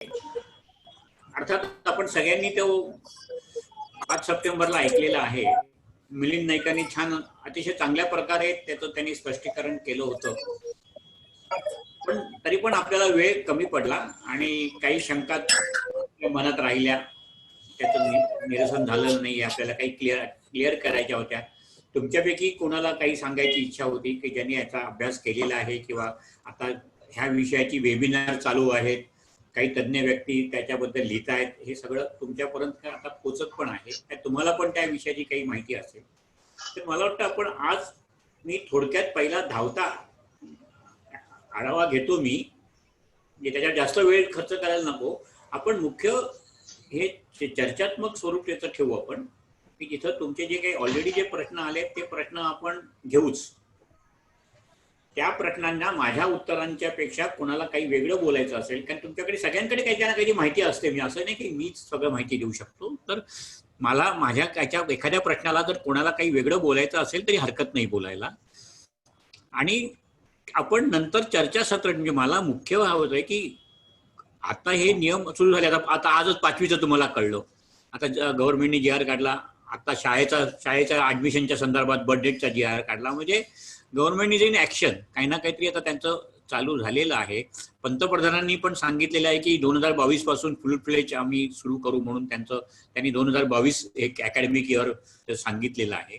अर्थात आपण सगळ्यांनी तो 5 सप्टेंबरला ऐकलेला आहे. मिलिंद नाईकांनी छान अतिशय चांगल्या प्रकारे त्याचं त्यांनी स्पष्टीकरण केलं होतं. पण तरी पण आपल्याला वेळ कमी पडला आणि काही शंका आपल्या मनात राहिल्या, त्याचं निरसन झालेलं नाही, आपल्याला काही क्लिअर करायच्या होत्या. तुमच्यापैकी कोणाला काही सांगायची इच्छा होती की ज्यांनी याचा अभ्यास केलेला आहे किंवा आता ह्या विषयाची वेबिनार चालू आहेत, काही तज्ञ व्यक्ती त्याच्याबद्दल लिहित आहेत, हे सगळं तुमच्यापर्यंत आता पोचत पण आहे, तुम्हाला पण त्या विषयाची काही माहिती असेल तर मला वाटतं आपण आज मी थोडक्यात पहिला धावता आढावा घेतो मी, त्याच्यात जास्त वेळ खर्च करायला नको. आपण मुख्य हे चर्चात्मक स्वरूप त्याचं ठेवू आपण, की जिथं तुमचे जे काही ऑलरेडी जे प्रश्न आले ते प्रश्न आपण घेऊच. त्या प्रश्नांना माझ्या उत्तरांच्या पेक्षा कोणाला काही वेगळं बोलायचं असेल, कारण तुमच्याकडे सगळ्यांकडे काही ना काही माहिती असते, मी असं नाही की मीच सगळं माहिती देऊ शकतो, तर मला माझ्या एखाद्या प्रश्नाला जर कोणाला काही वेगळं बोलायचं असेल तरी हरकत नाही बोलायला. आणि आपण नंतर चर्चासत्र, म्हणजे मला मुख्य हवं आहे की आता हे नियम सुरू झाले, आता आजच 5वीचं तुम्हाला कळलं, आता गव्हर्नमेंटने जी आर काढला, आता शाळेच्या ऍडमिशनच्या संदर्भात बजेटचा जी आर काढला, म्हणजे गव्हर्नमेंट इज इन ऍक्शन, काही ना काहीतरी आता त्यांचं चालू झालेलं आहे. पंतप्रधानांनी पण सांगितलेलं आहे की 2022 पासून फुल फ्लेज आम्ही सुरू करू म्हणून त्यांनी 2022 एक अकॅडमिक इयर सांगितलेलं आहे.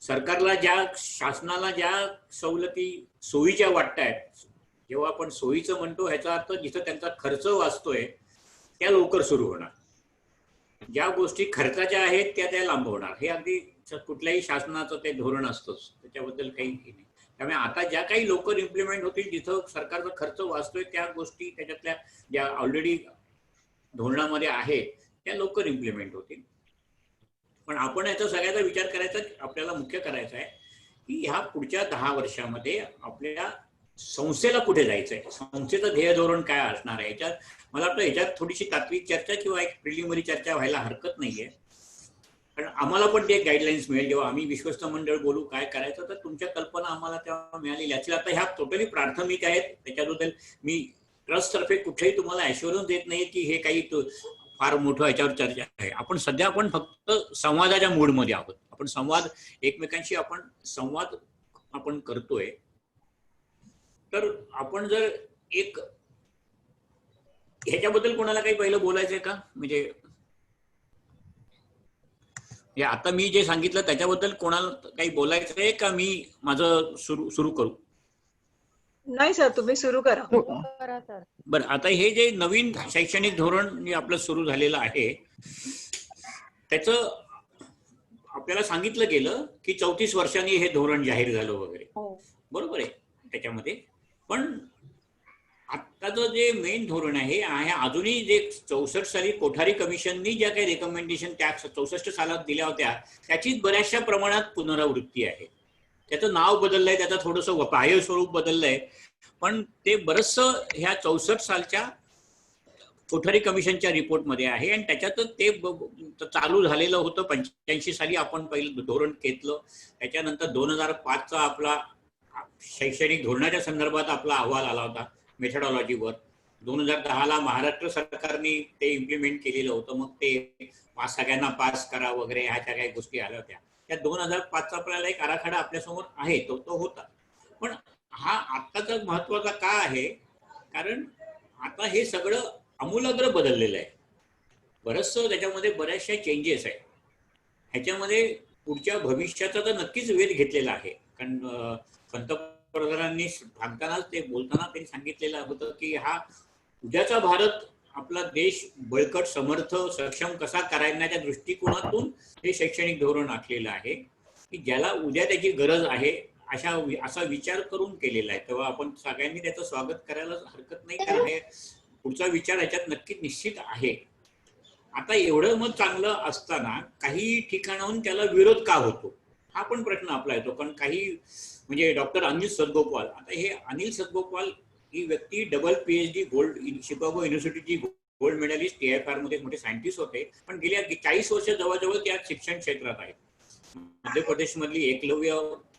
सरकारला शासनाला ज्या सवलती सोयीच्या वाटतायत, जेव्हा आपण सोयीचं म्हणतो ह्याचा अर्थ जिथं त्यांचा खर्च वाचतोय त्या लवकर सुरू होणार, ज्या गोष्टी खर्चाच्या आहेत त्या लांब होणार, हे अगदी कुठल्याही शासनाचं ते धोरण असतंच, त्याच्याबद्दल काही नाही. त्यामुळे आता ज्या काही लवकर इम्प्लिमेंट होतील, जिथं सरकारचा खर्च वाचतोय त्या गोष्टी त्याच्यातल्या ज्या ऑलरेडी धोरणामध्ये आहेत त्या लवकर इम्प्लिमेंट होतील. पण आपण याचा सगळ्याचा विचार करायचा, आपल्याला मुख्य करायचा आहे की ह्या पुढच्या 10 वर्षामध्ये आपल्या संस्थेला कुठे जायचंय, संस्थेचं ध्येय धोरण काय असणार आहे. याच्यात मला वाटतं ह्याच्यात थोडीशी तात्विक चर्चा किंवा एक प्रिलिमिनरी चर्चा व्हायला हरकत नाहीये, कारण आम्हाला पण ते गाईडलाईन्स मिळेल जेव्हा आम्ही विश्वस्त मंडळ बोलू काय करायचं, तर तुमच्या कल्पना आम्हाला तेव्हा मिळालेल्या असतील. आता ह्या टोटली प्राथमिक आहेत, त्याच्याबद्दल मी ट्रस्ट तर्फे कुठेही तुम्हाला ॲश्युरन्स देत नाही की हे काही फार मोठं याच्यावर चर्चा आहे. आपण फक्त संवादाच्या मूडमध्ये आहोत, आपण संवाद एकमेकांशी संवाद करतोय. तर आपण जर एक ह्याच्याबद्दल कोणाला काही पहिलं बोलायचंय का, म्हणजे आता मी जे सांगितलं त्याच्याबद्दल कोणाला काही बोलायचंय का, मी माझं सुरू करू? नाही सर, तुम्ही सुरू करा. बरं, आता हे जे नवीन शैक्षणिक धोरण जे आपलं सुरू झालेलं आहे त्याचं आपल्याला सांगितलं गेलं की 34 वर्षांनी हे धोरण जाहीर झालं वगैरे, बरोबर आहे त्याच्यामध्ये. पण आत्ताचं जे मेन धोरण आहे अजूनही जे 64 साली कोठारी कमिशननी ज्या काही रेकमेंडेशन त्या 64 सालात दिल्या होत्या त्याचीच बऱ्याचशा प्रमाणात पुनरावृत्ती आहे. त्याचं नाव बदललंय, त्याचं थोडंसं बाह्य स्वरूप बदललंय, पण ते बरचसं ह्या 64 सालच्या कोठारी कमिशनच्या रिपोर्टमध्ये आहे आणि त्याच्यातच ते चालू झालेलं होतं. 85 साली आपण पहिलं धोरण घेतलं, त्याच्यानंतर 2005चा आपला शैक्षणिक धोरणाच्या संदर्भात आपला अहवाल आला होता मेथडॉलॉजीवर. 2010ला महाराष्ट्र सरकारने ते इम्प्लिमेंट केलेलं होतं, मग ते सगळ्यांना पास करा वगैरे ह्या ज्या काही गोष्टी आल्या होत्या त्या 2005चा आपल्याला एक आराखडा आपल्यासमोर आहे, तो होता. पण हा आत्ताचा महत्वाचा का आहे, कारण आता हे सगळं आमूलाग्र बदललेलं आहे, बरंचसं त्याच्यामध्ये बऱ्याचशा चेंजेस आहे. ह्याच्यामध्ये पुढच्या भविष्याचा तर नक्कीच वेध घेतलेला आहे, कारण पंतप्रधानांनी सांगतानाच ते बोलताना त्यांनी सांगितलेलं होतं की हा उद्याचा भारत आपला देश बळकट समर्थ सक्षम कसा करण्याच्या दृष्टिकोनातून हे शैक्षणिक धोरण आखलेलं आहे की ज्याला उद्या त्याची गरज आहे असा विचार करून केलेला आहे. तेव्हा आपण सगळ्यांनी त्याचं स्वागत करायला हरकत नाही, कारण हे पुढचा विचार ह्याच्यात नक्की निश्चित आहे. आता एवढं मग चांगलं असताना काही ठिकाणाहून त्याला विरोध का होतो हा पण प्रश्न आपला येतो. कारण काही म्हणजे डॉक्टर अनिल सदगोपाल, आता हे अनिल सदगोपाल ही व्यक्ती डबल PhD गोल्ड शिकागो युनिव्हर्सिटीची गोल्ड मेडलिस्ट TIFR मध्ये मोठे सायंटिस्ट होते, पण गेल्या 40 वर्ष जवळजवळ त्या शिक्षण क्षेत्रात आहेत. मध्य प्रदेश मधली एकलव्य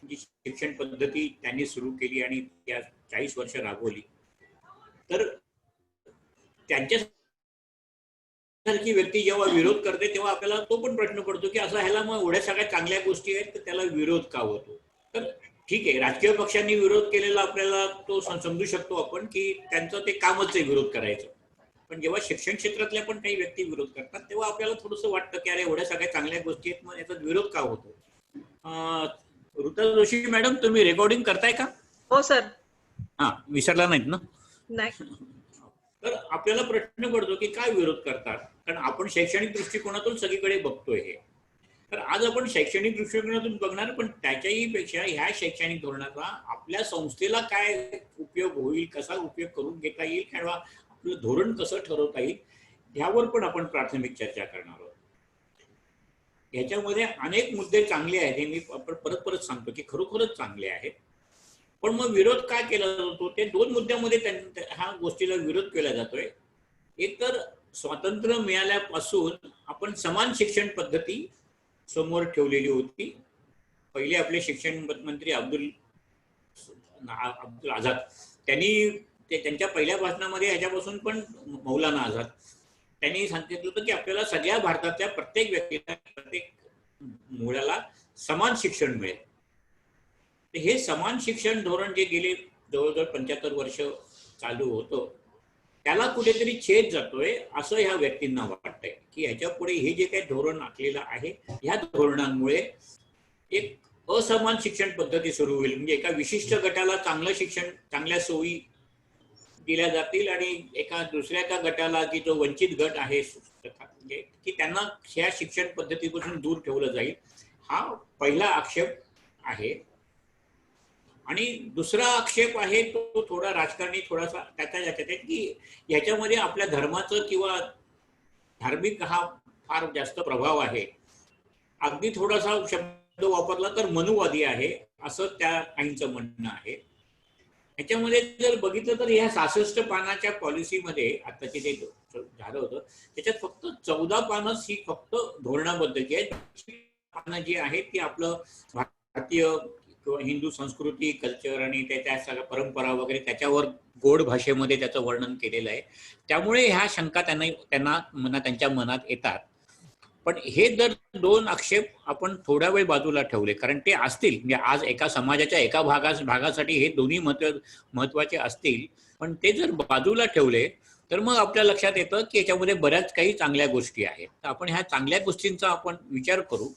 जी शिक्षण पद्धती त्यांनी सुरू केली आणि त्या 40 वर्ष राबवली. तर त्यांच्यासारखी व्यक्ती जेव्हा विरोध करते तेव्हा आपल्याला तो पण प्रश्न पडतो की असं ह्याला मग एवढ्या सगळ्या चांगल्या गोष्टी आहेत तर त्याला विरोध का होतो. तर ठीक आहे, राजकीय पक्षांनी विरोध केलेला आपल्याला तो समजू शकतो आपण की त्यांचं ते कामच आहे विरोध करायचं. पण जेव्हा शिक्षण क्षेत्रातल्या पण काही व्यक्ती विरोध करतात तेव्हा आपल्याला थोडंसं वाटतं की अरे एवढ्या सगळ्या चांगल्या गोष्टी आहेत मग याचा विरोध का होतो. ऋता जोशी मॅडम, तुम्ही रेकॉर्डिंग करताय का? हो सर. हा, विसरला नाहीत ना? नाही. तर आपल्याला प्रश्न पडतो की काय विरोध करतात, कारण आपण शैक्षणिक दृष्टिकोनातून सगळीकडे बघतोय हे. तर आज आपण शैक्षणिक दृष्टिकोनातून बघणार, पण त्याच्याही पेक्षा ह्या शैक्षणिक धोरणाचा आपल्या संस्थेला काय उपयोग होईल, कसा उपयोग करून घेता येईल किंवा आपलं धोरण कसं ठरवता येईल ह्यावर पण आपण प्राथमिक चर्चा करणार आहोत. ह्याच्यामध्ये अनेक मुद्दे चांगले आहेत, हे मी परत परत सांगतो की खरोखरच चांगले आहेत. पण मग विरोध काय केला जातो, ते दोन मुद्द्यामध्ये ह्या गोष्टीला विरोध केला जातोय. एक तर स्वातंत्र्य मिळाल्यापासून आपण समान शिक्षण पद्धती समोर ठेवलेली होती. पहिले आपले शिक्षण मंत्री अब्दुल आझाद त्यांनी त्यांच्या पहिल्या भाषणामध्ये ह्याच्यापासून पण मौलाना आझाद त्यांनी सांगितलं होतं की आपल्याला सगळ्या भारतातल्या प्रत्येक व्यक्तीला, प्रत्येक मुलाला समान शिक्षण मिळेल. हे समान शिक्षण धोरण जे गेले जवळजवळ 75 वर्ष चालू होतं त्याला कुठेतरी छेद जातोय असं ह्या व्यक्तींना वाटतंय की ह्याच्या पुढे हे जे काही धोरण आखलेलं आहे ह्या धोरणांमुळे एक असमान शिक्षण पद्धती सुरू होईल. म्हणजे एका विशिष्ट गटाला चांगलं शिक्षण, चांगल्या सोयी दिल्या जातील आणि एका दुसऱ्या गटाला की जो वंचित गट आहे की त्यांना ह्या शिक्षण पद्धतीपासून दूर ठेवलं जाईल. हा पहिला आक्षेप आहे. आणि दुसरा आक्षेप आहे तो थोडा राजकारणी, थोडासा त्याच्या याच्यात आहे की ह्याच्यामध्ये आपल्या धर्माचं किंवा धार्मिक हा फार जास्त प्रभाव आहे. अगदी थोडासा शब्द वापरला तर मनुवादी आहे असं त्या काहींचं म्हणणं आहे. ह्याच्यामध्ये जर बघितलं तर ह्या 66 पानाच्या पॉलिसीमध्ये आताचे जे झालं होतं त्याच्यात फक्त 14 पानच ही फक्त धोरणाबद्दलची आहेत. पानं जी आहेत ती आपलं भारतीय किंवा हिंदू संस्कृती, कल्चर आणि त्याच्या सगळ्या परंपरा वगैरे त्याच्यावर गोड भाषेमध्ये त्याचं वर्णन केलेलं आहे. त्यामुळे ह्या शंका त्यांच्या मनात येतात. पण हे जर दोन आक्षेप आपण थोड्या वेळ बाजूला ठेवले, कारण ते असतील म्हणजे आज एका समाजाच्या एका भागासाठी हे दोन्ही महत्वाचे असतील, पण ते जर बाजूला ठेवले तर मग आपल्या लक्षात येतं की याच्यामध्ये बऱ्याच काही चांगल्या गोष्टी आहेत. तर आपण ह्या चांगल्या गोष्टींचा आपण विचार करू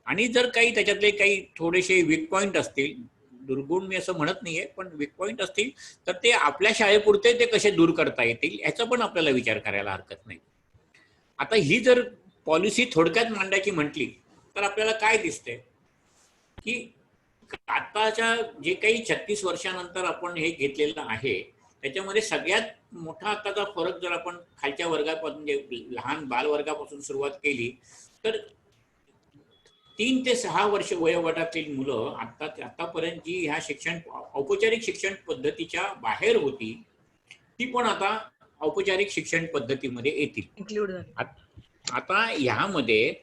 आणि जर काही त्याच्यातले काही थोडेसे वीक पॉईंट असतील, दुर्गुण मी असं म्हणत नाहीये, पण वीक पॉईंट असतील तर ते आपल्या शाळेपुरते ते कसे दूर करता येतील याचा पण आपल्याला विचार करायला हरकत नाही. आता ही जर पॉलिसी थोडक्यात मांडायची म्हटली तर आपल्याला काय दिसतंय की आताच्या जे काही 36 वर्षानंतर आपण हे घेतलेलं आहे त्याच्यामध्ये सगळ्यात मोठा आताचा फरक जर आपण खालच्या वर्गापासून म्हणजे लहान बालवर्गापासून सुरुवात केली तर 3 ते 6 वर्ष वयोगटातील मुलं आतापर्यंत जी ह्या औपचारिक शिक्षण पद्धतीच्या बाहेर होती ती पण आता औपचारिक शिक्षण पद्धतीमध्ये येतील. इन्क्लूड झाले. आता ह्यामध्ये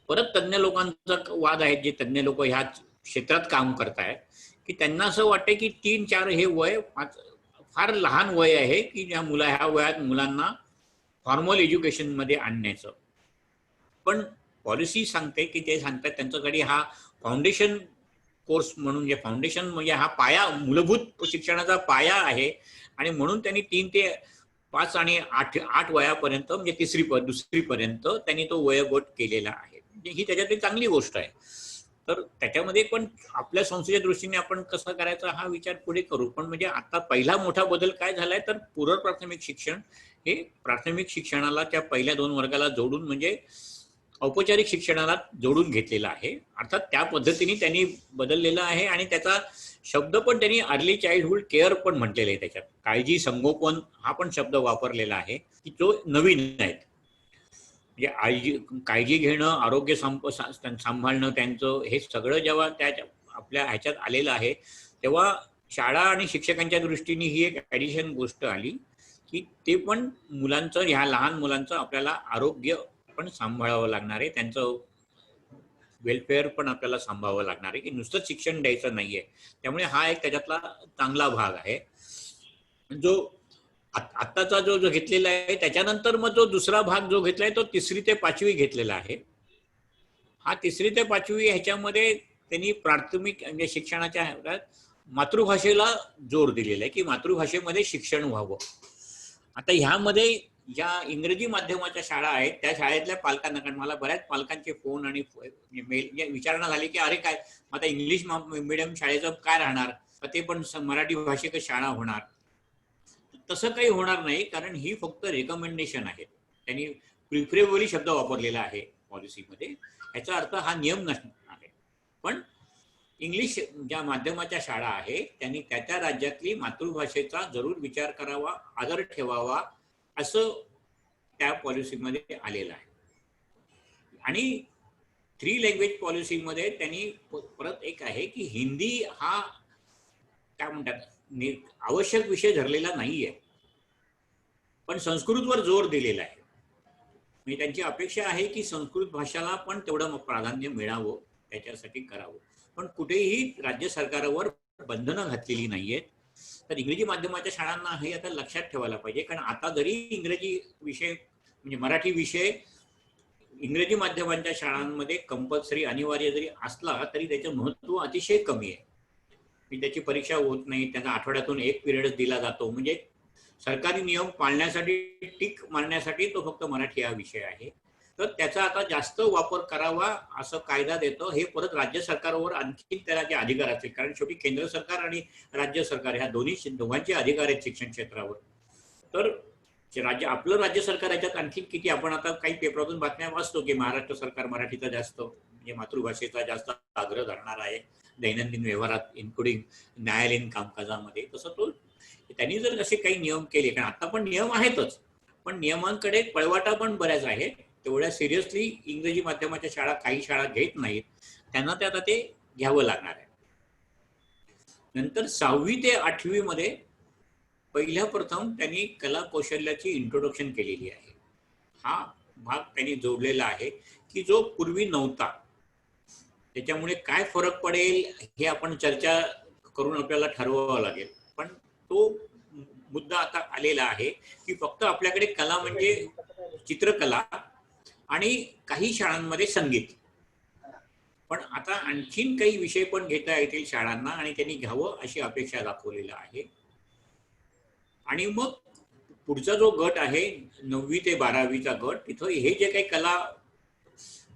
परत तज्ञ लोकांचा वाद आहे, जे तज्ञ लोक ह्या क्षेत्रात काम करतायत की त्यांना असं वाटतं की 3-4 हे वय फार लहान वय आहे की ह्या वयात मुलांना फॉर्मल एज्युकेशन मध्ये आणण्याचं. पण पॉलिसी सांगते की ते सांगतात त्यांच्याकडे हा फाउंडेशन कोर्स म्हणून, जे फाउंडेशन म्हणजे हा पाया, मूलभूत शिक्षणाचा पाया आहे आणि म्हणून त्यांनी 3 ते 5 आणि 8 वयापर्यंत म्हणजे दुसरी पर्यंत त्यांनी तो वयोगट केलेला आहे. म्हणजे ही त्याच्यातली चांगली गोष्ट आहे. तर त्याच्यामध्ये पण आपल्या संस्थेच्या दृष्टीने आपण कसं करायचा हा विचार पुढे करू. पण म्हणजे आता पहिला मोठा बदल काय झालाय तर पूर्व प्राथमिक शिक्षण हे प्राथमिक शिक्षणाला त्या पहिल्या 2 वर्गाला जोडून म्हणजे औपचारिक शिक्षणाला जोडून घेतलेला आहे. अर्थात त्या पद्धतीने त्यांनी बदललेला आहे आणि त्याचा शब्द पण त्यांनी अर्ली चाइल्डहुड केअर पण म्हटलेला आहे. त्याच्यात काळजी, संगोपन हा पण शब्द वापरलेला आहे की जो नवीन आहे. म्हणजे काळजी घेणं, आरोग्य सांभाळणं त्यांचं, हे सगळं जेव्हा आपल्या ह्याच्यात आलेलं आहे तेव्हा शाळा आणि शिक्षकांच्या दृष्टीने ही एक ऍडिशन गोष्ट आली की ते पण मुलांचं, ह्या लहान मुलांचं आपल्याला आरोग्य पण सांभाळावं लागणार आहे, त्यांचं वेलफेअर पण आपल्याला सांभाळावं लागणार आहे की नुसतं शिक्षण द्यायचं नाहीये. त्यामुळे हा एक त्याच्यातला चांगला भाग आहे जो आत्ताचा जो जो घेतलेला आहे त्याच्यानंतर मग जो दुसरा भाग जो घेतलाय तो 3री ते 5वी घेतलेला आहे. हा 3री ते 5वी ह्याच्यामध्ये त्यांनी प्राथमिक म्हणजे शिक्षणाच्या ह्याच्यात मातृभाषेला जोर दिलेला आहे की मातृभाषेमध्ये शिक्षण व्हावं. आता ह्यामध्ये ज्या इंग्रजी माध्यमाच्या शाळा आहेत त्या शाळेतल्या पालकांना, कारण मला बऱ्याच पालकांचे फोन आणि मेल विचारणा झाली की अरे काय आता इंग्लिश मीडियम शाळेचं काय राहणार, ते पण मराठी भाषिक शाळा होणार. तसं काही होणार नाही, कारण ही फक्त रेकमेंडेशन आहे. त्यांनी प्रिफरेबली शब्द वापरलेला आहे पॉलिसीमध्ये. ह्याचा अर्थ हा नियम नसणार आहे. पण इंग्लिश ज्या माध्यमाच्या शाळा आहेत त्यांनी त्या राज्यातली मातृभाषेचा जरूर विचार करावा, आदर ठेवावा, असं त्या पॉलिसीमध्ये आलेलं आहे. आणि 3 लँग्वेज पॉलिसीमध्ये त्यांनी परत एक आहे की हिंदी हा काय म्हणतात आवश्यक विषय धरलेला नाहीये, पण संस्कृतवर जोर दिलेला आहे. म्हणजे त्यांची अपेक्षा आहे की संस्कृत भाषेला पण तेवढं प्राधान्य मिळावं, त्याच्यासाठी करावं. पण कुठेही राज्य सरकारवर बंधनं घातलेली नाहीयेत. तर इंग्रजी माध्यमाच्या शाळांना हे आता लक्षात ठेवायला पाहिजे, कारण आता जरी इंग्रजी विषय म्हणजे मराठी विषय इंग्रजी माध्यमांच्या शाळांमध्ये कंपल्सरी अनिवार्य जरी असला तरी त्याचं महत्त्व अतिशय कमी आहे. त्याची परीक्षा होत नाही, त्यांना आठवड्यातून 1 पिरियडच दिला जातो. म्हणजे सरकारी नियम पाळण्यासाठी, टिक मारण्यासाठी तो फक्त मराठी हा विषय आहे. तर त्याचा आता जास्त वापर करावा असं कायदा देतो. हे परत राज्य सरकारवर आणखी त्याला जे अधिकार असतील, कारण शेवटी केंद्र सरकार आणि राज्य सरकार ह्या दोघांचे अधिकार आहेत शिक्षण क्षेत्रावर. तर आपलं राज्य सरकार याच्यात आणखी किती, आपण आता काही पेपरातून बातम्या वाचतो की महाराष्ट्र सरकार मराठीचा जास्त म्हणजे मातृभाषेचा जास्त आग्रह धरणार आहे दैनंदिन व्यवहारात, इन्क्लुडिंग न्यायालयीन कामकाजामध्ये. तसं तो त्यांनी जर असे काही नियम केले, कारण आता पण नियम आहेतच, पण नियमांकडे पळवाटा पण बऱ्याच आहे. तेवढ्या सिरियसली इंग्रजी माध्यमाच्या शाळा काही शाळा घेत नाहीत, त्यांना ते आता ते घ्यावं लागणार आहे. नंतर 6वी ते 8वी मध्ये पहिल्या प्रथम त्यांनी कला कौशल्याची इंट्रोडक्शन केलेली आहे. हा भाग त्यांनी जोडलेला आहे की जो पूर्वी नव्हता. त्याच्यामुळे काय फरक पडेल हे आपण चर्चा करून आपल्याला ठरवावं लागेल. पण तो मुद्दा आता आलेला आहे की फक्त आपल्याकडे कला म्हणजे चित्रकला आणि काही शाळांमध्ये संगीत, पण आता आणखीन काही विषय पण घेता येतील शाळांना आणि त्यांनी घ्यावं अशी अपेक्षा दाखवलेला आहे. आणि मग पुढचा जो गट आहे 9वी ते 12वीचा गट, तिथं हे जे काही कला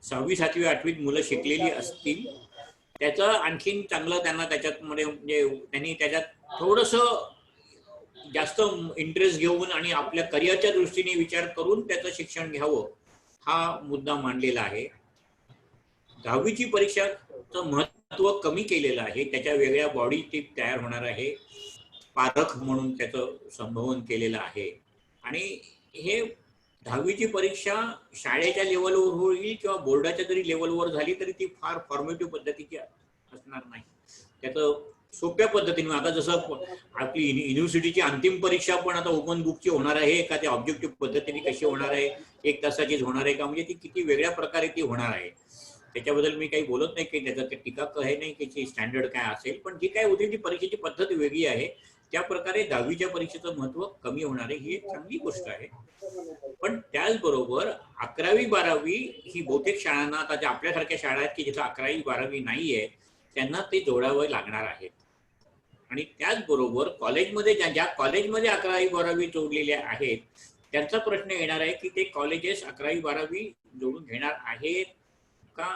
6वी 7वी 8वीत मुलं शिकलेली असतील त्याचं आणखीन चांगलं त्यांना त्याच्यामध्ये म्हणजे त्यांनी त्याच्यात थोडंसं जास्त इंटरेस्ट घेऊन आणि आपल्या करिअरच्या दृष्टीने विचार करून त्याचं शिक्षण घ्यावं हा मुद्दा मांडलेला आहे. 10वीची परीक्षाचं महत्त्व कमी केलेलं आहे, त्याच्या वेगळ्या बॉडी टाईप तयार होणार आहे, पारख म्हणून त्याचं संबोधन केलेलं आहे. आणि हे 10वीची परीक्षा शाळेच्या लेवलवर होईल किंवा बोर्डाच्या जरी लेवलवर झाली तरी ती फार फॉर्मेटिव्ह पद्धतीची असणार नाही. त्याचं सोप्या पद्धतीने, आता जसं आपली युनिव्हर्सिटीची अंतिम परीक्षा पण आता ओपन बुकची होणार आहे का ते ऑब्जेक्टिव्ह पद्धतीने कशी होणार आहे, 1 तासाचीच होणार आहे का, म्हणजे ती किती वेगळ्या प्रकारे ती होणार आहे त्याच्याबद्दल मी काही बोलत नाही की त्याचं ते टीका आहे नाही की स्टँडर्ड काय असेल, पण जी काय होती ती परीक्षेची पद्धत वेगळी आहे. त्या प्रकारे 10वीच्या परीक्षेचं महत्त्व कमी होणार आहे, ही एक चांगली गोष्ट आहे. पण त्याचबरोबर 11वी 12वी ही बहुतेक शाळांना, आता ज्या आपल्यासारख्या शाळा आहेत की जिथं 11वी 12वी नाहीये त्यांना ते जोडावे लागणार आहेत. आणि त्याचबरोबर कॉलेजमध्ये ज्या कॉलेजमध्ये 11वी 12वी जोडलेल्या आहेत त्यांचा प्रश्न येणार आहे की ते कॉलेजेस 11वी 12वी जोडून घेणार आहेत का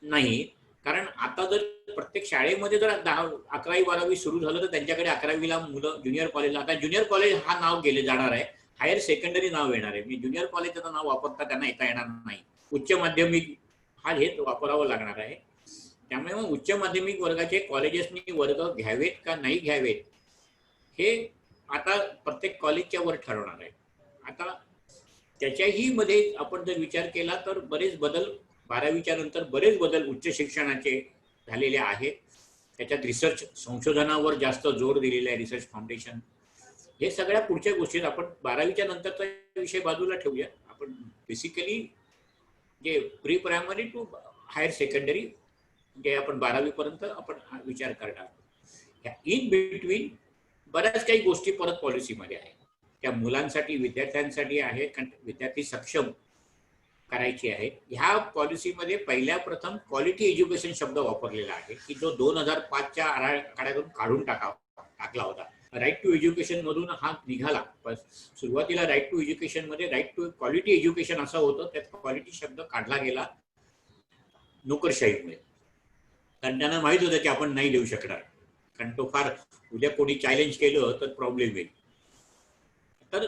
नाही. कारण आता जर प्रत्येक शाळेमध्ये जर 11वी 12वी सुरू झालं तर त्यांच्याकडे 11वीला मुलं ज्युनियर कॉलेजला, आता ज्युनियर कॉलेज हा नाव गेले जाणार आहे, हायर सेकंडरी नाव येणार आहे. म्हणजे ज्युनियर कॉलेजचं नाव वापरता त्यांना येता येणार नाही, उच्च माध्यमिक हा हेच वापरावं लागणार आहे. त्यामुळे मग उच्च माध्यमिक वर्गाचे कॉलेजेसनी वर्ग घ्यावेत का नाही घ्यावेत हे आता प्रत्येक कॉलेजच्या वर ठरवणार आहे. आता त्याच्याही मध्ये आपण जर विचार केला तर बरेच बदल 12वीच्या नंतर बरेच बदल उच्च शिक्षणाचे झालेले आहेत. त्याच्यात रिसर्च संशोधनावर जास्त जोर दिलेला आहे, रिसर्च फाउंडेशन. हे सगळ्या पुढच्या गोष्टी आपण 12वीच्या नंतरचा विषय बाजूला ठेवूया. आपण बेसिकली जे pre primary to higher secondary जे आपण 12वी पर्यंत आपण विचार करणार. इन बिटवीन बऱ्याच काही गोष्टी परत पॉलिसीमध्ये आहेत. त्या मुलांसाठी विद्यार्थ्यांसाठी आहे, कारण विद्यार्थी सक्षम करायची आहे. ह्या पॉलिसीमध्ये पहिल्या प्रथम क्वालिटी एज्युकेशन शब्द वापरलेला आहे की जो 2005च्या आराखड्यातून काढून टाकला होता. राईट टू एज्युकेशन मधून हा निघाला. पण सुरुवातीला राईट टू एज्युकेशन मध्ये राईट टू क्वालिटी एज्युकेशन असं होतं, त्यात क्वालिटी शब्द काढला गेला नोकरशाहीमुळे. कारण त्यांना माहित होतं की आपण नाही देऊ शकणार, कारण तो फार उद्या कोणी चॅलेंज केलं तर प्रॉब्लेम येईल. तर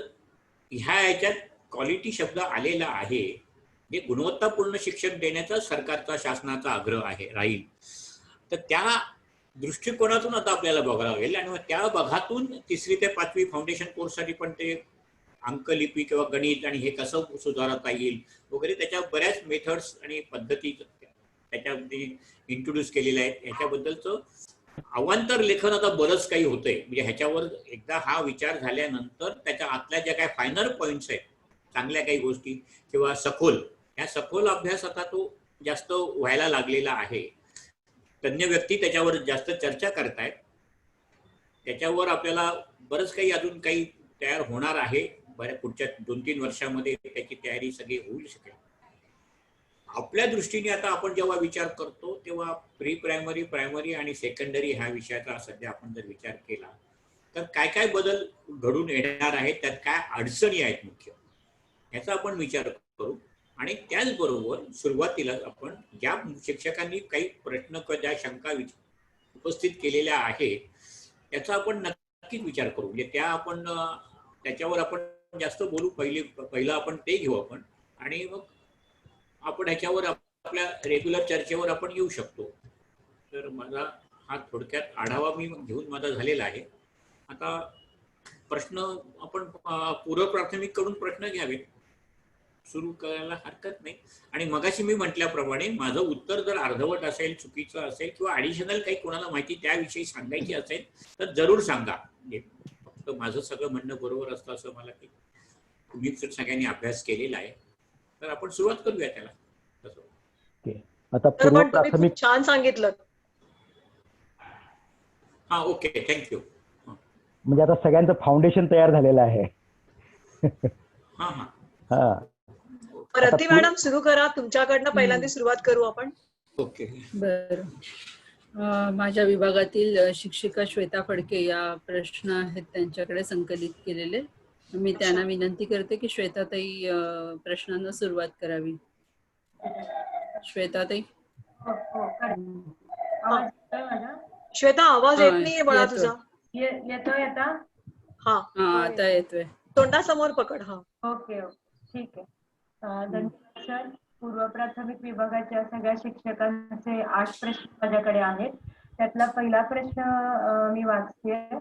ह्या याच्यात क्वालिटी शब्द आलेला आहे. हे गुणवत्तापूर्ण शिक्षण देण्याचा सरकारचा शासनाचा आग्रह आहे राहील. तर त्या दृष्टिकोनातून आता आपल्याला बघावं लागेल आणि मग त्या बघातून 3री ते 5वी फाउंडेशन कोर्ससाठी पण ते अंकलिपी किंवा गणित आणि हे कसं सुधारता येईल वगैरे त्याच्या बऱ्याच मेथड्स आणि पद्धती त्याच्यामध्ये इंट्रोड्यूस केलेल्या आहेत. ह्याच्याबद्दलचं अवांतर लेखन आता बरंच काही होतंय. म्हणजे ह्याच्यावर एकदा हा विचार झाल्यानंतर त्याच्या आतल्या ज्या काही फायनल पॉइंट्स आहेत, चांगल्या काही गोष्टी किंवा सखोल, ह्या सखोल अभ्यास आता तो जास्त व्हायला लागलेला आहे. तज्ञ व्यक्ती त्याच्यावर जास्त चर्चा करतायत. त्याच्यावर आपल्याला बरंच काही अजून काही तयार होणार आहे. बऱ्या पुढच्या 2-3 वर्षामध्ये त्याची तयारी सगळी होऊ शकेल. आपल्या दृष्टीने आता आपण जेव्हा विचार करतो तेव्हा प्री प्रायमरी, प्रायमरी आणि सेकंडरी ह्या विषयाचा सध्या आपण जर विचार केला तर काय काय बदल घडून येणार आहेत, त्यात काय अडचणी आहेत मुख्य, ह्याचा आपण विचार करू. आणि त्याचबरोबर सुरुवातीला आपण ज्या शिक्षकांनी काही प्रश्न किंवा ज्या शंका उपस्थित केलेल्या आहेत त्याचा आपण नक्कीच विचार करू. म्हणजे त्या आपण त्याच्यावर आपण जास्त बोलू. पहिलं आपण ते घेऊ आपण आणि मग आपण ह्याच्यावर आपल्या रेग्युलर चर्चेवर आपण येऊ शकतो. तर माझा हा थोडक्यात आढावा मी घेऊन माझा झालेला आहे. आता प्रश्न आपण पूर्व प्राथमिक कडून प्रश्न घ्यावेत, सुरू करायला हरकत नाही. आणि मगाशी मी म्हटल्याप्रमाणे माझं उत्तर जर अर्धवट असेल, चुकीचं असेल किंवा ॲडिशनल काही कोणाला माहिती त्याविषयी सांगायची असेल तर जरूर सांगा. फक्त माझं सगळं म्हणणं बरोबर असतं असं मला की तुम्ही सगळ्यांनी अभ्यास केलेला आहे, तर आपण सुरुवात करूया त्याला. आता तर पूर्व पण तुम्ही प्राथमिक खूप छान सांगितलं. हा, ओके, थँक्यू. म्हणजे आता सगळ्यांचं फाउंडेशन तयार झालेलं आहे. हा हा हा, रती मॅडम सुरू करा. तुमच्याकडनं पहिल्यांदा सुरुवात करू आपण. ओके. बरं. माझ्या विभागातील शिक्षिका श्वेता फडके या प्रश्न आहेत त्यांच्याकडे संकलित केलेले. मी त्यांना विनंती करते की श्वेताताई प्रश्नांना सुरुवात करावी. श्वेताताई. श्वेता, आवाज येत नाहीये बाळा येतोय. तुझा. येतोय आता? हा, आता येतोय. तोंडासमोर पकड. हा, ओके, ठीक आहे. धन्यवाद सर. पूर्व प्राथमिक विभागाच्या सगळ्या शिक्षकांचे 8 प्रश्न माझ्याकडे आहेत. त्यातला पहिला प्रश्न मी वाचते.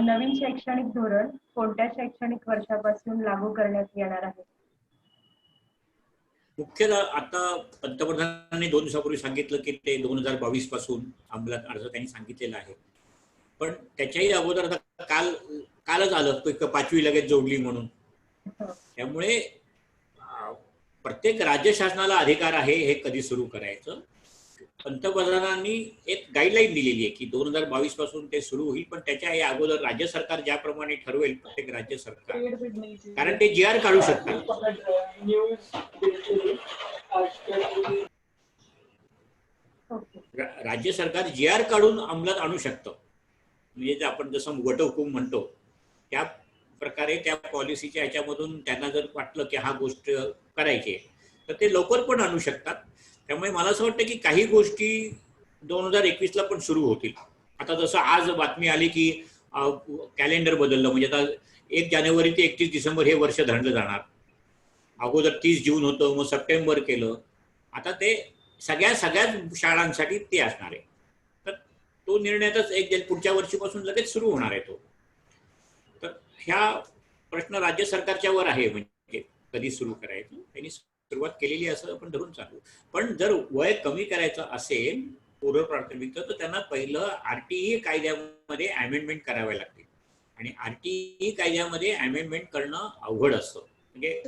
नवीन शैक्षणिक धोरण कोणत्या शैक्षणिक वर्षापासून लागू करण्यात येणार आहे? मुख्यतः आता पंतप्रधानांनी 2 दिवसापूर्वी सांगितलं की ते 2022 पासून अंमलात अर्ज त्यांनी सांगितलेला आहे. पण त्याच्याही अगोदर आता कालच आलं की 5वी लगेच जोडली म्हणून. त्यामुळे प्रत्येक राज्य शासनाला अधिकार आहे हे कधी सुरू करायचं. पंतप्रधानांनी एक गाईडलाईन दिलेली आहे की 2022 पासून ते सुरू होईल, पण त्याच्या अगोदर राज्य सरकार ज्याप्रमाणे ठरवेल, प्रत्येक राज्य सरकार, कारण ते GR काढू शकतात. राज्य सरकार GR काढून अंमलात आणू शकतं. म्हणजे आपण जसं वटहुकूम म्हणतो त्या प्रकारे त्या पॉलिसीच्या ह्याच्यामधून त्यांना जर वाटलं की हा गोष्ट करायची तर ते लवकर पण आणू शकतात. त्यामुळे मला असं वाटतं की काही गोष्टी 2021ला पण सुरू होतील. आता जसं आज बातमी आली की कॅलेंडर बदललं, म्हणजे आता 1 जानेवारी ते 31 डिसेंबर हे वर्ष धरलं जाणार. अगोदर 30 जून होतं, मग सप्टेंबर केलं. आता ते सगळ्याच शाळांसाठी ते असणार आहे. तर तो निर्णयातच पुढच्या वर्षीपासून लगेच सुरू होणार आहे तो. तर ह्या प्रश्न राज्य सरकारच्या वर आहे, म्हणजे कधी सुरू करायचं. त्यांनी सुरुवात केलेली असं आपण धरून चालू. पण जर वय कमी करायचं असेल पूर्व प्राथमिकचं तर त्यांना पहिलं RTE कायद्यामध्ये अमेंडमेंट करावे लागतील. आणि RTE कायद्यामध्ये अमेंडमेंट करणं अवघड असतं. म्हणजे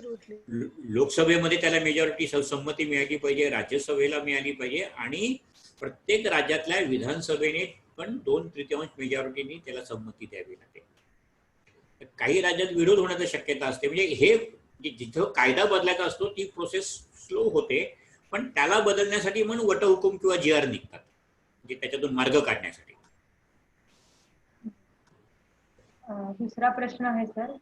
लोकसभेमध्ये त्याला मेजॉरिटी संमती मिळाली पाहिजे, राज्यसभेला मिळाली पाहिजे आणि प्रत्येक राज्यातल्या विधानसभेने पण 2/3 मेजॉरिटीने त्याला संमती द्यावी लागते. तर काही राज्यात विरोध होण्याची शक्यता असते. म्हणजे हे जिथं कायदा बदलायचा असतो ती प्रोसेस स्लो होते, पण त्याला बदलण्यासाठी म्हणून वटहुकूम किंवा GR निघतात, म्हणजे त्याच्यातून मार्ग काढण्यासाठी. दुसरा प्रश्न आहे सर,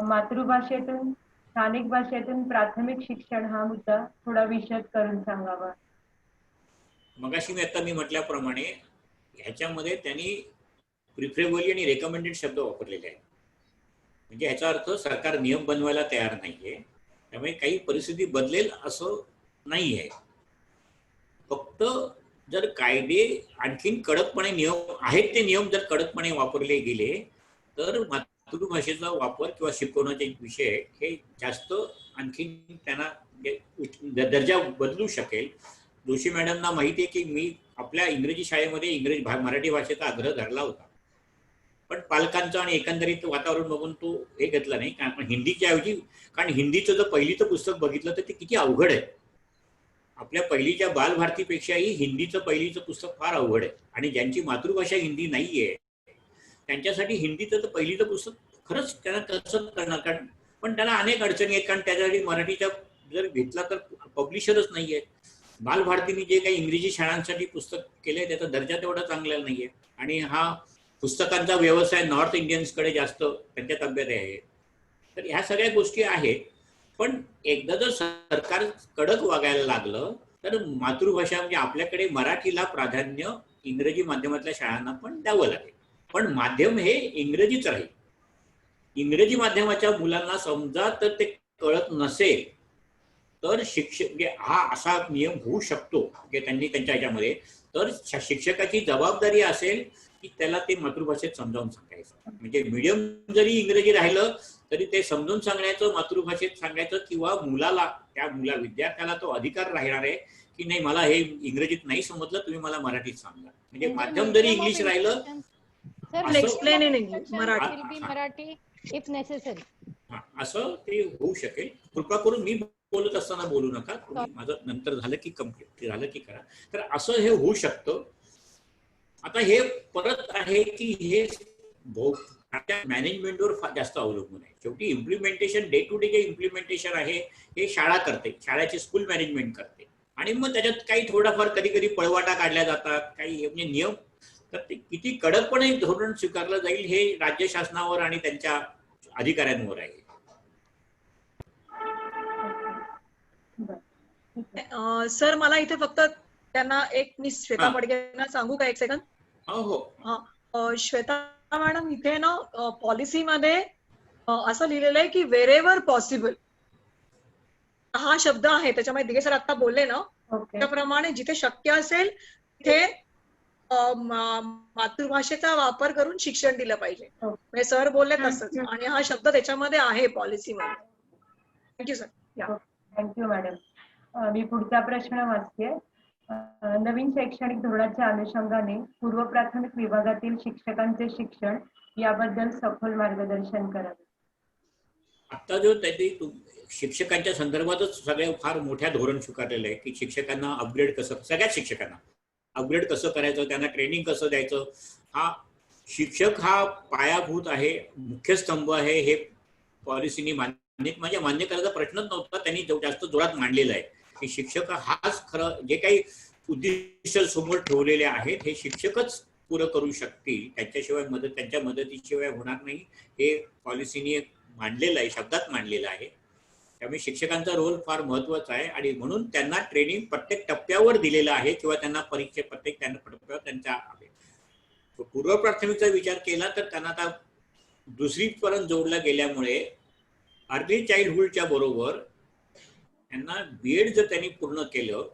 मातृभाषेतून स्थानिक भाषेतून प्राथमिक शिक्षण हा मुद्दा थोडा विशद करून सांगावा. मगाशी मी म्हटल्याप्रमाणे ह्याच्यामध्ये त्यांनी प्रिफरेबली आणि रेकमेंडेड शब्द वापरलेले आहेत. म्हणजे ह्याचा अर्थ सरकार नियम बनवायला तयार नाहीये, त्यामुळे काही परिस्थिती बदलेल असं नाहीये. फक्त जर कायदे आणखीन कडकपणे नियम आहेत, ते नियम जर कडकपणे वापरले गेले तर मातृभाषेचा वापर किंवा शिकवण्याचे विषय हे जास्त आणखीन त्यांना दर्जा बदलू शकेल. जोशी मॅडमना माहिती आहे की मी आपल्या इंग्रजी शाळेमध्ये मराठी भाषेचा आग्रह धरला होता, पण पालकांचं आणि एकंदरीत वातावरण बघून तो हे घेतला नाही. कारण हिंदीच्या ऐवजी, कारण हिंदीचं जर पहिलीचं पुस्तक बघितलं तर ते किती अवघड आहे. आपल्या पहिलीच्या बालभारतीपेक्षाही हिंदीचं पहिलीचं पुस्तक फार अवघड आहे, आणि ज्यांची मातृभाषा हिंदी नाहीये त्यांच्यासाठी हिंदीचं तर पहिलीचं पुस्तक खरंच त्यांना कसं करणार. कारण पण त्याला अनेक अडचणी आहेत, कारण त्याच्यासाठी मराठीच्या जर घेतला तर पब्लिशरच नाहीये. बालभारतीने जे काही इंग्रजी शाळांसाठी पुस्तक केलंय त्याचा दर्जा तेवढा चांगला नाहीये, आणि हा पुस्तकांचा व्यवसाय नॉर्थ इंडियन्सकडे जास्त त्यांच्या ताब्यात आहे. तर ह्या सगळ्या गोष्टी आहेत. पण एकदा जर सरकार कडक वागायला लागलं तर मातृभाषा म्हणजे आपल्याकडे मराठीला प्राधान्य इंग्रजी माध्यमातल्या शाळांना पण द्यावं लागेल, पण माध्यम हे इंग्रजीच राहील. इंग्रजी माध्यमाच्या मुलांना समजा तर ते कळत नसेल तर शिक्षक म्हणजे हा असा नियम होऊ शकतो की त्यांनी त्यांच्या ह्याच्यामध्ये, तर शिक्षकाची जबाबदारी असेल की त्याला ते मातृभाषेत समजावून सांगायचं. म्हणजे मीडियम जरी इंग्रजी राहिलं तरी ते समजून सांगण्याचं, मातृभाषेत सांगायचं, किंवा विद्यार्थ्याला तो अधिकार राहणार आहे की नाही मला हे इंग्रजीत नाही समजलं, तुम्ही मला मराठीत सांगा. म्हणजे माध्यम जरी इंग्लिश राहिलं explain in English Marathi if necessary, असं ते होऊ शकेल. कृपा करून मी बोलत असताना बोलू नका, माझं नंतर झालं की कम्प्लीट झालं की करा. तर असं हे होऊ शकतं. आता हे परत आहे की हे मॅनेजमेंटवर जास्त अवलंबून आहे. शेवटी इम्प्लिमेंटेशन, डे टू डे जे इम्प्लिमेंटेशन आहे हे शाळा करते, शाळेची स्कूल मॅनेजमेंट करते, आणि मग त्याच्यात काही थोडाफार कधी कधी पळवाटा काढल्या जातात, काही म्हणजे नियम. तर ते किती कडकपणे धोरण स्वीकारलं जाईल हे राज्य शासनावर आणि त्यांच्या अधिकाऱ्यांवर आहे. सर मला इथे फक्त त्यांना मी श्वेता मडगेंना सांगू का एक सेकंद? हो. श्वेता मॅडम, इथे ना पॉलिसीमध्ये असं लिहिलेलं आहे की वेरेवर पॉसिबल हा शब्द आहे. त्याच्यामध्ये दिगे सर आता बोलले ना त्याप्रमाणे जिथे शक्य असेल तिथे मातृभाषेचा वापर करून शिक्षण दिलं पाहिजे. म्हणजे सर बोलले तसंच, आणि हा शब्द त्याच्यामध्ये आहे पॉलिसीमध्ये. Thank you sir. Thank you madam. मी पुढचा प्रश्न वाचते. नवीन शैक्षणिक धोरणाच्या अनुषंगाने पूर्व प्राथमिक विभागातील शिक्षकांचे शिक्षण याबद्दल सखोल मार्गदर्शन करावे. आता जो शिक्षकांच्या संदर्भातच सगळे फार मोठ्या धोरण स्वीकारलेलं आहे की शिक्षकांना अपग्रेड कसं, सगळ्याच शिक्षकांना अपग्रेड कसं करायचं, त्यांना ट्रेनिंग कसं द्यायचं. शिक्षक हा पायाभूत आहे, मुख्य स्तंभ आहे. हे पॉलिसीनी मान्य करायचा प्रश्नच नव्हता. त्यांनी जास्त जोरात मांडलेलं आहे की शिक्षक हाच खरं जे काही उद्दिष्ट समोर ठेवलेले आहेत हे शिक्षकच पुरं करू शकतील, त्यांच्याशिवाय त्यांच्या मदतीशिवाय होणार नाही. हे पॉलिसीनी मांडलेलं आहे, शब्दात मांडलेलं आहे. त्यामुळे शिक्षकांचा रोल फार महत्वाचा आहे, आणि म्हणून त्यांना ट्रेनिंग प्रत्येक टप्प्यावर दिलेलं आहे, किंवा त्यांना प्रत्येक टप्प्यावर त्यांच्या आहे. पूर्व प्राथमिकचा विचार केला तर त्यांना आता दुसरीपर्यंत जोडला गेल्यामुळे अर्ली चाइल्डहुडच्या बरोबर त्यांना बीएड जर त्यांनी पूर्ण केलं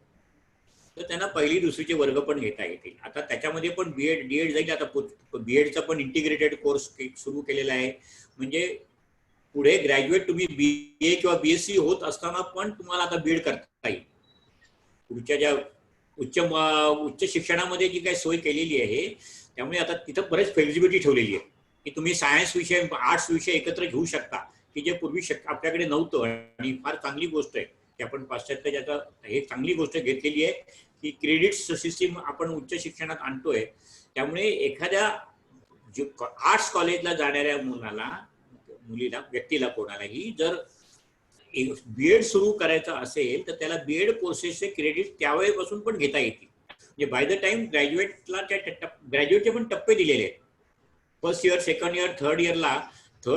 तर त्यांना पहिली दुसरीचे वर्ग पण घेता येतील. आता त्याच्यामध्ये पण डीएड जाईल. आता बीएडचा पण इंटिग्रेटेड कोर्स सुरू केलेला आहे. म्हणजे पुढे ग्रॅज्युएट तुम्ही BA किंवा BSc होत असताना पण तुम्हाला आता बीएड करता येईल. पुढच्या ज्या उच्च शिक्षणामध्ये जी काही सोय केलेली आहे त्यामुळे आता तिथं बरेच फ्लेक्झिबिलिटी ठेवलेली आहे की तुम्ही सायन्स विषय, आर्ट्स विषय एकत्र घेऊ शकता, की जे पूर्वी आपल्याकडे नव्हतं. आणि फार चांगली गोष्ट आहे की आपण पाश्चात्य ज्याचा हे चांगली गोष्ट घेतलेली आहे की क्रेडिट्स सिस्टीम आपण उच्च शिक्षणात आणतोय. त्यामुळे एखाद्या आर्ट्स कॉलेजला जाणाऱ्या मुलीला, व्यक्तीला, कोणालाही जर बीएड सुरू करायचं असेल तर त्याला बीएड कोर्सेसचे क्रेडिट त्यावेळेपासून पण घेता येतील. म्हणजे बाय द टाइम ग्रॅज्युएटला ग्रॅज्युएटचे पण टप्पे दिलेले आहेत. First year, second year, third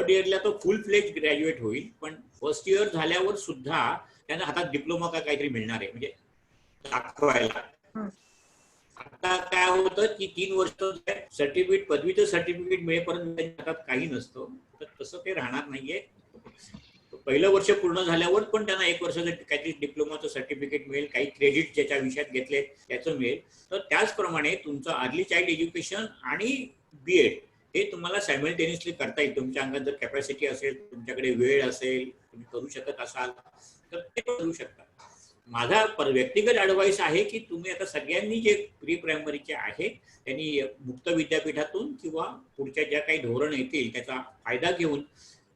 इयरला तो फुल फ्लेज ग्रॅज्युएट होईल, पण फर्स्ट इयर झाल्यावर सुद्धा त्यांना हातात डिप्लोमा का काहीतरी मिळणार आहे म्हणजे दाखवायला. आता काय होतं की 3 वर्ष सर्टिफिकेट, पदवीचं सर्टिफिकेट मिळेपर्यंत त्यांच्या हातात काही नसतं, तर तसं ते राहणार नाहीये. पहिलं वर्ष पूर्ण झाल्यावर पण त्यांना 1 वर्षाचं काहीतरी डिप्लोमाचं सर्टिफिकेट मिळेल, काही क्रेडिट ज्याच्या विषयात घेतले त्याचं मिळेल. तर त्याचप्रमाणे तुमचं अर्ली चाइल्ड एज्युकेशन आणि बीएड हे तुम्हाला सायमल्टेनियसली करता येईल. तुमच्या अंगात जर कॅपॅसिटी असेल, तुमच्याकडे वेळ असेल, तुम्ही करू शकत असाल तर ते करू शकता. माझा व्यक्तिगत ऍडवाइस आहे की तुम्ही आता सगळ्यांनी जे प्री प्रायमरीचे आहे त्यांनी मुक्त विद्यापीठातून किंवा पुढच्या ज्या काही धोरण येतील त्याचा फायदा घेऊन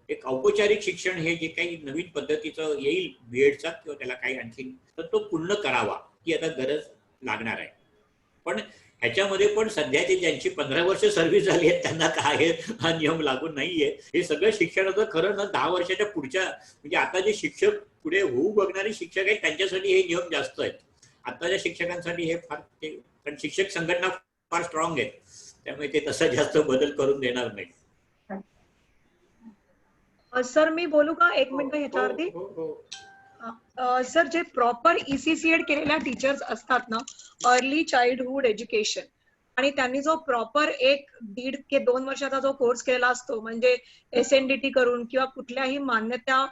एक औपचारिक शिक्षण हे जे काही नवीन पद्धतीचं येईल बीएडचा किंवा त्याला काही आणखी, तर तो पूर्ण करावा ही आता गरज लागणार आहे. पण ह्याच्यामध्ये पण सध्याचे ज्यांची 15 वर्ष सर्व्हिस झाली आहेत त्यांना काय हा नियम लागू नाहीये. हे सगळं शिक्षणाचं खरं ना 10 वर्षाच्या पुढच्या, म्हणजे आता जे शिक्षक पुढे होऊ बघणारे शिक्षक आहेत त्यांच्यासाठी हे नियम जास्त आहेत. आताच्या शिक्षकांसाठी हे फार, कारण शिक्षक संघटना फार स्ट्रॉंग आहेत, त्यामुळे ते तसं जास्त बदल करून देणार नाही. सर मी बोलू का 1 मिनिट ह्याच्यावरती? सर जे प्रॉपर ECCED केलेल्या टीचर्स असतात ना, अर्ली चाइल्डहुड एज्युकेशन, आणि त्यांनी जो प्रॉपर 1-1.5 ते 2 वर्षाचा जो कोर्स केलेला असतो, म्हणजे SNDT करून किंवा कुठल्याही मान्यता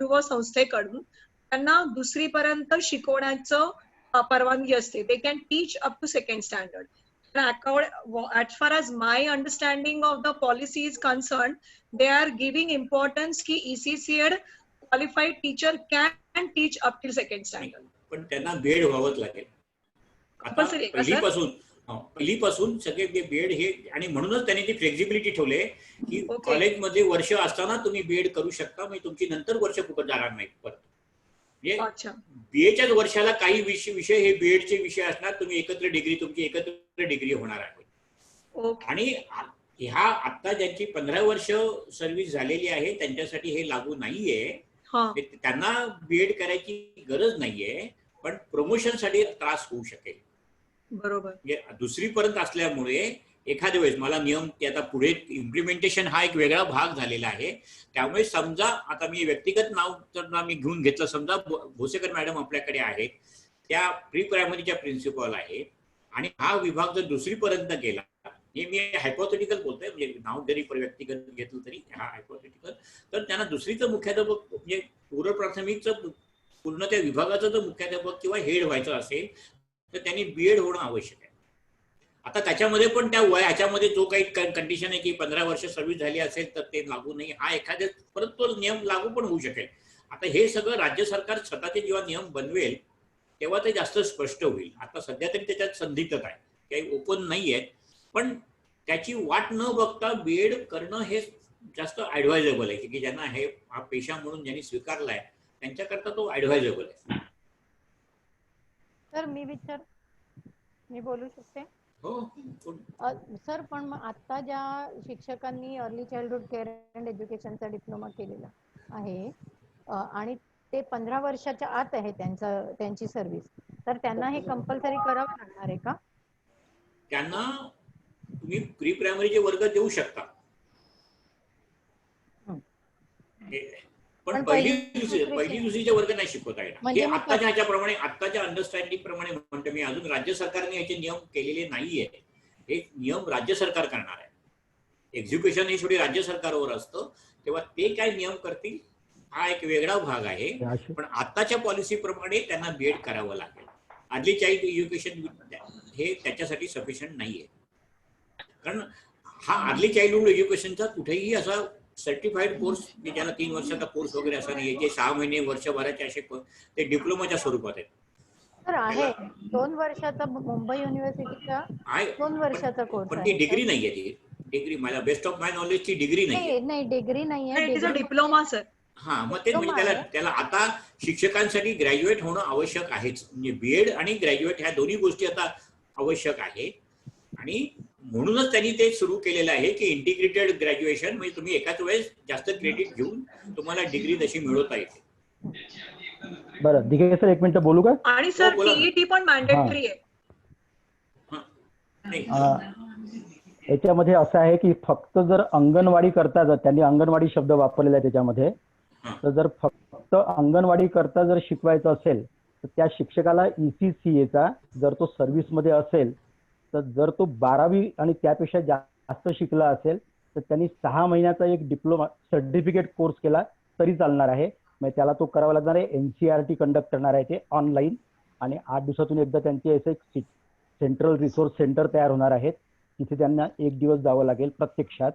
पूर्व संस्थेकडून त्यांना 2री पर्यंत शिकवण्याचं परवानगी असते. They can teach up to 2nd standard. As far as my understanding of the policy is concerned, they are giving importance ki ECCED qualified teacher can teach up till 2nd standard. पण त्यांना B.Ed व्हावंच लागेल. आता पहिलीपासून सगळे जे B.Ed हे, आणि म्हणूनच त्यांनी ती फ्लेक्झिबिलिटी ठेवले की कॉलेजमध्ये वर्ष असताना तुम्ही बीएड करू शकता, म्हणजे तुमची नंतर वर्ष फुकट जाणार नाहीत. परत म्हणजे बीएच्याच वर्षाला काही विषय हे बीएडचे विषय असणार, तुम्ही एकत्र डिग्री, तुमची एकत्र डिग्री होणार आहे. आणि ह्या आता ज्यांची 15 वर्ष सर्व्हिस झालेली आहे त्यांच्यासाठी हे लागू नाहीये. त्यांना बीएड करायची गरज नाहीये, पण प्रमोशन साठी त्रास होऊ शकेल. बरोबर. म्हणजे 2री पर्यंत असल्यामुळे एखाद्या वेळेस मला नियम ते आता पुढे इम्प्लिमेंटेशन हा एक वेगळा भाग झालेला आहे. त्यामुळे समजा आता मी व्यक्तिगत नाव तर मी घेऊन घेतलं, समजा भोसेकर मॅडम आपल्याकडे आहेत, त्या प्री प्रायमरीच्या प्रिन्सिपल आहेत आणि हा विभाग जर 2री पर्यंत गेला, हे मी हायपोथेटिकल बोलतोय, म्हणजे नाव जरी व्यक्तिगत घेतलं तरी हा हायपोथेटिकल, तर त्यांना 2रीचं मुख्याध्यापक म्हणजे पूर्व प्राथमिकचं पूर्ण त्या विभागाचं जर मुख्याध्यापक किंवा हेड व्हायचं असेल तर त्यांनी बीएड होणं आवश्यक आहे. आता त्याच्यामध्ये पण त्या ह्याच्यामध्ये जो काही कंडिशन आहे की 15 वर्ष सर्व्हिस झाली असेल तर ते लागू नाही, हा एखाद्या परत तो नियम लागू पण होऊ शकेल. आता हे सगळं राज्य सरकार स्वतःचे जेव्हा नियम बनवेल तेव्हा ते जास्त स्पष्ट होईल. आता सध्या तरी त्याच्यात संदिग्धता आहे, काही ओपन नाही आहेत, पण त्याची वाट न बघता बीएड करणं हे जास्त ऍडवायजेबल आहे की ज्यांना हा पेशा म्हणून ज्यांनी स्वीकारलाय त्यांच्याकरता तो ऍडवायजेबल आहे. सर मी बोलू शकते? हो सर, पण मग आता ज्या शिक्षकांनी अर्ली चाइल्डहुड केअर अँड एज्युकेशनचा डिप्लोमा केलेला आहे आणि ते 15 वर्षाच्या आत आहे त्यांची सर्व्हिस, तर त्यांना हे कंपल्सरी करावं लागणार आहे का? त्यांना तुम्ही प्री प्रायमरीचे वर्ग देऊ शकता, पण पहिली दुसरीचे वर्ग नाही शिकवता येणार. हे आत्ताच्या ह्याच्याप्रमाणे, आत्ताच्या अंडरस्टँडिंग प्रमाणे म्हणतो मी, अजून राज्य सरकारने याचे नियम केलेले नाहीये. हे नियम राज्य सरकार करणार आहे. एक्झिक्युशन हे शेवटी राज्य सरकारवर असतं, तेव्हा ते काय नियम करतील हा एक वेगळा भाग आहे. पण आत्ताच्या पॉलिसी प्रमाणे त्यांना बीएड करावं लागेल. अर्ली चाइल्ड एज्युकेशन हे त्याच्यासाठी सफिशियंट नाहीये, कारण हा अर्ली चाइल्डहुड एज्युकेशनचा कुठेही असा सर्टिफाईड कोर्स ज्याला 3 वर्षाचा कोर्स वगैरे असा नाहीये, जे 6 महिने वर्षभराचे असे ते डिप्लोमाच्या स्वरूपात आहेत. तर आहे 2 वर्षाचा मुंबई युनिव्हर्सिटीचा 2 वर्षाचा कोर्स, पण ती डिग्री नाहीये. ती डिग्री मला बेस्ट ऑफ माय नॉलेज ची डिग्री नाहीये. नाही डिग्री नाहीये, डिप्लोमा सर. हा, मग ते म्हणजे त्याला आता शिक्षकांसाठी ग्रॅज्युएट होणं आवश्यक आहेच. म्हणजे बीएड आणि ग्रॅज्युएट ह्या दोन्ही गोष्टी आता आवश्यक आहे. आणि म्हणूनच त्यांनी ते सुरू केलेलं आहे की इंटिग्रेटेड ग्रॅज्युएशन, म्हणजे तुम्ही एकाच वेळेस जास्त क्रेडिट घेऊन तुम्हाला डिग्री तशी मिळवता येते. बरं दिघे सर, एक मिनिट बोलू का? आणि सर बोला ना. टीईटी पण मॅन्डेटरी आहे. नाही, याच्यामध्ये असं आहे की फक्त जर अंगणवाडी करता, जर त्यांनी अंगणवाडी शब्द वापरलेला आहे त्याच्यामध्ये, तर जर फक्त अंगणवाडी करता जर शिकवायचं असेल तर त्या शिक्षकाला ECCA जर तो सर्व्हिसमध्ये असेल, तर जर तो 12वी आणि त्यापेक्षा जास्त शिकला असेल तर त्यांनी 6 महिन्याचा एक डिप्लोमा सर्टिफिकेट कोर्स केला तरी चालणार आहे. म्हणजे त्याला तो करावा लागणार आहे. NCERT कंडक्ट करणार आहे ते ऑनलाईन, आणि 8 दिवसातून एकदा त्यांचे असे एक सेंट्रल रिसोर्स सेंटर तयार होणार आहेत, तिथे त्यांना 1 दिवस जावं लागेल प्रत्यक्षात.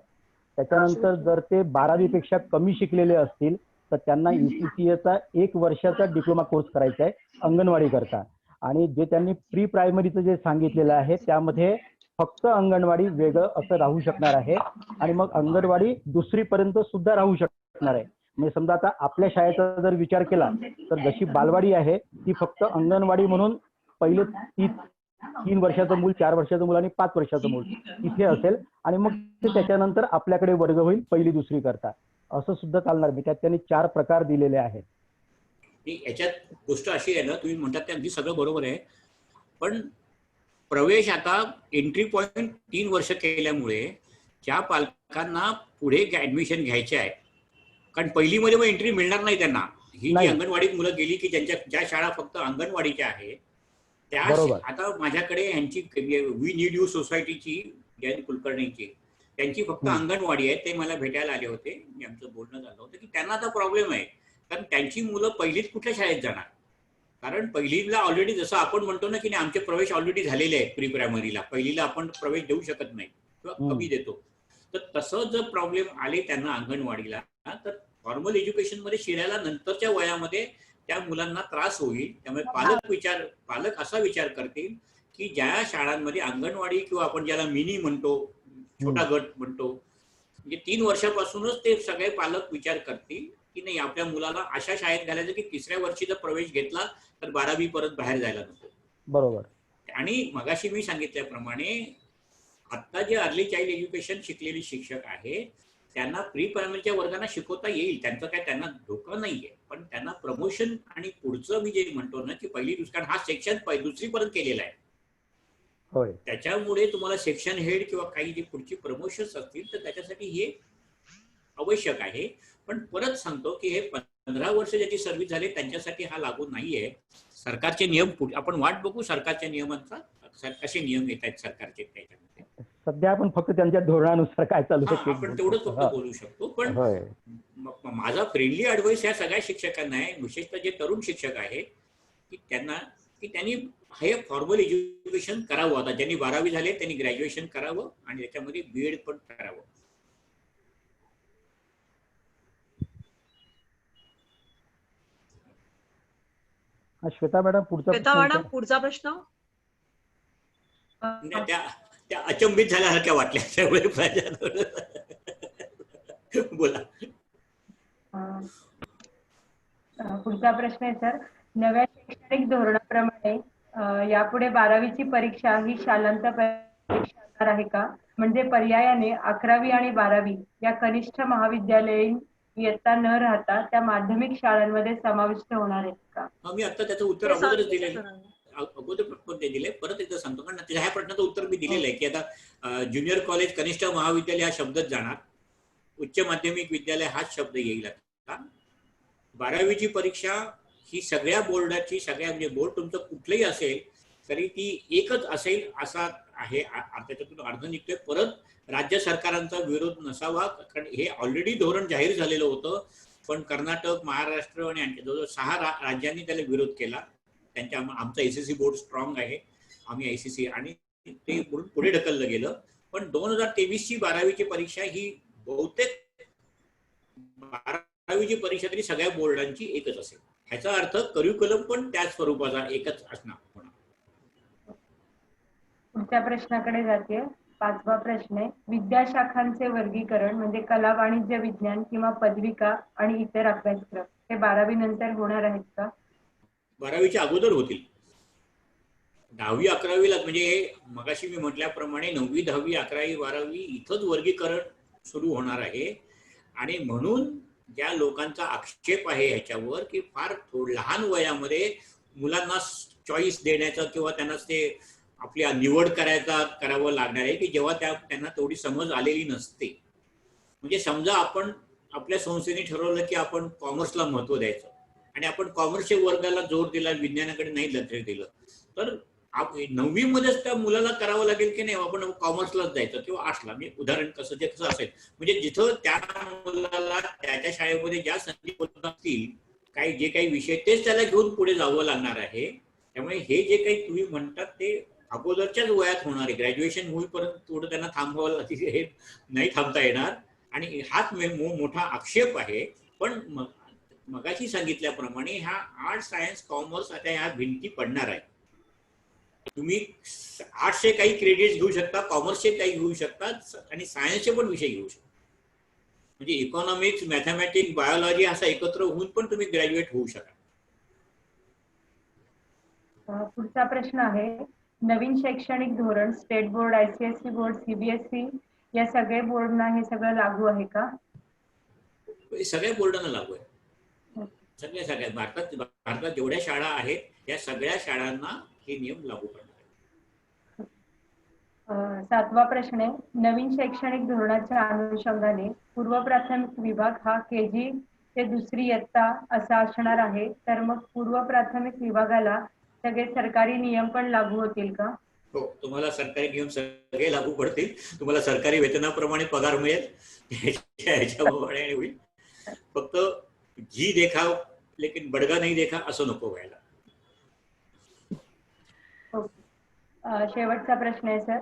त्याच्यानंतर जर ते 12वी पेक्षा कमी शिकलेले असतील तर त्यांना ECCA 1 वर्षाचा डिप्लोमा कोर्स करायचा आहे अंगणवाडी करता. आणि जे त्यांनी प्री प्रायमरीचं जे सांगितलेलं आहे त्यामध्ये फक्त अंगणवाडी वेगळं असं राहू शकणार आहे, आणि मग अंगणवाडी 2री पर्यंत सुद्धा राहू शकणार आहे. म्हणजे समजा आता आपल्या शाळेचा जर विचार केला तर जशी बालवाडी आहे ती फक्त अंगणवाडी म्हणून पहिले 3 वर्षाचं मूल, 4 वर्षाचं मूल आणि 5 वर्षाचं मूल तिथे असेल, आणि मग ते त्याच्यानंतर आपल्याकडे वर्ग होईल 1ली 2री करता, असं सुद्धा चालणार. मी त्यात त्यांनी 4 प्रकार दिलेले आहेत. याच्यात गोष्ट अशी आहे ना, तुम्ही म्हणतात ते अगदी सगळं बरोबर आहे, पण प्रवेश आता एंट्री पॉईंट 3 वर्ष केल्यामुळे ज्या पालकांना पुढे ऍडमिशन घ्यायचे आहे, कारण पहिलीमध्ये मग एंट्री मिळणार नाही त्यांना. ही जी अंगणवाडीत मुलं गेली की ज्या शाळा फक्त अंगणवाडीच्या आहे त्या, आता माझ्याकडे यांची वी नीड यू सोसायटीची जयंत कुलकर्णीची, त्यांची फक्त अंगणवाडी आहे. ते मला भेटायला आले होते, आमचं बोलणं झालं होतं की त्यांना आता प्रॉब्लेम आहे, कारण त्यांची मुलं पहिलीच कुठल्या शाळेत जाणार, कारण पहिलीला ऑलरेडी जसं आपण म्हणतो ना की नाही आमचे प्रवेश ऑलरेडी झालेले आहेत प्री प्रायमरीला, पहिलीला आपण प्रवेश देऊ शकत नाही किंवा कमी देतो. तर तसं जर प्रॉब्लेम आले त्यांना अंगणवाडीला, तर फॉर्मल एज्युकेशन मध्ये शिरायला नंतरच्या वयामध्ये त्या मुलांना त्रास होईल. त्यामुळे पालक असा विचार करतील की ज्या शाळांमध्ये अंगणवाडी किंवा आपण ज्याला मिनी म्हणतो, छोटा गट म्हणतो, म्हणजे 3 वर्षापासूनच ते सगळे पालक विचार करतील की नाही आपल्या मुलाला अशा शाळेत घालायचं की 3ऱ्या वर्षी जर प्रवेश घेतला तर 12वी परत बाहेर जायला नको. बरोबर. आणि मगाशी मी सांगितल्याप्रमाणे आता जे अर्ली चाइल्ड एज्युकेशन शिकलेले शिक्षक आहे त्यांना प्री प्रायमरीच्या वर्गांना शिकवता येईल, त्यांचं काय त्यांना धोका नाहीये, पण त्यांना प्रमोशन आणि पुढचं मी जे म्हणतो ना की पहिली दुसरी, हा सेक्शन 2री पर्यंत केलेला आहे, त्याच्यामुळे तुम्हाला सेक्शन हेड किंवा काही जे पुढची प्रमोशन्स असतील तर त्याच्यासाठी हे आवश्यक आहे. पण परत सांगतो की हे 15 वर्ष ज्याची सर्व्हिस झाली त्यांच्यासाठी हा लागू नाहीये. सरकारचे नियम आपण वाट बघू सरकारच्या नियमांचा, कसे नियम येत आहेत सरकारचे त्याच्यामध्ये. सध्या आपण फक्त त्यांच्या धोरणानुसार काय चालू आहे आपण तेवढंच फक्त बोलू शकतो. पण माझा फ्रेंडली ऍडवाइस या सगळ्या शिक्षकांना आहे, विशेषतः जे तरुण शिक्षक आहेत, की त्यांनी हे फॉर्मल एज्युकेशन करावं. आता ज्यांनी 12वी झाले त्यांनी ग्रॅज्युएशन करावं आणि त्याच्यामध्ये BEd पण करावं. श्वेता मॅडम पुढचा प्रश्न. त्या अचंबित झाल्यासारख्या वाटल्या त्यामुळे बोला. पुढचा प्रश्न आहे सर, नव्या शैक्षणिक धोरणाप्रमाणे यापुढे 12वीची परीक्षा ही शालांत परीक्षा असणार आहे का? म्हणजे पर्यायाने 11वी आणि 12वी या कनिष्ठ महाविद्यालयीन इयत्ता न राहता त्या माध्यमिक शाळांमध्ये समाविष्ट होणार आहेत का? मी आता त्याचं उत्तर अगोदरच दिलेलं, अगोदर ते दिले, परत एकदा सांगतो, कारण ह्या प्रश्नाचं उत्तर मी दिलेलं आहे की आता ज्युनियर कॉलेज कनिष्ठ महाविद्यालय हा शब्दच जाणार, उच्च माध्यमिक विद्यालय हाच शब्द येईल. आता 12वीची परीक्षा ही सगळ्या बोर्डाची, सगळ्या म्हणजे बोर्ड तुमचं कुठलंही असेल तरी ती एकच असेल असा आहे. त्याच्यातून अर्थ निघतोय. परत राज्य सरकारांचा विरोध नसावा, कारण हे ऑलरेडी धोरण जाहीर झालेलं होतं, पण कर्नाटक, महाराष्ट्र आणि आणखी जवळजवळ 6 राज्यांनी त्याला विरोध केला. आमचा ACC बोर्ड स्ट्रॉंग आहे, आम्ही ICC, आणि ते पुढे ढकललं गेलं. पण 2023ची 12वीची परीक्षा ही बहुतेक 12वीची परीक्षा तरी सगळ्या बोर्डांची एकच असेल. ह्याचा अर्थ करिक्युलम पण त्याच स्वरूपाचा एकच असणार. पुढच्या प्रश्नाकडे जाते. 5वा प्रश्न आहे, विद्याशाखांचे वर्गीकरण म्हणजे कला, वाणिज्य, विज्ञान किंवा पदविका आणि इतर 10वी 11वीला म्हणजे मगाशी मी म्हटल्याप्रमाणे 9वी 10वी 11वी 12वी इथंच वर्गीकरण सुरू होणार आहे. आणि म्हणून ज्या लोकांचा आक्षेप आहे ह्याच्यावर की फार लहान वयामध्ये मुलांना चॉईस देण्याचं किंवा त्यांना ते आपली निवड करावं लागणार आहे की जेव्हा त्यांना तेवढी समज आलेली नसते. म्हणजे समजा आपण आपल्या संस्थेने ठरवलं की आपण कॉमर्सला महत्व द्यायचं आणि आपण कॉमर्सच्या वर्गाला जोर दिला, विज्ञानाकडे नाही लक्ष दिलं, तर 9वी मध्येच त्या मुलाला करावं लागेल की नाही आपण कॉमर्सलाच जायचं किंवा आर्ट्सला. म्हणजे उदाहरण कसं असेल, म्हणजे जिथं त्या मुलाला त्याच्या शाळेमध्ये ज्या संधी असतील, जे काही विषय तेच त्याला घेऊन पुढे जावं लागणार आहे. त्यामुळे हे जे काही तुम्ही म्हणतात ते अगोदरच्याच वयात होणार आहे. ग्रॅज्युएशन होईपर्यंत थोडं त्यांना थांबवावं हे नाही थांबता येणार आणि हाच मोठा आक्षेप आहे. पण मगाशी सांगितल्याप्रमाणे ह्या आर्ट्स सायन्स कॉमर्स आता ह्या भिंती पडणार आहे. तुम्ही आर्ट्सचे काही क्रेडिट्स घेऊ शकता, कॉमर्सचे काही घेऊ शकता आणि सायन्सचे पण विषय घेऊ शकता. म्हणजे इकॉनॉमिक्स, मॅथमॅटिक्स, बायोलॉजी असा एकत्र होऊन पण तुम्ही ग्रॅज्युएट होऊ शकाल. पुढचा प्रश्न आहे, नवीन शैक्षणिक धोरण state board, ICSE board, CBSE या सगळे बोर्डना हे सगळं लागू आहे का? सगळ्या बोर्डांना लागू आहे. सगळ्या भारतात जेवढ्या शाळा आहेत या सगळ्या शाळांना हे नियम लागू करणार आहे. 7वा प्रश्न आहे, नवीन शैक्षणिक धोरणाच्या अनुषंगाने पूर्व प्राथमिक विभाग हा KG ते 2री इयत्ता असा असणार आहे, तर मग पूर्व प्राथमिक विभागाला सगळे सरकारी नियम पण लागू होतील का? हो, तुम्हाला सरकारी नियम सगळे लागू पडतील. तुम्हाला सरकारी वेतनाप्रमाणे पगार मिळेल, ह्याच्याप्रमाणे होईल. फक्त जी देखा लेकिन बडगा नाही देखा असं नको व्हायला. शेवटचा प्रश्न आहे सर,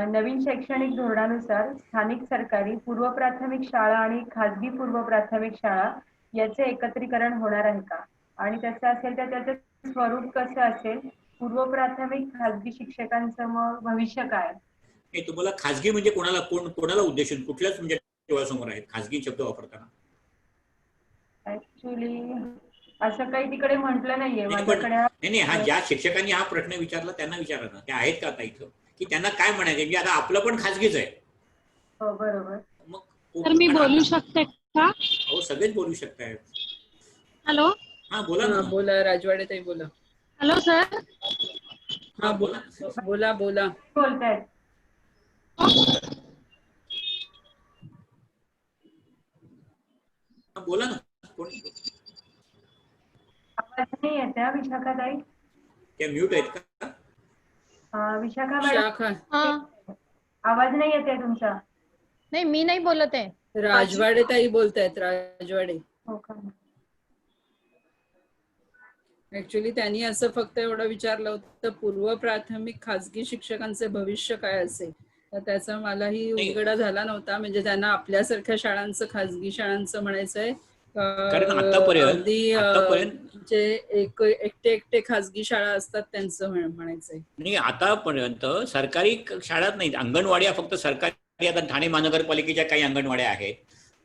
नवीन शैक्षणिक धोरणानुसार स्थानिक सरकारी पूर्व प्राथमिक शाळा आणि खाजगी पूर्व प्राथमिक शाळा याचे एकत्रीकरण होणार आहे का? आणि तसं असेल तर त्याचं स्वरूप कसं असेल? पूर्व प्राथमिक खाजगी शिक्षकांचं मग भविष्य काय? तुम्हाला खाजगी म्हणजे कोणाला उद्देशून कुठल्याच म्हणजे डोळ्यासमोर आहेत खाजगी शब्द वापरताना? ऍक्च्युली असं काही तिकडे म्हटलं नाहीये माझ्याकडे. नाही, हा ज्या शिक्षकांनी हा प्रश्न विचारला त्यांना विचारा ना, ते आहेत का आता इथं, की त्यांना काय म्हणायचं? म्हणजे आता आपलं पण खाजगीच आहे. हो बरोबर. मग तर मी बोलू शकते का? हो, सगळेच बोलू शकतायत. हॅलो, हा बोला ना. बोला राजवाडे ताई बोला. Hello sir. हा बोला बोला बोलतायत. बोला ना. कोण आवाज नाही येते विशाखाताई? त्या म्यूट आहेत का? विशाखा मॅडम हा, आवाज नाही येते तुमचा. नाही मी नाही बोलत आहे. राजवाडे ताई बोलतायत. राजवाडे. हो का? ऍक्च्युली त्यांनी असं फक्त एवढं विचारलं होतं, पूर्व प्राथमिक खाजगी शिक्षकांचे भविष्य काय असेल, तर त्याचा मलाही उलगडा झाला नव्हता. म्हणजे त्यांना आपल्यासारख्या शाळांचं खाजगी शाळांचं म्हणायचंय, कारण आतापर्यंत जे एकटे खाजगी शाळा असतात त्यांचं म्हणायचंय. नाही, आतापर्यंत सरकारी शाळात नाही, अंगणवाड्या फक्त सरकारी. आता ठाणे महानगरपालिकेच्या काही अंगणवाड्या आहेत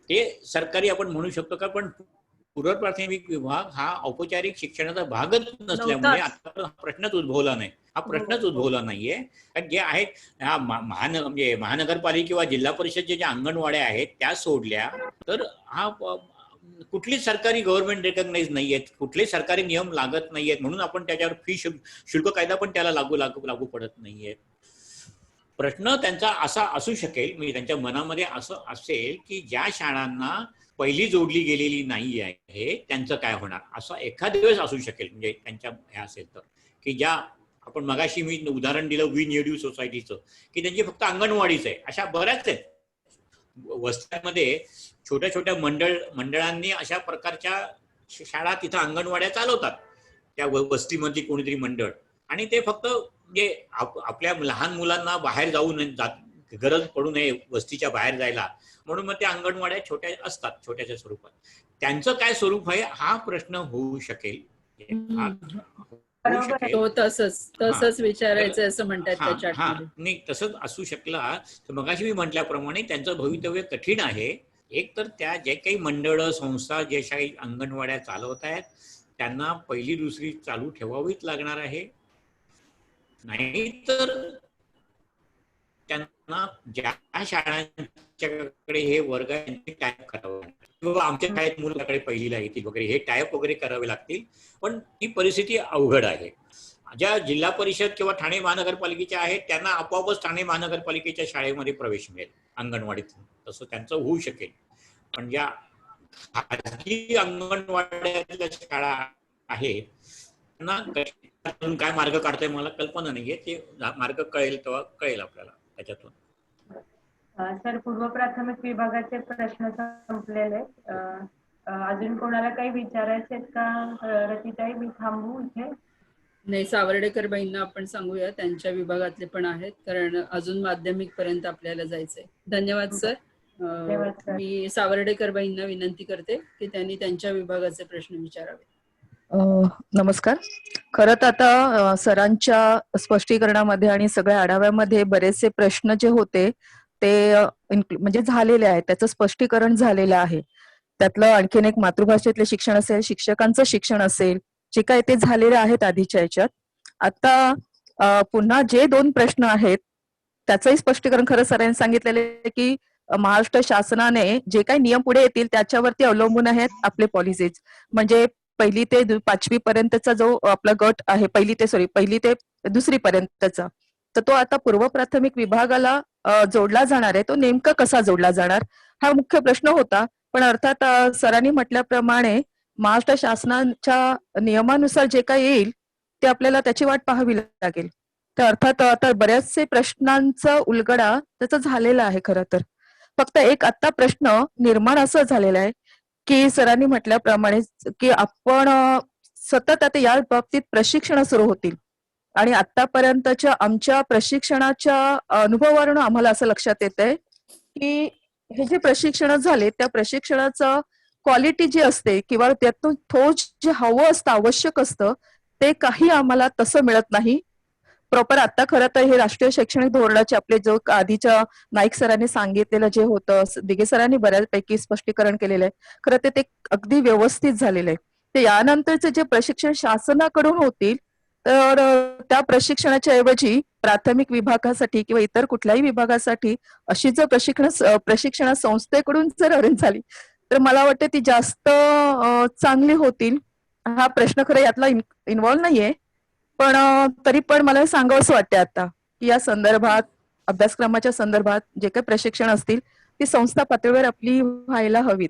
ते सरकारी आपण म्हणू शकतो का? पण पूर्व प्राथमिक विभाग हा औपचारिक शिक्षणाचा भागच नसल्यामुळे आता प्रश्नच उद्भवला नाही. हा प्रश्नच उद्भवला नाहीये. कारण जे आहेत म्हणजे महानगरपालिका किंवा जिल्हा परिषदच्या ज्या अंगणवाड्या आहेत त्या सोडल्या तर हा कुठलीच सरकारी गव्हर्नमेंट रेकग्नाइज नाहीयेत, कुठले सरकारी नियम लागत नाहीयेत. म्हणून आपण त्याच्यावर फी शुल्क कायदा पण त्याला लागू पडत नाहीये. प्रश्न त्यांचा असा असू शकेल, म्हणजे त्यांच्या मनामध्ये असं असेल की ज्या शाळांना पहिली जोडली गेलेली नाही आहे त्यांचं काय होणार, असं एखाद्या वेळेस असू शकेल. म्हणजे त्यांच्या हे असेल तर, की ज्या आपण मगाशी मी उदाहरण दिलं वी नीड यू सोसायटीचं, की त्यांची फक्त अंगणवाडीच आहे. अशा बऱ्याच आहेत वस्त्यांमध्ये. छोट्या छोट्या मंडळांनी अशा प्रकारच्या शाळा तिथं अंगणवाड्या चालवतात त्या वस्तीमध्ये कोणीतरी मंडळ, आणि ते फक्त म्हणजे आपल्या लहान मुलांना बाहेर गरज पडू नये वस्तीच्या बाहेर जायला म्हणून मग त्या अंगणवाड्या छोट्या असतात, छोट्याच्या स्वरूपात. त्यांचं काय स्वरूप आहे हा प्रश्न होऊ शकेल. तसंच विचारायचं असं म्हणतात त्याच्यात. नाही, तसंच असू शकला तर मगाशी मी म्हटल्याप्रमाणे त्यांचं भवितव्य कठीण आहे. एक तर त्या जे काही मंडळ संस्था जे काही अंगणवाड्या चालवत आहेत त्यांना पहिली दुसरी चालू ठेवावीच लागणार आहे. नाही तर त्यांना ज्या शाळांच्याकडे हे वर्ग आहे ते टाईप करावं लागतं किंवा आमच्या शाळेत मुलाकडे पहिलीला येतील वगैरे हे टाईप वगैरे करावे लागतील. पण ही परिस्थिती अवघड आहे. ज्या जिल्हा परिषद किंवा ठाणे महानगरपालिकेच्या आहेत त्यांना आपोआपच ठाणे महानगरपालिकेच्या शाळेमध्ये प्रवेश मिळेल अंगणवाडीतून, तसं त्यांचं होऊ शकेल. पण ज्या खाजगी अंगणवाड्यातल्या शाळा आहेत त्यांना काय मार्ग काढताय मला कल्पना नाहीये. ते मार्ग कळेल तेव्हा कळेल आपल्याला त्याच्यातून. सर, पूर्व प्राथमिक विभागाचे प्रश्न संपलेले आहेत. अजून कोणाला काही विचारायचे आहेत का रतिताई? मी थांबू इथे? नाही, सावर्डेकर बाईंना आपण सांगूया, त्यांच्या विभागातले पण आहेत, कारण अजून माध्यमिक पर्यंत आपल्याला जायचंय. धन्यवाद सर. मी सावर्डेकर बाईंना विनंती करते की त्यांनी त्यांच्या विभागाचे प्रश्न विचारावे. नमस्कार. खरं तर आता सरांच्या स्पष्टीकरणामध्ये आणि सगळ्या आढाव्यामध्ये बरेचसे प्रश्न जे होते ते म्हणजे झालेले आहेत, त्याचं स्पष्टीकरण झालेलं आहे. त्यातलं आणखीन एक मातृभाषेतले शिक्षण असेल, शिक्षकांचं शिक्षण असेल, जे काय ते झालेले आहेत आधीच्या ह्याच्यात. आता पुन्हा जे 2 प्रश्न आहेत त्याचंही स्पष्टीकरण खरं सरांनी सांगितलेलं आहे की महाराष्ट्र शासनाने जे काही नियम पुढे येतील त्याच्यावरती अवलंबून आहेत आपले पॉलिसीज. म्हणजे 1ली ते 5वी पर्यंतचा जो आपला गट आहे, 1ली ते 2री पर्यंतचा, तर तो आता पूर्व प्राथमिक विभागाला जोडला जाणार आहे. तो नेमका कसा जोडला जाणार हा मुख्य प्रश्न होता. पण अर्थात सरांनी म्हटल्याप्रमाणे महाराष्ट्र शासनाच्या नियमानुसार जे काही येईल ते आपल्याला त्याची वाट पाहावी लागेल. तर अर्थात आता बऱ्याचशा प्रश्नांचा उलगडा त्याचा झालेला आहे. खरं तर फक्त एक आता प्रश्न निर्माण असं झालेला आहे की सरांनी म्हटल्याप्रमाणे की आपण सतत आता या बाबतीत प्रशिक्षण सुरू होतील आणि आतापर्यंतच्या आमच्या प्रशिक्षणाच्या अनुभवावरून आम्हाला असं लक्षात येत आहे की हे जे प्रशिक्षण झाले त्या प्रशिक्षणाचं क्वालिटी जी असते किंवा त्यातून ठोस जे हवं असतं, आवश्यक असतं, ते काही आम्हाला तसं मिळत नाही प्रॉपर. आता खरं तर हे राष्ट्रीय शैक्षणिक धोरणाचे आपले जो आधीच्या नाईक सरांनी सांगितलेलं जे होतं, दिघे सरांनी बऱ्यापैकी स्पष्टीकरण केलेलं आहे, खरं ते अगदी व्यवस्थित झालेलं आहे. ते यानंतरचे जे प्रशिक्षण शासनाकडून होतील तर त्या प्रशिक्षणाच्या ऐवजी प्राथमिक विभागासाठी किंवा इतर कुठल्याही विभागासाठी अशी जर प्रशिक्षण संस्थेकडून जर अरेंज झाली तर मला वाटतं ती जास्त चांगली होतील. हा प्रश्न खरं यातला इन्व्हॉल्व नाहीये, पण तरी पण मला सांगावं असं वाटतं आता की या संदर्भात अभ्यासक्रमाच्या संदर्भात जे काही प्रशिक्षण असतील ती संस्था पातळीवर आपली व्हायला हवीत.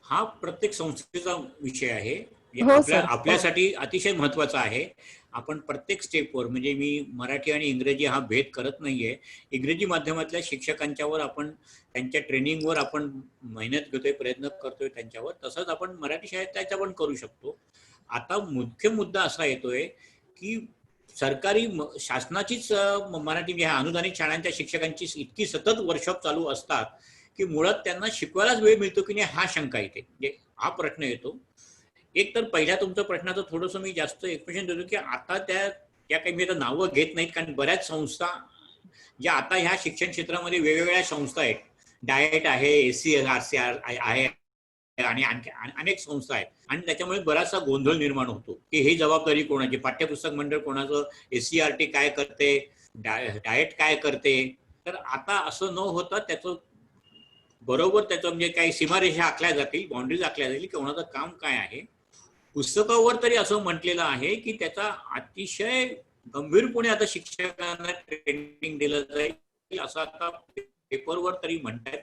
हा प्रत्येक संस्थेचा विषय आहे. हो सर. आपल्यासाठी अतिशय महत्वाचा आहे. आपण प्रत्येक स्टेपवर, म्हणजे मी मराठी आणि इंग्रजी हा भेद करत नाहीये. इंग्रजी माध्यमातल्या शिक्षकांच्यावर आपण त्यांच्या ट्रेनिंगवर आपण मेहनत घेतोय, प्रयत्न करतोय त्यांच्यावर, तसंच आपण मराठी शाळेत त्याच्या पण करू शकतो. आता मुख्य मुद्दा असा येतोय की सरकारी शासनाचीच मराठी ह्या अनुदानित शाळांच्या शिक्षकांची इतकी सतत वर्कशॉप चालू असतात की मुळात त्यांना शिकवायलाच वेळ मिळतो की नाही हा शंका येते, म्हणजे हा प्रश्न येतो. एक तर पहिल्या तुमच्या प्रश्नाचं थोडंसं मी जास्त एक्सप्लेनेशन देतो की आता त्या काही मी आता नावं घेत नाहीत, कारण बऱ्याच संस्था ज्या आता ह्या शिक्षण क्षेत्रामध्ये वेगवेगळ्या संस्था आहेत, डाएट आहे, ACRCR आहे आणि आणखी अनेक संस्था आहेत, आणि त्याच्यामुळे बराचसा गोंधळ निर्माण होतो की ही जबाबदारी कोणाची, पाठ्यपुस्तक मंडळ कोणाचं, SCRT काय करते, डाएट काय करते. तर आता असं न होता त्याचं बरोबर त्याचं म्हणजे काही सीमारेषा आखल्या जातील, बाउंड्रीज आखल्या जातील, कोणाचं काम काय आहे. पुस्तकावर तरी असं म्हटलेलं आहे की त्याचा अतिशय गंभीरपणे आता शिक्षकांना ट्रेनिंग दिलं जाईल असं आता पेपरवर तरी म्हणतात.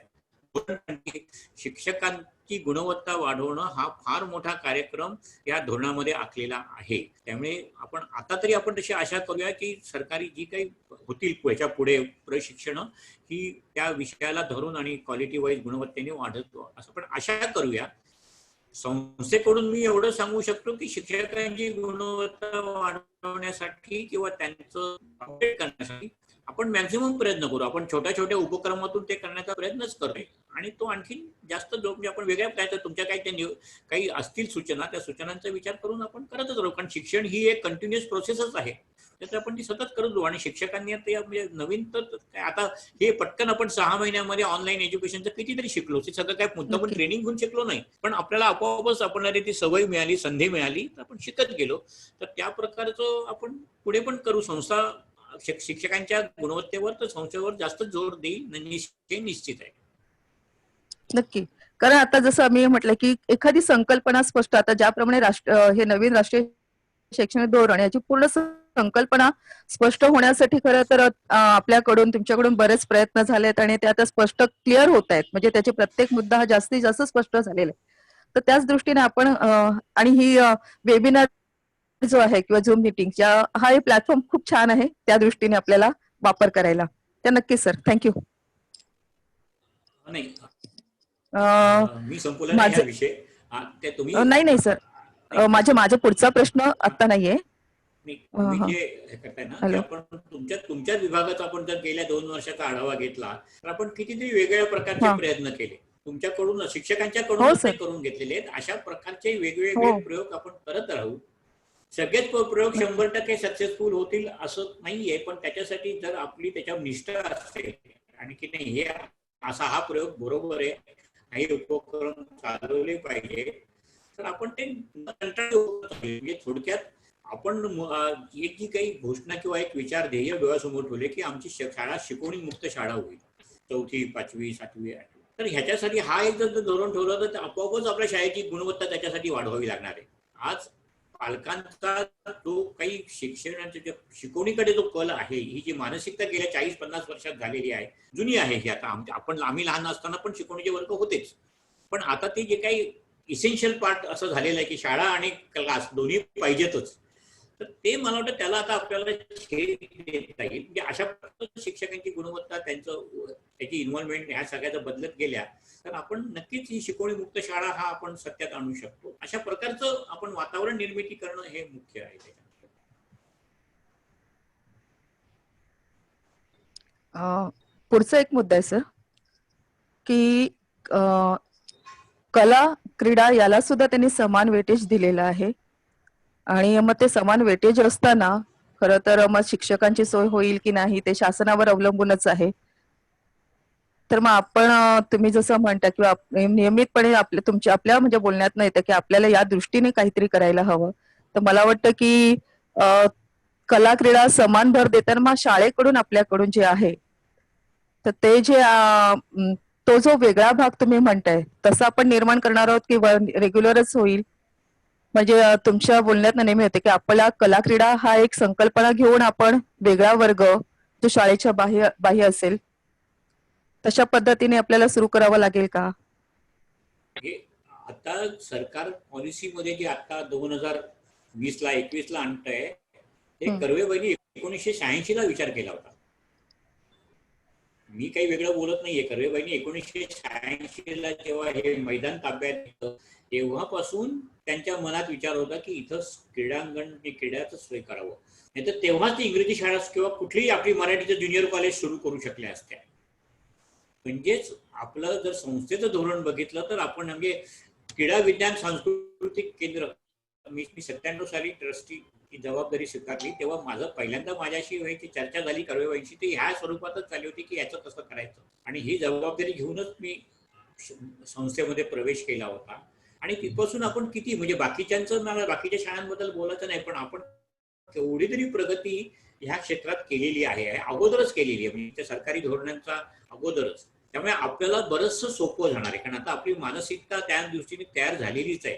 शिक्षकांची गुणवत्ता वाढवणं हा फार मोठा कार्यक्रम या धोरणामध्ये आखलेला आहे. त्यामुळे आपण आता तरी आपण तशी आशा करूया की सरकारी जी काही होतील याच्या पुढे प्रशिक्षण ही त्या विषयाला धरून आणि क्वालिटी वाईज गुणवत्तेने वाढतो असं पण आशा करूया. संस्थेकडून मी एवढं सांगू शकतो की शिक्षकांची गुणवत्ता वाढवण्यासाठी किंवा त्यांचं अपडेट करण्यासाठी आपण मॅक्झिमम प्रयत्न करू. आपण छोट्या छोट्या उपक्रमातून ते करण्याचा प्रयत्नच करूया आणि तो आणखी जास्त म्हणजे आपण वेगळ्या काय तर तुमच्या काही असतील सूचना, त्या सूचनांचा विचार करून आपण करतच राहू, कारण शिक्षण ही एक कंटिन्युअस प्रोसेसच आहे. तर आपण ती सतत करत राहू. आणि शिक्षकांनी आता म्हणजे नवीन तर काय आता हे पटकन आपण 6 महिन्यामध्ये ऑनलाईन एज्युकेशनचं कितीतरी शिकलो. ते सगळं काय मुद्दाम नक्की. ट्रेनिंग घेऊन शिकलो नाही, पण आपल्याला आपोआपच आपल्याला ती सवय मिळाली, संधी मिळाली, तर आपण शिकत गेलो. तर त्या प्रकारचं आपण पुढे पण करू. संस्था शिक्षकांच्या गुणवत्तेवर तर संस्थेवर जास्त जोर देईल, निश्चित आहे. नक्की. कारण आता जसं आम्ही म्हटलं की एखादी संकल्पना स्पष्ट, आता ज्याप्रमाणे हे नवीन राष्ट्रीय शैक्षणिक धोरण याची पूर्ण संकल्पना स्पष्ट होण्यासाठी खरं तर आपल्याकडून तुमच्याकडून बरेच प्रयत्न झालेत आणि ते आता स्पष्ट क्लिअर होत आहेत. म्हणजे त्याचे प्रत्येक मुद्दा हा जास्तीत जास्त स्पष्ट झालेला आहे. तर त्याच दृष्टीने आपण आणि ही वेबिनार जो आहे किंवा झूम मीटिंग हा एक प्लॅटफॉर्म खूप छान आहे त्या दृष्टीने आपल्याला वापर करायला. तर नक्कीच सर, थँक्यू. नाही, मी संपवला नाही हा विषय. ते तुम्ही नाही नाही सर, माझा पुढचा प्रश्न आता नाहीये. तुम्ही जे हे करताय ना, की आपण तुमच्या विभागात आपण जर गेल्या 2 वर्षाचा आढावा घेतला तर आपण कितीतरी वेगवेगळ्या प्रकारचे प्रयत्न केले. तुमच्याकडून शिक्षकांच्याकडूनच ते करून घेतलेले आहेत. अशा प्रकारचे वेगवेगळे प्रयोग आपण करत राहू. सगळेच प्रयोग 100% सक्सेसफुल होतील असं नाहीये, पण त्याच्यासाठी जर आपली त्याच्यावर निष्ठा असेल आणि की नाही हे असा हा प्रयोग बरोबर आहे, काही उपक्रम चालवले पाहिजे, तर आपण ते म्हणजे थोडक्यात आपण एक जी काही घोषणा किंवा एक विचार ध्येय डोळ्यासमोर ठेवले की आमची शाळा शिकवणी मुक्त शाळा होईल, 4थी 5वी 7वी 8वी. तर ह्याच्यासाठी हा एक जर धोरण ठेवलं तर आपोआपच आपल्या शाळेची गुणवत्ता त्याच्यासाठी वाढवावी लागणार आहे. आज पालकांचा जो काही शिक्षणाच्या शिकवणीकडे जो कल आहे, ही जी मानसिकता गेल्या 40-50 वर्षात झालेली आहे, जुनी आहे ही. आता आम्ही लहान असताना पण शिकवणीचे वर्ग होतेच, पण आता ते जे काही इसेन्शियल पार्ट असं झालेलं आहे की शाळा आणि क्लास दोन्ही पाहिजेतच. तर ते मला वाटतं त्याला आता आपल्याला छेद देता येईल. म्हणजे अशा प्रकारच्या शिक्षकांची गुणवत्ता, त्याची इन्व्हॉल्वमेंट ह्या सगळ्याचा बदलत गेल्या तर आपण नक्कीच ही शिकवणी मुक्त शाळा हा आपण सत्यात आणू शकतो. अशा प्रकारचं आपण वातावरण निर्मिती करणं हे मुख्य आहे त्याच्यामध्ये. पुढचा एक मुद्दा आहे सर की कला क्रीडा याला सुद्धा त्यांनी समान वेटेज दिलेलं आहे. आणि मग ते समान वेटेज असताना खरं तर मग शिक्षकांची सोय होईल की नाही ते शासनावर अवलंबूनच आहे. तर मग आपण तुम्ही जसं म्हणता किंवा नियमितपणे आपल्या म्हणजे बोलण्यात येतं की आपल्याला या दृष्टीने काहीतरी करायला हवं. तर मला वाटतं की कला क्रीडा समान भर देताना मग शाळेकडून आपल्याकडून जे आहे तर ते जे तो जो वेगळा भाग तुम्ही म्हणताय तसं आपण निर्माण करणार आहोत की रेग्युलरच होईल. म्हणजे तुमच्या बोलण्यात नेहमी होते की आपला कला क्रीडा हा एक संकल्पना घेऊन आपण वेगळा वर्ग जो शाळेच्या बाह्य असेल तशा पद्धतीने आपल्याला सुरू करावं लागेल का? आता सरकार पॉलिसीमध्ये जे आता 2020ला 21ला आणतंय ते कर्वेबाईंनी 1986 ला विचार केला होता. मी काही वेगळं बोलत नाहीये. कर्वेबाईंनी 1986 ला जेव्हा हे मैदान ताब्यात घेतलं तेव्हापासून त्यांच्या मनात विचार होता की इथं क्रीडांगण क्रीडाचं सोय करावं. नाही तर तेव्हाच ती इंग्रजी शाळा किंवा कुठलीही आपली मराठीचं ज्युनियर कॉलेज सुरू करू शकल्या असत्या. म्हणजेच आपलं जर संस्थेचं धोरण बघितलं तर आपण म्हणजे क्रीडा विज्ञान सांस्कृतिक केंद्र, मी 97 साली ट्रस्टी ही जबाबदारी स्वीकारली तेव्हा माझं पहिल्यांदा माझ्याशी व्हायची चर्चा झाली कर्वेबाईंशी ती ह्या स्वरूपातच झाली होती की याचं कसं करायचं. आणि ही जबाबदारी घेऊनच मी संस्थेमध्ये प्रवेश केला होता. आणि तिथपासून आपण किती म्हणजे मला बाकीच्या शाळांबद्दल बोलायचं नाही, पण आपण केवढी तरी प्रगती ह्या क्षेत्रात केलेली आहे, अगोदरच केलेली आहे. म्हणजे त्या सरकारी धोरणांचा अगोदरच. त्यामुळे आपल्याला बरंचसं सोपं जाणार आहे कारण आता आपली मानसिकता त्या दृष्टीने तयार झालेलीच आहे.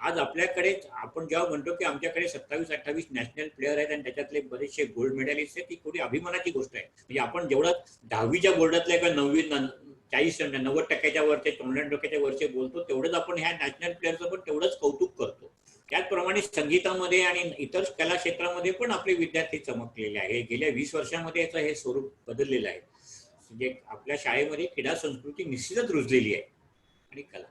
आज आपल्याकडे आपण जेव्हा म्हणतो की आमच्याकडे 27-28 नॅशनल प्लेअर आहेत आणि त्याच्यातले बरेचसे गोल्ड मेडलिस्ट आहेत, ती थोडी अभिमानाची गोष्ट आहे. म्हणजे आपण जेवढं 10वीच्या बोर्डातल्या किंवा 90% वरचे 99% वरचे बोलतो तेवढंच आपण ह्या नॅशनल प्लेअरचं पण तेवढंच कौतुक करतो. त्याचप्रमाणे संगीतामध्ये आणि इतर कला क्षेत्रामध्ये पण आपले विद्यार्थी चमकलेले आहे. गेल्या 20 वर्षांमध्ये याचं हे स्वरूप बदललेलं आहे. म्हणजे आपल्या शाळेमध्ये क्रीडा संस्कृती निश्चितच रुजलेली आहे आणि कला.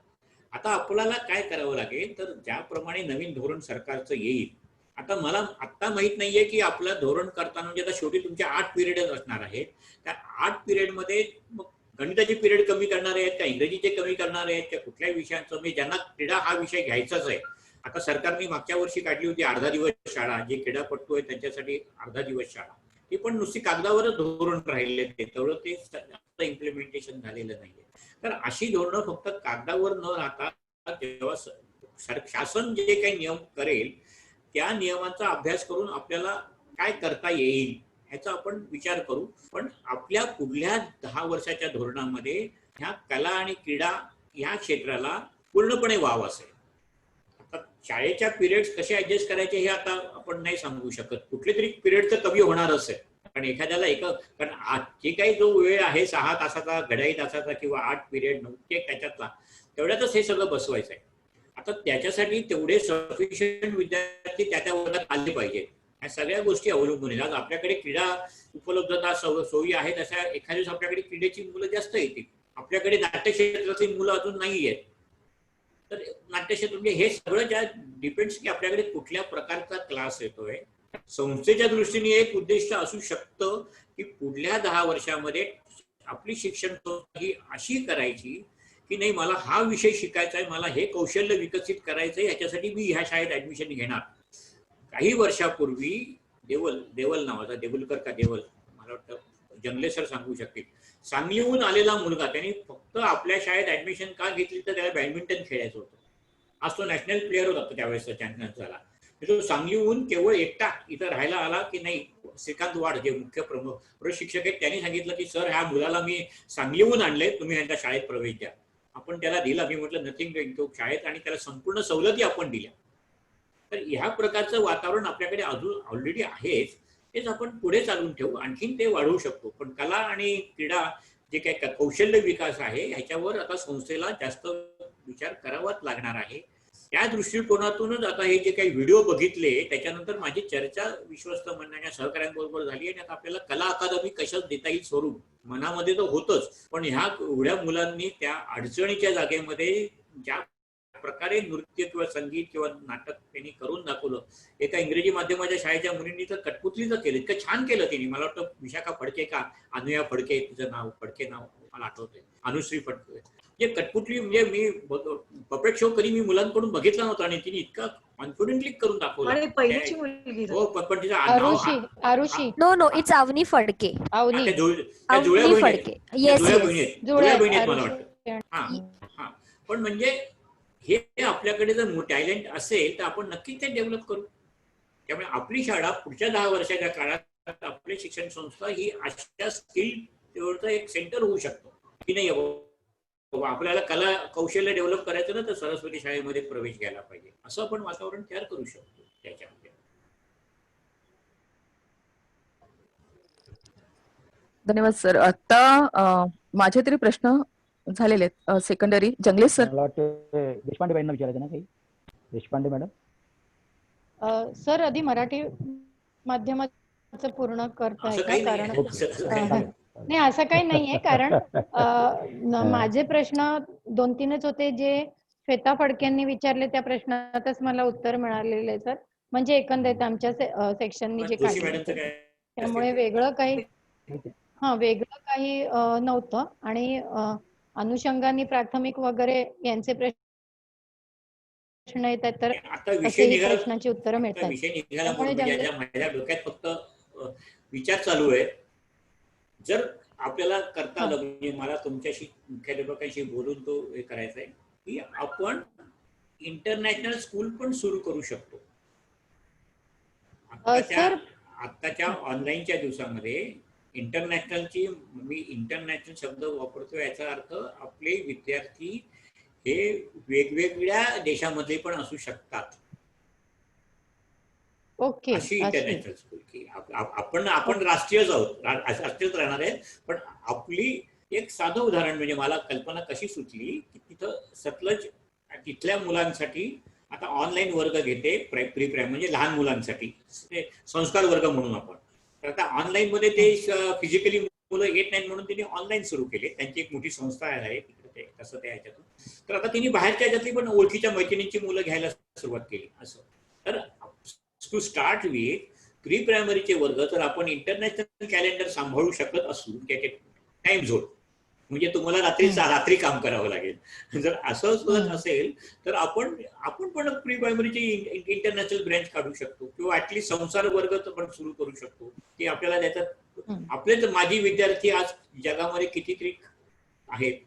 आता आपल्याला काय करावं लागेल तर ज्याप्रमाणे नवीन धोरण सरकारचं येईल, आता मला आत्ता माहित नाहीये की आपलं धोरण करताना म्हणजे आता शेवटी तुमच्या 8 पिरियडच असणार आहेत. त्या 8 पिरियडमध्ये मग गणिताचे पिरियड कमी करणार आहेत का, इंग्रजीचे कमी करणार आहेत, त्या कुठल्याही विषयांचं, म्हणजे ज्यांना क्रीडा हा विषय घ्यायचाच आहे आता सरकारने मागच्या वर्षी काढली होती अर्धा दिवस शाळा, जे क्रीडापटू आहे त्यांच्यासाठी अर्धा दिवस शाळा, ते पण नुसती कागदावरच धोरण राहिले, तेवढं ते इम्प्लिमेंटेशन झालेलं नाहीये. तर अशी धोरणं फक्त कागदावर न राहता जेव्हा शासन जे काही नियम करेल त्या नियमांचा अभ्यास करून आपल्याला काय करता येईल ह्याचा आपण विचार करू. पण आपल्या पुढल्या 10 वर्षाच्या धोरणामध्ये ह्या कला आणि क्रीडा ह्या क्षेत्राला पूर्णपणे वाव असेल. आता शाळेच्या पिरियड्स कसे ऍडजस्ट करायचे हे आता आपण नाही सांगू शकत. कुठले तरी पिरियड तर कमी होणारच आहे, कारण एखाद्याला कारण जे काही जो वेळ आहे 6 तासाचा, घड्याळी तासाचा किंवा 8 पिरियड 9 त्याच्यातला, तेवढ्यातच हे सगळं बसवायचं आहे. आता त्याच्यासाठी तेवढे सफिशियंट विद्यार्थी त्या वर्गात आले पाहिजेत. ह्या सगळ्या गोष्टी अवलंबून आहेत. आज आपल्याकडे क्रीडा उपलब्धता सोयी आहेत, अशा एखाद्या दिवस आपल्याकडे क्रीडेची मुलं जास्त येतील. आपल्याकडे नाट्य क्षेत्रातली मुलं अजून नाही आहेत. तर नाट्यक्षेत्र म्हणजे हे सगळं ज्या डिपेंड्स की आपल्याकडे कुठल्या प्रकारचा क्लास येतोय. संस्थेच्या दृष्टीने एक उद्दिष्ट असू शकतं की पुढल्या 10 वर्षामध्ये आपली शिक्षण संस्था ही अशी करायची की नाही, मला हा विषय शिकायचा आहे, मला हे कौशल्य विकसित करायचं आहे, याच्यासाठी मी ह्या शाळेत ऍडमिशन घेणार. काही वर्षापूर्वी देवल नावाचा, देवलकर का देवल, मला वाटतं जंगले सर सांगू शकतील, सांगलीहून आलेला मुलगा, त्यांनी फक्त आपल्या शाळेत ऍडमिशन का घेतली तर त्याला बॅडमिंटन खेळायचं होतं. आज तो नॅशनल प्लेअर होता, त्यावेळेस चॅम्पियन झाला. तो सांगलीहून केवळ एकटा इथं राहायला आला की नाही. श्रीकांत वाड जे मुख्य प्रशिक्षक आहेत त्यांनी सांगितलं की सर ह्या मुलाला मी सांगलीहून आणले, तुम्ही ह्यांच्या शाळेत प्रवेश द्या. आपण त्याला दिला. मी म्हटलं नथिंग डुइंग, तो शाळेत, आणि त्याला संपूर्ण सवलती आपण दिल्या. तर ह्या प्रकारचं वातावरण आपल्याकडे अजून ऑलरेडी आहेच, तेच आपण पुढे चालून ठेवू, आणखीन ते वाढवू शकतो. पण कला आणि क्रीडा जे काही कौशल्य विकास आहे ह्याच्यावर आता संस्थेला जास्त विचार करावाच लागणार आहे. त्या दृष्टिकोनातूनच आता हे जे काही व्हिडिओ बघितले त्याच्यानंतर माझी चर्चा विश्वस्त मंडळाच्या सहकाऱ्यांबरोबर झाली, आणि आता आपल्याला कला अकादमी कशाच देता येईल स्वरूप मनामध्ये तर होतच. पण ह्या एवढ्या मुलांनी त्या अडचणीच्या जागेमध्ये ज्या प्रकारे नृत्य किंवा संगीत किंवा नाटक त्यांनी करून दाखवलं. एका इंग्रजी माध्यमाच्या शाळेच्या मुलींनी तर कटपुतलीचं केलं, इतकं छान केलं तिने. मला वाटतं विशाखा फडके का अनुया फडके, तिचं नाव फडके नाव मला आठवतंय, अनुश्री फडके. म्हणजे कटपुतली म्हणजे मी पपेट शो कधी मी मुलांकडून बघितला नव्हता, आणि तिने इतका कॉन्फिडेंटली करून दाखवला. आणि पहिलीची मुलगी हो, पण तिचं आरुषी नो इट्स अवनी फडके. अवनी जुळ्या बहिणी फडके. येस जुळ्या बहिणी आहेत मला वाटतं. हा पण म्हणजे हे आपल्याकडे जर टॅलेंट असेल तर आपण नक्की ते डेव्हलप करू. त्यामुळे आपली शाळा पुढच्या 10 वर्षाच्या काळात आपली शिक्षण संस्था ही अशा स्किल एक सेंटर होऊ शकतो की नाही. आपल्याला कला कौशल्य डेव्हलप करायचं ना, तर सरस्वती शाळेमध्ये प्रवेश घ्यायला पाहिजे, असं आपण वातावरण तयार करू शकतो त्याच्यामध्ये. धन्यवाद सर. आता माझे तरी प्रश्न झालेले आहेत. सेकंडरी जंगले सर. मला वाटतं देशपांडे बाईंना विचारायचं ना काही. देशपांडे मॅडम. सर आधी मराठी माध्यमाचं पूर्ण करताय का? कारण नाही असं काही नाहीये, कारण माझे प्रश्न 2-3च होते जे श्वेता फडकेंनी विचारले, त्या प्रश्नातच मला उत्तर मिळालेलं आहे सर. म्हणजे एकंदरीत आमच्या सेक्शननी जे काढले त्यामुळे वेगळं काही नव्हतं. आणि अनुषंगाने प्राथमिक वगैरे यांचे प्रश्न येतात तर प्रश्नांची उत्तरं मिळतात. माझ्या डोक्यात फक्त विचार चालू आहे. जर आपल्याला करता आलं, म्हणजे मला तुमच्याशी मुख्याध्यापकांशी बोलून तो हे करायचा आहे की आपण इंटरनॅशनल स्कूल पण सुरू करू शकतो. आत्ताच्या ऑनलाईनच्या दिवसामध्ये इंटरनॅशनलची, मी इंटरनॅशनल शब्द वापरतो याचा अर्थ आपले विद्यार्थी हे वेगवेगळ्या देशामध्ये पण असू शकतात. ओके, अशी इंटरनॅशनल स्कूल की आपण राष्ट्रीयच आहोत, राष्ट्रीयच राहणार आहे. पण आपली एक साधं उदाहरण म्हणजे मला कल्पना कशी सुचली की तिथं सतलज तिथल्या मुलांसाठी आता ऑनलाईन वर्ग घेते, प्री प्रायमरी म्हणजे लहान मुलांसाठी संस्कार वर्ग म्हणून आपण. तर आता ऑनलाईन मध्ये ते फिजिकली मुलं येत नाहीत म्हणून त्यांनी ऑनलाईन सुरू केले. त्यांची एक मोठी संस्था आहे तिकडे तसं त्या ह्याच्यातून. तर आता तिने बाहेरच्या ह्याच्यातली पण ओळखीच्या मैत्रिणींची मुलं घ्यायला सुरुवात केली असं. तर टू स्टार्ट विथ प्री प्रायमरीचे वर्ग जर आपण इंटरनॅशनल कॅलेंडर सांभाळू शकत असू, त्याचे टाइम झोन म्हणजे तुम्हाला रात्री काम करावं लागेल. जर असं होत असेल तर आपण पण प्री प्रायमरीची इंटरनॅशनल ब्रँच काढू शकतो किंवा ऍटलीस्ट संसार वर्ग पण सुरू करू शकतो की आपल्याला त्याच्यात आपलेच माजी विद्यार्थी आज जगामध्ये कितीतरी आहेत.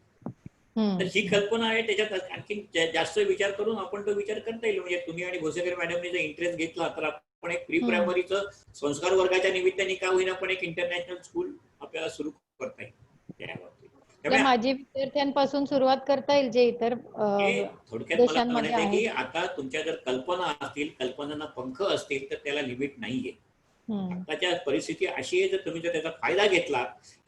तर ही कल्पना आहे, त्याच्यात आणखी जास्त विचार करून आपण तो विचार करता येईल. म्हणजे तुम्ही आणि भोसेकर मॅडमने जर इंटरेस्ट घेतला तर आपण एक प्री प्रायमरीचं संस्कार वर्गाच्या निमित्ताने का होईना पण एक इंटरनॅशनल स्कूल आपल्याला सुरू करता येईल. माजी विद्यार्थ्यांपासून सुरुवात करता येईल जे इतर थोडक्यात मला म्हणायचं की आता तुमच्या जर कल्पना असतील, कल्पनांना पंख असतील तर त्याला लिमिट नाहीये. आताच्या परिस्थिती अशी आहे, जर तुम्ही जर त्याचा फायदा घेतला,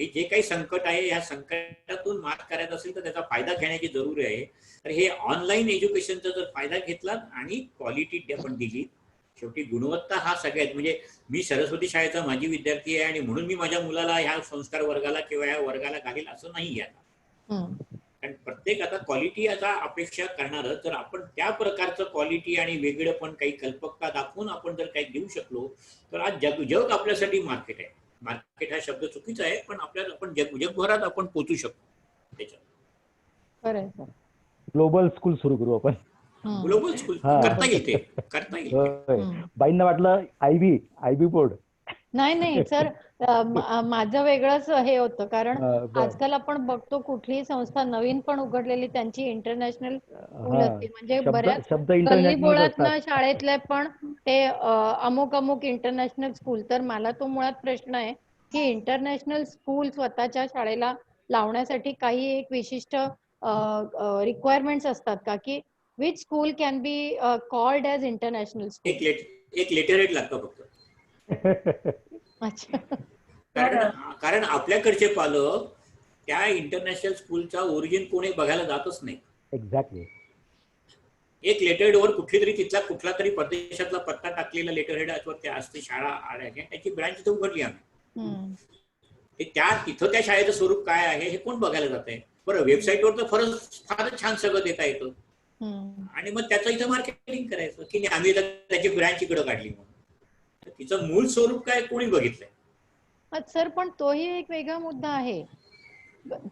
हे जे काही संकट आहे या संकटातून मात करायचं असेल तर त्याचा फायदा घेण्याची जरुरी आहे. तर हे ऑनलाईन एज्युकेशनचा जर फायदा घेतला आणि क्वालिटी आपण दिली, शेवटी गुणवत्ता हा सगळ्यात, म्हणजे मी सरस्वती शाळेचा माजी विद्यार्थी आहे आणि म्हणून मी माझ्या मुलाला ह्या संस्कार वर्गाला किंवा ह्या वर्गाला घालील असं नाही आता. कारण प्रत्येक आता क्वालिटी आता अपेक्षा करणार, तर आपण त्या प्रकारचं क्वालिटी आणि वेगळं पण काही कल्पकता दाखवून आपण जर काही देऊ शकलो तर आज जग आपल्यासाठी मार्केट आहे. मार्केट हा शब्द चुकीचा आहे, पण आपल्याला आपण जगभरात आपण पोहोचू शकतो त्याच्यात. ग्लोबल स्कूल सुरू करू आपण. ग्लोबल स्कूल करता येईल, ते करता येईल. बाईंना वाटलं आयबी बोर्ड. नाही सर, माझं वेगळंच हे होतं, कारण आजकाल आपण बघतो कुठलीही संस्था नवीन पण उघडलेली त्यांची इंटरनॅशनल स्कूल असते. म्हणजे बऱ्याच गल्ली बोळातल्या शाळेतले पण ते अमुक इंटरनॅशनल स्कूल. तर मला तो मुळात प्रश्न आहे की इंटरनॅशनल स्कूल स्वतःच्या शाळेला लावण्यासाठी काही एक विशिष्ट रिक्वायरमेंट्स असतात का, की which school can be called as international school? एक लेटरहेड लागतं फक्त. कारण आपल्याकडचे पालक त्या इंटरनॅशनल स्कूलचा ओरिजिन कोणी बघायला जातच नाही. एक्झॅक्टली. एक लेटरहेड वर कुठली तरी तिथला कुठला तरी परदेशातला पत्ता टाकलेला लेटरहेड त्या असते शाळा आल्या, त्याची ब्रँच इथे उघडली आम्ही. तिथं त्या शाळेचं स्वरूप काय आहे हे कोण बघायला जात आहे. बरं, वेबसाईटवर तर फारच छान सगळं देता येतं आणि मग त्याचं इथं मार्केटिंग करायचं की आम्ही त्याची ब्रँच इकडं काढली म्हणून. तिचं मूळ स्वरूप काय कोणी बघितलंय. सर, पण तोही एक वेगळा मुद्दा आहे.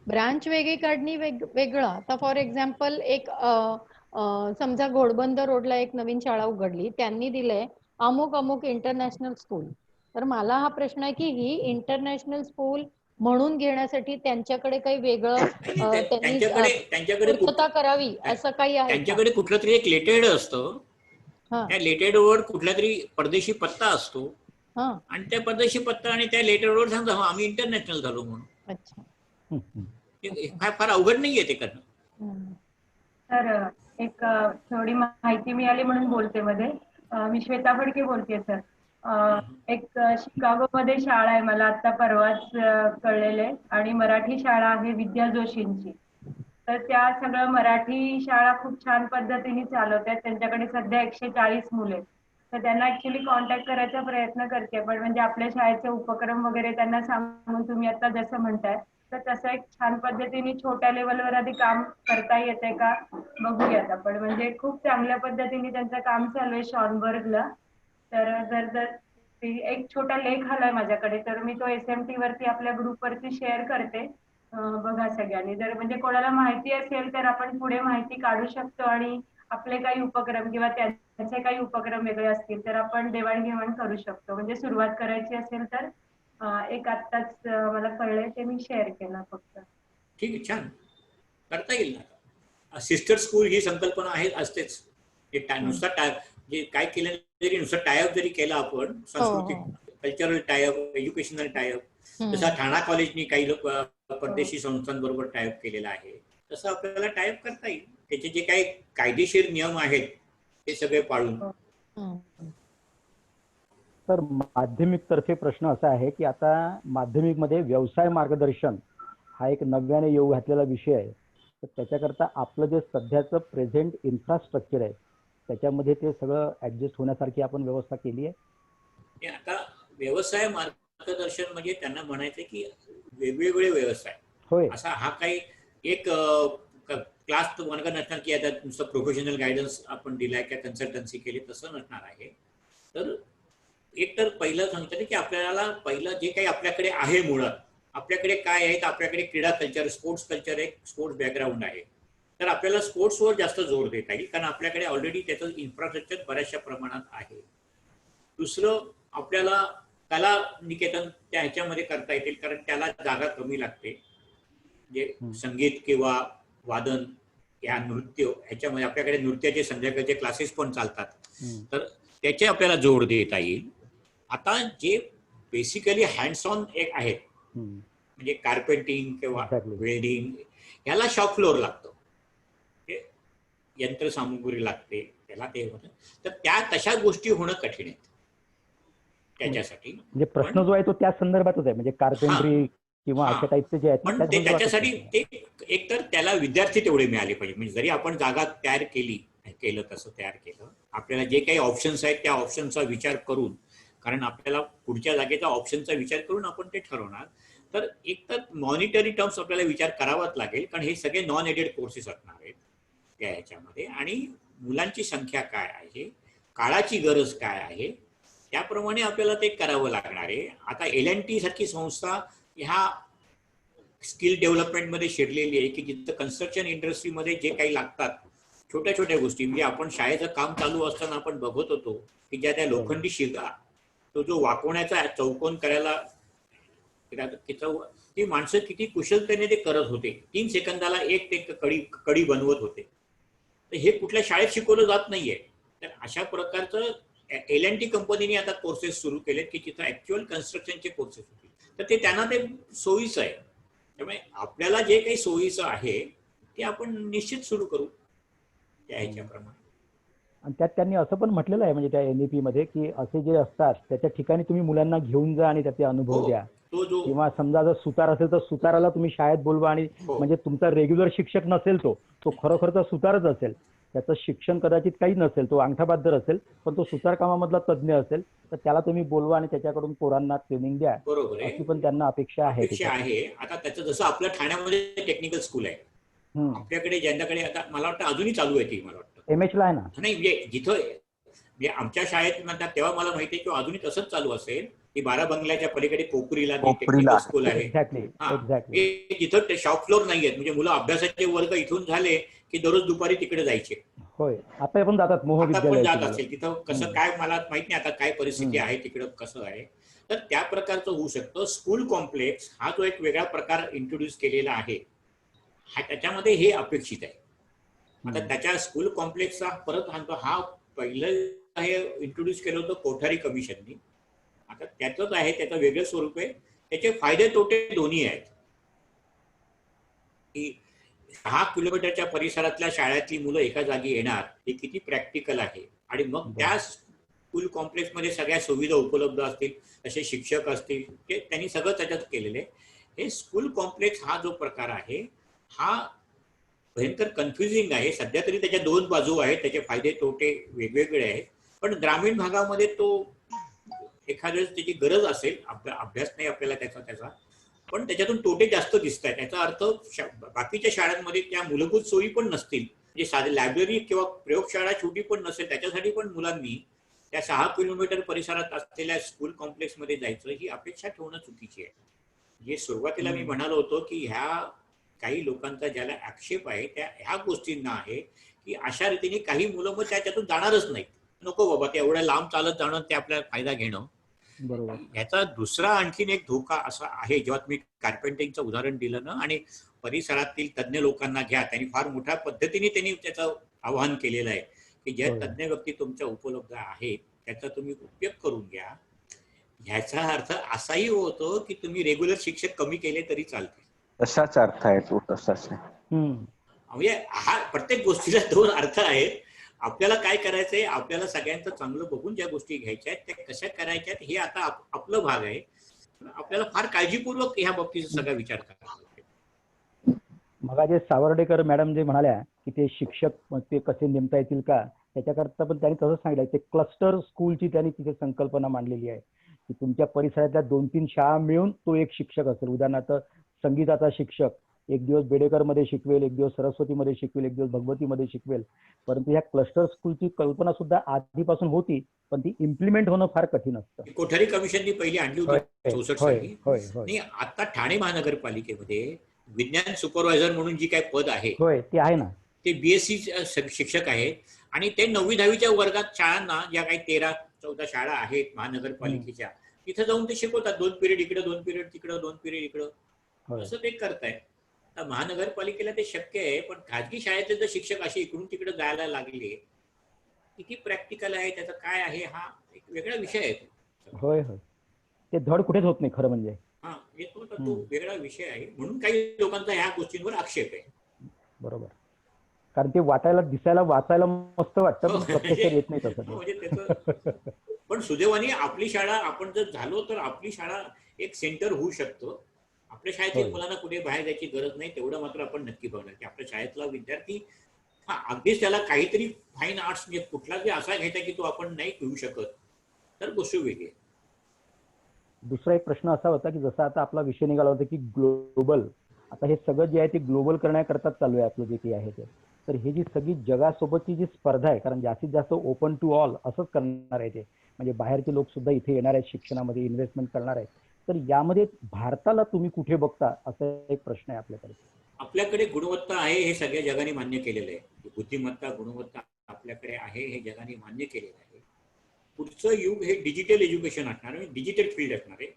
ब्रांच वेगळी काढणी वेगळं. आता फॉर एक्झाम्पल एक समजा घोडबंदर रोडला एक नवीन शाळा उघडली, त्यांनी दिलंय अमुक इंटरनॅशनल स्कूल. तर मला हा प्रश्न आहे की ही इंटरनॅशनल स्कूल म्हणून घेण्यासाठी त्यांच्याकडे काही वेगळं त्यांच्याकडे पूर्तता करावी असं काही आहे? त्यांच्याकडे कुठलं तरी एक लेटरहेड असतं, त्या लेटरहेड वर कुठला तरी परदेशी पत्ता असतो आणि त्या परदेशी पत्ता आणि त्या लेटरहेड वर सांगतो आम्ही इंटरनॅशनल झालो म्हणून. अच्छा, फार अवघड नाहीये ते करणं. सर, एक थोडी माहिती मिळाली म्हणून बोलते मध्ये. मी श्वेता फडके बोलतेय सर. एक शिकागो मध्ये शाळा आहे, मला आता परवाच कळलेले, आणि मराठी शाळा आहे विद्या जोशींची. तर त्या सगळं मराठी शाळा खूप छान पद्धतीने चालवतात. त्यांच्याकडे सध्या 140 मुले. तर त्यांना ऍक्च्युली कॉन्टॅक्ट करायचा प्रयत्न करते, पण म्हणजे आपल्या शाळेचे उपक्रम वगैरे त्यांना सांगून तुम्ही आता जसं म्हणताय तर तसं एक छान पद्धतीने छोट्या लेवलवर आधी काम करता येते का बघूयात आपण. म्हणजे खूप चांगल्या पद्धतीने त्यांचं काम चालू आहे शॉनबर्गला. तर जर एक छोटा लेख आलाय माझ्याकडे, तर मी तो SMT वरती आपल्या ग्रुपवरती शेअर करते. बघा सगळ्यांनी, जर म्हणजे कोणाला माहिती असेल तर आपण पुढे माहिती काढू शकतो आणि आपले काही उपक्रम किंवा त्यांचे काही उपक्रम वेगळे असतील तर आपण देवाणघेवाण करू शकतो. म्हणजे सुरुवात करायची असेल तर एक आत्ताच मला कळलंय ते मी शेअर केलं फक्त. ठीक आहे, छान करता येईल ना. सिस्टर स्कूल ही संकल्पना आहे, असतेच. नुसता जे काय केलं जरी नुसतं टायअप जरी केलं आपण, सांस्कृतिक कल्चरल टायअप, एज्युकेशनल टायअप, जसा ठाणा कॉलेजनी काही लोक परदेशी संस्थांबरोबर टायअप केलेला आहे, तसं आपल्याला टायअप करता येईल. त्याचे जे काही कायदेशीर नियम आहेत ते सगळे पाळून. तर माध्यमिक तर्फे प्रश्न असा आहे की आता माध्यमिक मध्ये व्यवसाय मार्गदर्शन हा एक नव्याने येऊ घातलेला विषय आहे. तर त्याच्याकरता आपलं जे सध्याचं प्रेझेंट इन्फ्रास्ट्रक्चर आहे त्याच्यामध्ये ते सगळं ऍडजस्ट होण्यासारखी आपण व्यवस्था केली आहे. आता व्यवसाय मार्गदर्शन म्हणजे त्यांना म्हणायचं की वेगवेगळे व्यवसाय होय, असा हा काही एक क्लास वर्ग नसणार की आता नुसतं प्रोफेशनल गायडन्स आपण दिलाय किंवा कन्सल्टन्सी केली तसं नसणार आहे. तर एक तर पहिलं सांगतं की आपल्याला पहिलं जे काही आपल्याकडे आहे मुळात आपल्याकडे काय आहे, तर आपल्याकडे क्रीडा कल्चर, स्पोर्ट्स कल्चर, एक स्पोर्ट्स बॅकग्राऊंड आहे. तर आपल्याला स्पोर्ट्सवर जास्त जोर देता येईल, कारण आपल्याकडे ऑलरेडी त्याचं इन्फ्रास्ट्रक्चर बऱ्याचशा प्रमाणात आहे. दुसरं, आपल्याला कला निकेतन त्या ह्याच्यामध्ये करता येतील, कारण त्याला जागा कमी लागते. म्हणजे संगीत किंवा वादन या नृत्य ह्याच्यामध्ये आपल्याकडे नृत्याचे संध्याकाळचे क्लासेस पण चालतात, तर त्याचे आपल्याला जोर देता येईल. आता जे बेसिकली हँड्स ऑन एक आहेत, म्हणजे कार्पेंटिंग किंवा वेल्डिंग, याला शॉप फ्लोअर लागतं, यंत्रसामुग्री लागते त्याला, ते होतं. तर त्या तशा गोष्टी होणं कठीण आहेत त्याच्यासाठी. म्हणजे प्रश्न जो आहे तो त्या संदर्भातच आहे, म्हणजे कार्पेंट्री किंवा अशा टाईपचे जे आहेत पण ते त्याच्यासाठी ते एकतर त्याला विद्यार्थी तेवढे मिळाले पाहिजे. म्हणजे जरी आपण जागा तयार केलं तसं तयार केलं, आपल्याला जे काही ऑप्शन्स आहेत त्या ऑप्शनचा विचार करून, कारण आपल्याला पुढच्या जागेचा ऑप्शनचा विचार करून आपण ते ठरवणार, तर एक तर मॉनिटरी टर्म्स आपल्याला विचार करावाच लागेल, कारण हे सगळे नॉन एडेड कोर्सेस असणार आहेत त्या ह्याच्यामध्ये, आणि मुलांची संख्या काय आहे, काळाची गरज काय आहे, त्याप्रमाणे आपल्याला ते करावं लागणार आहे. आता LNT सारखी संस्था ह्या स्किल डेव्हलपमेंटमध्ये शिरलेली आहे, की जिथं कन्स्ट्रक्शन इंडस्ट्रीमध्ये जे काही लागतात छोट्या छोट्या गोष्टी, म्हणजे आपण शाळेचं काम चालू असताना आपण बघत होतो की ज्या त्या लोखंडी शिगा, तो जो वाकवण्याचा चौकोन करायला, ती माणसं किती कुशलतेने ते करत होते. 3 सेकंदाला एक ते कडी बनवत होते. तर हे कुठल्या शाळेत शिकवलं जात नाहीये. तर अशा प्रकारचं LNT कंपनीने आता कोर्सेस सुरू केलेत, की तिथं ऍक्च्युअल कन्स्ट्रक्शनचे कोर्सेस होतील. तर ते त्यांना ते सोयीचं आहे. त्यामुळे आपल्याला जे काही सोयीचं आहे ते आपण निश्चित सुरू करू त्या ह्याच्याप्रमाणे. आणि त्यात त्यांनी असं पण म्हटलेलं आहे, म्हणजे त्या NEP मध्ये, की असे जे असतात त्याच्या ठिकाणी तुम्ही मुलांना घेऊन जा आणि त्याचे अनुभव द्या. किंवा समजा जर सुतार असेल तर सुताराला तुम्ही शाळेत बोलवा, आणि म्हणजे तुमचा रेग्युलर शिक्षक नसेल, तो खरोखरचा सुतारच असेल, त्याचं शिक्षण कदाचित काही नसेल, तो अंगठाबादर असेल, पण तो सुतार कामामधला तज्ज्ञ असेल, तर त्याला तुम्ही बोलवा आणि त्याच्याकडून पोरांना ट्रेनिंग द्या. बरोबर आहे, अशी पण त्यांना अपेक्षा आहे. आता त्याचं जसं आपल्या ठाण्यामध्ये टेक्निकल स्कूल आहे, आपल्याकडे ज्यांच्याकडे आता मला वाटतं अजूनही चालू आहे ती, मला वाटतं MH ला आहे ना. नाही, म्हणजे जिथं म्हणजे आमच्या शाळेत म्हणतात तेव्हा मला माहिती आहे की अजूनही तसंच चालू असेल, की 12 बंगल्याच्या पलीकडे कोपरीला टेक्निकल स्कूल आहे. तिथं शॉप फ्लोअर नाही आहेत, म्हणजे मुलं अभ्यासाचे वर्ग इथून झाले की दररोज दुपारी तिकडे जायचे. होय, आता पण जातात, पण जात असेल तिथं, कसं काय मला माहित नाही आता काय परिस्थिती आहे तिकडं कसं आहे. तर त्या प्रकारचं होऊ शकतं. स्कूल कॉम्प्लेक्स हा जो एक वेगळा प्रकार इंट्रोड्यूस केलेला आहे, हा त्याच्यामध्ये हे अपेक्षित आहे. आता त्याच्या स्कूल कॉम्प्लेक्सचा परत सांगतो, हा पहिलं हे इंट्रोड्यूस केलं होतं कोठारी कमिशननी. आता त्याचंच आहे, त्याचं वेगळं स्वरूप आहे. त्याचे फायदे तोटे दोन्ही आहेत, की 6 किलोमीटरच्या परिसरातल्या शाळेतली मुलं एका जागी येणार, हे किती प्रॅक्टिकल आहे. आणि मग त्या स्कूल कॉम्प्लेक्समध्ये सगळ्या सुविधा उपलब्ध असतील, तसे शिक्षक असतील, ते त्यांनी सगळं त्याच्यात केलेलं आहे. हे स्कूल कॉम्प्लेक्स हा जो प्रकार आहे हा भयंकर कन्फ्युजिंग आहे. सध्या तरी त्याच्या 2 बाजू आहेत, त्याचे फायदे तोटे वेगवेगळे आहेत. पण ग्रामीण भागामध्ये तो एखाद्या त्याची गरज असेल, अभ्यास नाही आपल्याला त्याचा, पण त्याच्यातून तोटे जास्त दिसत आहेत. याचा अर्थ बाकीच्या शाळांमध्ये त्या मूलभूत सोयी पण नसतील, म्हणजे साधी लायब्ररी किंवा प्रयोगशाळा छोटी पण नसेल, त्याच्यासाठी पण मुलांनी त्या 6 किलोमीटर परिसरात असलेल्या स्कूल कॉम्प्लेक्समध्ये जायचं ही अपेक्षा ठेवणं चुकीची आहे. जे सुरुवातीला मी म्हणालो होतो की ह्या काही लोकांचा ज्याला आक्षेप आहे त्या ह्या गोष्टींना आहे, की अशा रीतीने काही मुलं मग त्याच्यातून जाणारच नाहीत. नको बाबा, ते एवढ्या लांब चालत जाणं, ते आपल्याला फायदा घेणं. बरोबर. ह्याचा दुसरा आणखीन एक धोका असा आहे, जेव्हा तुम्ही कार्पेंटिंगचं उदाहरण दिलं ना, आणि परिसरातील तज्ज्ञ लोकांना घ्या, त्यांनी फार मोठ्या पद्धतीने त्यांनी त्याचं आवाहन केलेलं आहे, की ज्या तज्ज्ञ व्यक्ती तुमच्या उपलब्ध आहेत त्याचा तुम्ही उपयोग करून घ्या. ह्याचा अर्थ असाही होतो की तुम्ही रेग्युलर शिक्षक कमी केले तरी चालतील. तसाच अर्थ आहे तो, तसाच आहे. म्हणजे हा प्रत्येक गोष्टीला 2 अर्थ आहेत. आपल्याला काय करायचंय, आपल्याला सगळ्यांचं चांगलं बघून ज्या गोष्टी घ्यायच्या आहेत त्या कशा करायच्या हे आता आपलं भाग आहे. आपल्याला फार काळजीपूर्वक ह्या बाबतीचा सगळा विचार करावा लागेल. मग जे सावर्डेकर मॅडम जे म्हणाल्या की ते शिक्षक ते कसे नेमता येतील का, त्याच्याकरता पण त्यांनी तसंच सांगितलं. ते क्लस्टर स्कूलची त्यांनी तिथे संकल्पना मांडलेली आहे, की तुमच्या परिसरातल्या 2-3 शाळा मिळून तो एक शिक्षक असेल. उदाहरणार्थ संगीताचा शिक्षक एक दिवस बेडेकरमध्ये शिकवेल, एक दिवस सरस्वतीमध्ये शिकवेल, एक दिवस भगवतीमध्ये शिकवेल. परंतु ह्या क्लस्टर स्कूलची कल्पना सुद्धा आधीपासून होती, पण ती इम्प्लिमेंट होणं फार कठीण असतं. कोठारी कमिशननी पहिली आणली होय, होती 64 होय, साली. होय, होय. नाही, आता ठाणे महानगरपालिकेमध्ये विज्ञान सुपरवायझर म्हणून जी काय पद आहे होय, ते आहे ना. ते BSc शिक्षक आहेत आणि ते 9वी 10वीच्या वर्गात शाळांना ज्या काही 13-14 शाळा आहेत महानगरपालिकेच्या, तिथे जाऊन ते शिकवतात. 2 पिरियड इकडे, 2 पिरियड तिकडं, 2 पिरियड इकडं, होय. असं ते करतायत. आता महानगरपालिकेला ते शक्य आहे, पण खाजगी शाळेतले जर शिक्षक असे इकडून तिकडे जायला लागले, किती प्रॅक्टिकल आहे, त्याचं काय आहे, हा एक वेगळा विषय आहे. होय होय, ते धड कुठेच होत नाही खरं म्हणजे. हा, तो वेगळा विषय आहे. म्हणून काही लोकांचा ह्या गोष्टींवर आक्षेप आहे. बरोबर, कारण ते वाटायला, दिसायला, वाचायला मस्त वाटतं, पण प्रत्यक्षात येत नाही तसं. म्हणजे त्याचं पण सुदैवाने आपली शाळा, आपण जर झालो तर आपली शाळा एक सेंटर होऊ शकतो. आपल्या शाळेतील मुलांना कुठे बाहेर जायची गरज नाही, तेवढं मात्र आपण नक्की बघणार की आपल्या शाळेतला विद्यार्थी हा अगदीच त्याला काहीतरी फाईन आर्ट्स म्हणजे कुठला जे असा घ्यायचा की तो आपण नाही घेऊ शकत, तर गोष्ट वेगळी आहे. दुसरा एक प्रश्न असा होता की जसा आता आपला विषय निघाला होता की ग्लोबल, आता हे सगळं जे आहे ते ग्लोबल करण्याकरता चालू आहे आपलं जे काही आहे ते. तर ही जी सगळी जगासोबतची जी स्पर्धा आहे, कारण जास्तीत जास्त ओपन टू ऑल असंच करणार आहे ते, म्हणजे बाहेरचे लोक सुद्धा इथे येणार आहेत, शिक्षणामध्ये इन्व्हेस्टमेंट करणार आहेत. तर यामध्ये भारताला तुम्ही कुठे बघता, असा एक प्रश्न आहे आपल्याकडे. आपल्याकडे गुणवत्ता आहे हे सगळ्या जगाने मान्य केलेलं आहे. बुद्धिमत्ता, गुणवत्ता आपल्याकडे आहे हे जगाने मान्य केलेलं आहे. पुढचं युग हे डिजिटल एज्युकेशन असणार आहे, डिजिटल फील्ड असणार आहे.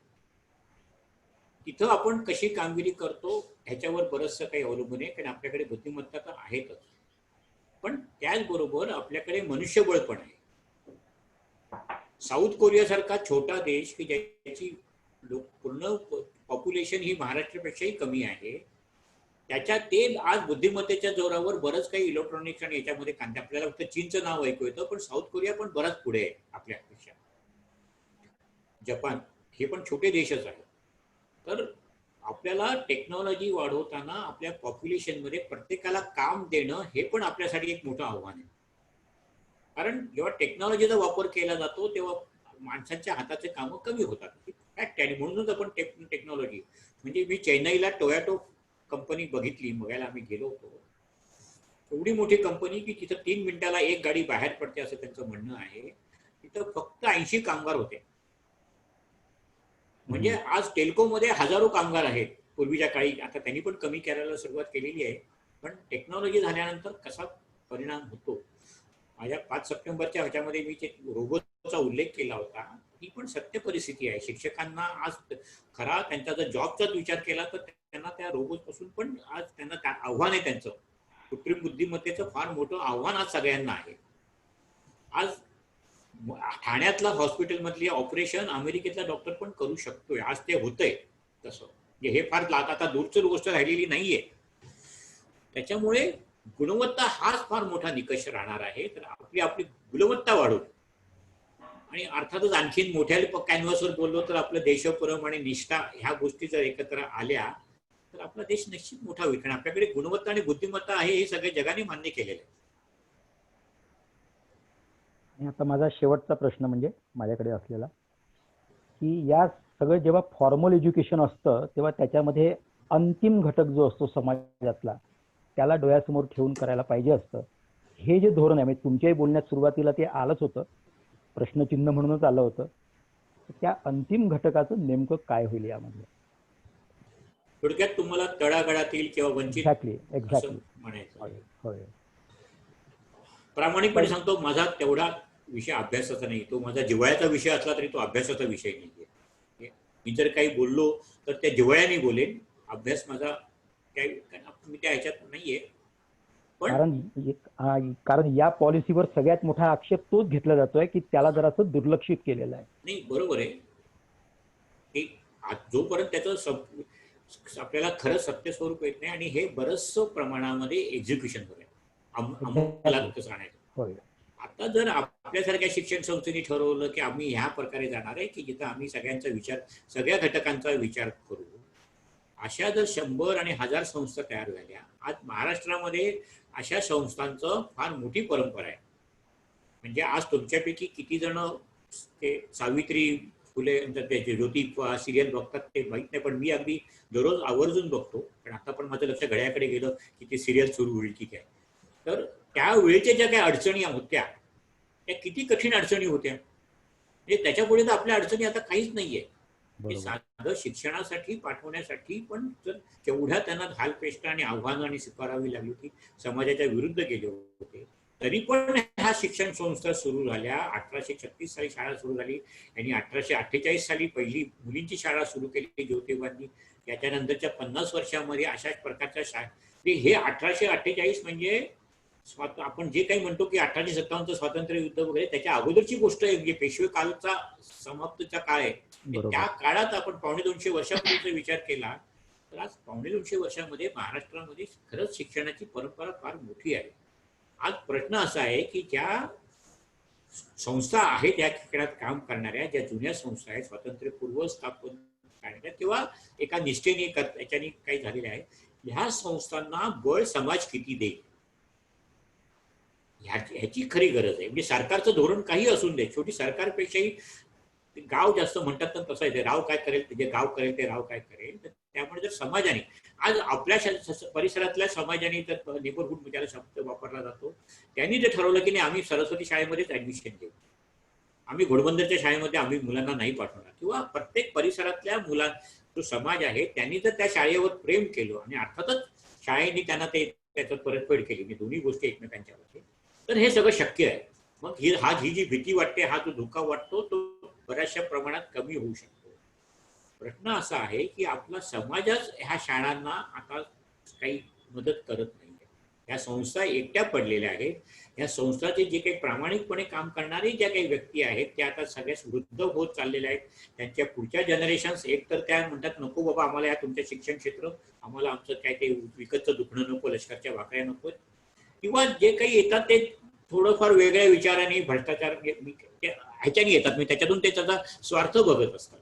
तिथं आपण कशी कामगिरी करतो ह्याच्यावर बरंचसं काही अवलंबून आहे, कारण आपल्याकडे बुद्धिमत्ता तर आहेतच, पण त्याचबरोबर आपल्याकडे मनुष्यबळ पण आहे. साऊथ कोरियासारखा छोटा देश की ज्याची पूर्ण पॉप्युलेशन ही महाराष्ट्रापेक्षाही कमी आहे, त्याच्यात ते आज बुद्धिमत्तेच्या जोरावर बरंच काही इलेक्ट्रॉनिक्स आणि याच्यामध्ये कांदे, आपल्याला फक्त चीनचं नाव ऐकू येतं, पण साऊथ कोरिया पण बराच पुढे आहे आपल्यापेक्षा. जपान हे पण छोटे देशच आहेत. तर आपल्याला टेक्नॉलॉजी वाढवताना आपल्या पॉप्युलेशनमध्ये प्रत्येकाला काम देणं हे पण आपल्यासाठी एक मोठं आव्हान आहे. कारण जेव्हा टेक्नॉलॉजीचा वापर केला जातो तेव्हा माणसांच्या हाताचे कामं कमी होतात, फॅक्ट आहे. आणि म्हणूनच आपण टेक्नॉलॉजी, म्हणजे मी चेन्नईला टोयोटो कंपनी बघितली, बघायला आम्ही गेलो होतो. एवढी मोठी कंपनी की तिथं 3 मिनिटाला एक गाडी बाहेर पडते असं त्यांचं म्हणणं आहे. तिथं फक्त 80 कामगार होते. म्हणजे आज टेल्कोमध्ये हजारो कामगार आहेत पूर्वीच्या काळी, आता त्यांनी पण कमी करायला सुरुवात केलेली आहे. पण टेक्नॉलॉजी झाल्यानंतर कसा परिणाम होतो, माझ्या 5 सप्टेंबरच्या ह्याच्यामध्ये मी रोबोटचा उल्लेख केला होता, ही पण सत्य परिस्थिती आहे. शिक्षकांना आज खरा त्यांचा जर जॉबचाच विचार केला तर त्यांना त्या रोबोट पासून पण आज त्यांना आव्हान आहे. त्यांचं कृत्रिम बुद्धिमत्तेचं फार मोठं आव्हान आज सगळ्यांना आहे. आज ठाण्यातला हॉस्पिटलमधली ऑपरेशन अमेरिकेतला डॉक्टर पण करू शकतोय, आज ते होतंय तसं. हे फार आता दूरची गोष्ट राहिलेली नाहीये. त्याच्यामुळे गुणवत्ता हाच फार मोठा निकष राहणार आहे. तर आपली गुणवत्ता वाढवून, आणि अर्थातच आणखीन मोठ्या कॅनव्हासवर बोललो तर आपलं देशप्रेम आणि निष्ठा ह्या गोष्टी जर एकत्र आल्या तर आपला देश निश्चित मोठा होईल. कारण आपल्याकडे गुणवत्ता आणि बुद्धिमत्ता आहे हे सगळ्या जगाने मान्य केलेलं आहे. आता माझा शेवटचा प्रश्न म्हणजे माझ्याकडे असलेला की या सगळं जेव्हा फॉर्मल एज्युकेशन असतं तेव्हा त्याच्यामध्ये अंतिम घटक जो असतो समाजातला त्याला डोळ्यासमोर ठेवून करायला पाहिजे असतं. हे जे धोरण आहे, म्हणजे तुमच्याही बोलण्यात सुरुवातीला ते आलंच होतं, प्रश्नचिन्ह म्हणूनच आलं होतं, त्या अंतिम घटकाचं नेमकं काय होईल यामध्ये? थोडक्यात तुम्हाला तळागाळातील किंवा वंचित एक्झॅक्टली म्हणायचं. प्रामाणिकपणे सांगतो, माझा तेवढा विषय अभ्यासाचा नाही. तो माझा जिव्हाळ्याचा विषय असला तरी तो अभ्यासाचा विषय नाहीये. मी जर काही बोललो तर त्या जिव्हाळ्याने बोलेन. अभ्यास माझा मी त्या ह्याच्यात नाहीये. कारण या पॉलिसीवर सगळ्यात मोठा आक्षेप तोच घेतला जातोय की त्याला जरासं दुर्लक्षित केलेलं आहे. नाही, बरोबर आहे. जोपर्यंत त्याचं आपल्याला खरं सत्य स्वरूप येत नाही, आणि हे बरंचसं प्रमाणामध्ये एक्झिक्युशन वर आहे, अंमलातच राहण्याचं. आता जर आपल्यासारख्या शिक्षण संस्थेने ठरवलं की आम्ही ह्या प्रकारे जाणार आहे की जिथं आम्ही सगळ्यांचा विचार, सगळ्या घटकांचा विचार करू, अशा जर 100 आणि 1000 संस्था तयार झाल्या, आज महाराष्ट्रामध्ये अशा संस्थांचं फार मोठी परंपरा आहे. म्हणजे आज तुमच्यापैकी किती जण ते सावित्री फुले त्याचे ज्योती सिरियल बघतात ते माहित नाही, पण मी अगदी दररोज आवर्जून बघतो. पण आता पण माझं लक्ष घड्याकडे गेलं की ते सिरियल सुरू होईल की काय. तर त्या वेळेच्या ज्या काही अडचणी होत्या त्या किती कठीण अडचणी होत्या, म्हणजे त्याच्यापुढे तर आपल्या अडचणी आता काहीच नाहीये. साधं शिक्षणासाठी पाठवण्यासाठी पण जर केवढ्या त्यांना घालपेष्टा आणि आव्हानं आणि स्वीकारावी लागली होती, समाजाच्या विरुद्ध गेले होते, तरी पण ह्या शिक्षण संस्था सुरू झाल्या. 1836 साली शाळा सुरू झाली आणि 1848 साली पहिली मुलींची शाळा सुरू केली ज्योतिबांनी. त्याच्यानंतरच्या 50 वर्षामध्ये अशाच प्रकारच्या शाळा. हे 1848 म्हणजे आपण जे काही म्हणतो की 1857 स्वातंत्र्य युद्ध वगैरे त्याच्या अगोदरची गोष्ट आहे, म्हणजे पेशवे कालचा समाप्तचा काळ आहे. त्या काळात आपण 250 वर्षापूर्वीचा विचार केला तर आज 250 वर्षामध्ये महाराष्ट्रामध्ये खरंच शिक्षणाची परंपरा फार मोठी आहे. आज प्रश्न असा आहे की ज्या संस्था आहेत या ठिकाणात काम करणाऱ्या, ज्या जुन्या संस्था आहेत स्वातंत्र्यपूर्व स्थापन करणाऱ्या किंवा एका निष्ठेने याच्याने काही झालेल्या आहेत, ह्या संस्थांना बळ समाज किती देईल ह्याची खरी गरज आहे. म्हणजे सरकारचं धोरण काही असून दे, शेवटी सरकारपेक्षाही गाव जास्त म्हणतात तर तसं आहे, राव काय करेल जे गाव करेल ते राव काय करेल. तर त्यामुळे जर समाजाने आज आपल्या परिसरातल्या समाजाने जर नेबरहुड ज्याला शब्द वापरला जातो त्यांनी जर ठरवलं की नाही आम्ही सरस्वती शाळेमध्येच ऍडमिशन देऊ, आम्ही घोडबंदरच्या शाळेमध्ये आम्ही मुलांना नाही पाठवणार, किंवा प्रत्येक परिसरातल्या जो समाज आहे त्यांनी जर त्या शाळेवर प्रेम केलं आणि अर्थातच शाळेने त्यांना त्याच्यात परतफेड केली, म्हणजे दोन्ही गोष्टी एकमेकांच्या, तर हे सगळं शक्य आहे. मग ही जी भीती वाटते, हा जो धोका वाटतो तो बऱ्याचशा प्रमाणात कमी होऊ शकतो. प्रश्न असा आहे की आपला समाजच ह्या शाळांना आता काही मदत करत नाही. या संस्था एकट्या पडलेल्या आहेत. या संस्थाचे जे काही प्रामाणिकपणे काम करणारे ज्या काही व्यक्ती आहेत त्या आता सगळ्या वृद्ध होत चाललेल्या आहेत. त्यांच्या पुढच्या जनरेशन्स एक तर त्या म्हणतात नको बाबा आम्हाला या तुमच्या शिक्षण क्षेत्र, आम्हाला आमचं काय ते विकतचं दुखणं नको, लष्करच्या भाकऱ्या नको, किंवा जे काही येतात ते थोडंफार वेगळ्या विचाराने भ्रष्टाचार ह्याच्याने येतात, मी त्याच्यातून ते त्याचा स्वार्थ बघत असतात.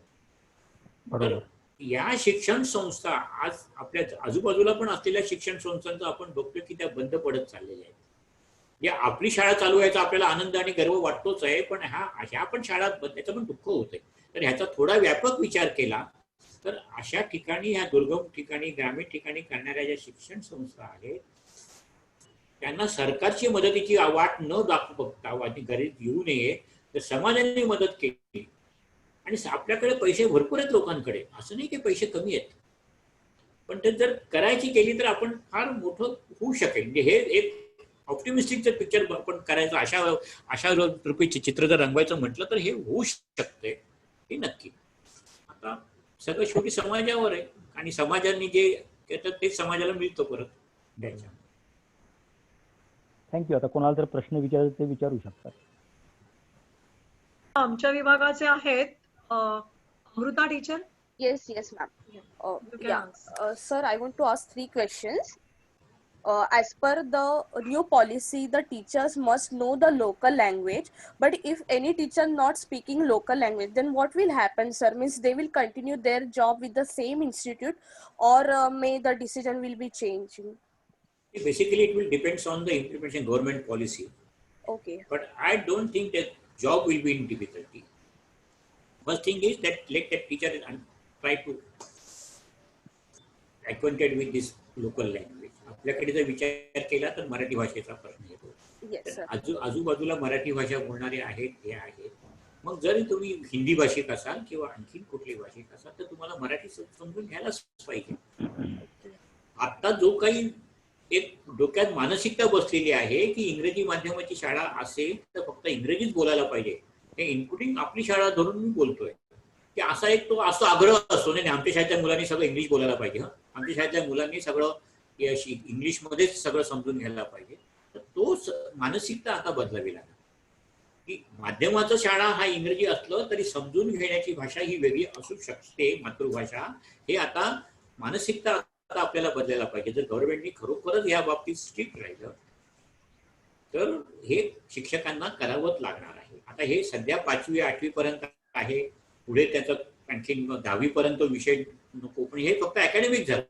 तर या शिक्षण संस्था आज आपल्या आजूबाजूला पण असलेल्या शिक्षण संस्थांचं आपण बघतोय की त्या बंद पडत चाललेल्या आहेत. या आपली शाळा चालू व्हायचा आपल्याला आनंद आणि गर्व वाटतोच आहे, पण ह्या पण शाळा त्याचं पण दुःख होत आहे. तर ह्याचा थोडा व्यापक विचार केला तर अशा ठिकाणी, ह्या दुर्गम ठिकाणी, ग्रामीण ठिकाणी करणाऱ्या ज्या शिक्षण संस्था आहेत त्यांना सरकारची मदतीची वाट न बघता गरज येऊ नये तर समाजाने मदत केली. आणि आपल्याकडे पैसे भरपूर आहेत लोकांकडे, असं नाही की पैसे कमी आहेत, पण ते जर करायची केली तर आपण फार मोठं होऊ शकेल. म्हणजे हे एक ऑप्टिमिस्टिकचं पिक्चर आपण करायचं, अशा रूपी चित्र जर रंगवायचं म्हटलं तर हे होऊ शकतंय, हे नक्की. आता सगळं शेवटी समाजावर आहे आणि समाजाने जे घेतात ते समाजाला मिळतं परत द्यायचं. थँक्यू. आता कोणाला जर प्रश्न विचारायचे ते विचारू शकतात. आमच्या विभागाचे आहेत Amruta teacher. Yes, ma'am. Sir, I want to ask 3 questions. As per the new policy, the teachers must know the local language. But if any teacher not speaking local language, then what will happen, sir? Means they will continue their job with the same institute, or may the decision will be changing? Basically, it will depends on the implementation government policy. Okay. But I don't think that job will be in difficulty. First thing is that let that teacher try to acquainted with this local language. आपल्याकडे जर विचार केला तर मराठी भाषेचा प्रश्न येतो. आजूबाजूला मराठी भाषा बोलणारे आहेत, हे आहेत. मग जरी तुम्ही हिंदी भाषिक असाल किंवा आणखीन कुठली भाषिक असाल तर तुम्हाला मराठी समजून घ्यायलाच पाहिजे. आता जो काही एक डोक्यात मानसिकता बसलेली आहे की इंग्रजी माध्यमाची शाळा असेल तर फक्त इंग्रजीच बोलायला पाहिजे, हे इन्क्लुडिंग आपली शाळा धरून मी बोलतोय की असा एक तो असतो आग्रह असतो नाही आमच्या शाळेतल्या मुलांनी सगळं इंग्लिश बोलायला पाहिजे, आमच्या शाळेतल्या मुलांनी सगळं इंग्लिशमध्येच सगळं समजून घ्यायला पाहिजे. तर तो मानसिकता आता बदलावी लागेल की माध्यमाचं शाळा हा इंग्रजी असलं तरी समजून घेण्याची भाषा ही वेगळी असू शकते, मातृभाषा. हे आता मानसिकता आपल्याला बदलायला पाहिजे. जर गव्हर्नमेंटनी खरोखरच या बाबतीत स्ट्रिक्ट राहिलं तर हे शिक्षकांना करावंच लागणार आहे. आता हे सध्या 5वी 8वी पर्यंत आहे, पुढे त्याचा आणखी 10वी पर्यंत विषय नको, पण हे फक्त अकॅडमिक झालं.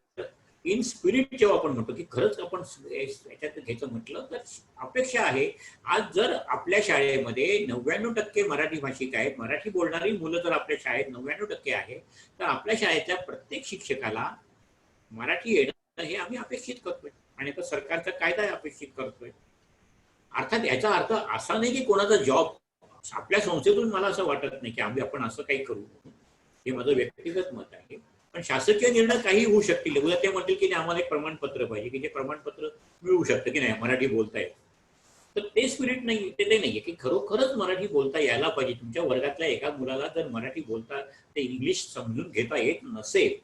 इन स्पिरिट जेव्हा आपण म्हणतो की खरंच आपण याच्यात घ्यायचं म्हटलं तर अपेक्षा आहे, आज जर आपल्या शाळेमध्ये 99% मराठी भाषिक आहेत, मराठी बोलणारी मुलं जर आपल्या शाळेत 99% आहे, तर आपल्या शाळेतल्या प्रत्येक शिक्षकाला मराठी येणं हे आम्ही अपेक्षित करतोय आणि तो सरकारचा कायदा अपेक्षित करतोय. अर्थात याचा अर्थ असा नाही की कोणाचा जॉब आपल्या संस्थेतून, मला असं वाटत नाही की आपण असं काही करू, हे माझं व्यक्तिगत मत आहे. पण शासकीय निर्णय काही होऊ शकतील. उद्या ते म्हणतील की आम्हाला एक प्रमाणपत्र पाहिजे, की जे प्रमाणपत्र मिळू शकतं की नाही मराठी बोलतायत. तर ते स्पिरिट नाही, ते नाहीये की खरोखरच मराठी बोलता यायला पाहिजे. तुमच्या वर्गातल्या एका मुलाला जर मराठी बोलता ते इंग्लिश समजून घेता येत नसेल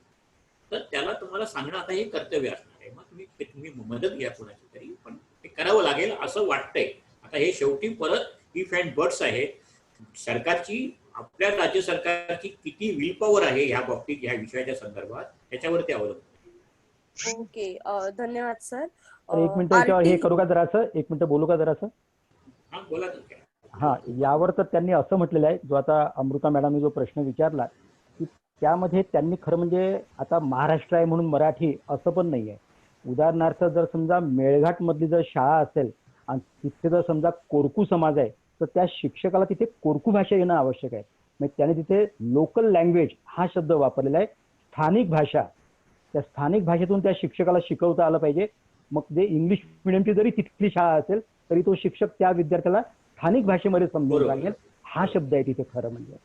तर त्याला तुम्हाला सांगणं आता हे कर्तव्य असणार आहे. मग तुम्ही मदत घ्या कोणाची तरी, पण ते करावं लागेल असं वाटतंय. आता हे शेवटी परत इफ अँड बट्स आहेत. सरकारची, आपल्या राज्य सरकारची किती विल पॉवर आहे ह्या बाबतीत, ह्या विषयाच्या संदर्भात, त्याच्यावरती अवलंबून. ओके, धन्यवाद सर. एक मिनिट याच्यावर हे करू का जरासं, एक मिनिट बोलू का जरासं? हा बोला. हा, यावर तर त्यांनी असं म्हटलेलं आहे, जो आता अमृता मॅडमने जो प्रश्न विचारला की त्यामध्ये त्यांनी खरं म्हणजे आता महाराष्ट्र आहे म्हणून मराठी असं पण नाही आहे. उदाहरणार्थ जर समजा मेळघाट मधली जर शाळा असेल आणि तिथे जर समजा कोरकू समाज आहे तर त्या शिक्षकाला तिथे कोरकू भाषा येणं आवश्यक आहे. मग त्याने तिथे लोकल लँग्वेज हा शब्द वापरलेला आहे, स्थानिक भाषा. त्या स्थानिक भाषेतून त्या शिक्षकाला शिकवता आलं पाहिजे. मग जे इंग्लिश मिडियमची जरी तिथली शाळा असेल तरी तो शिक्षक त्या विद्यार्थ्याला स्थानिक भाषेमध्ये समजून सांगेल, हा शब्द आहे तिथे खरं म्हणजे.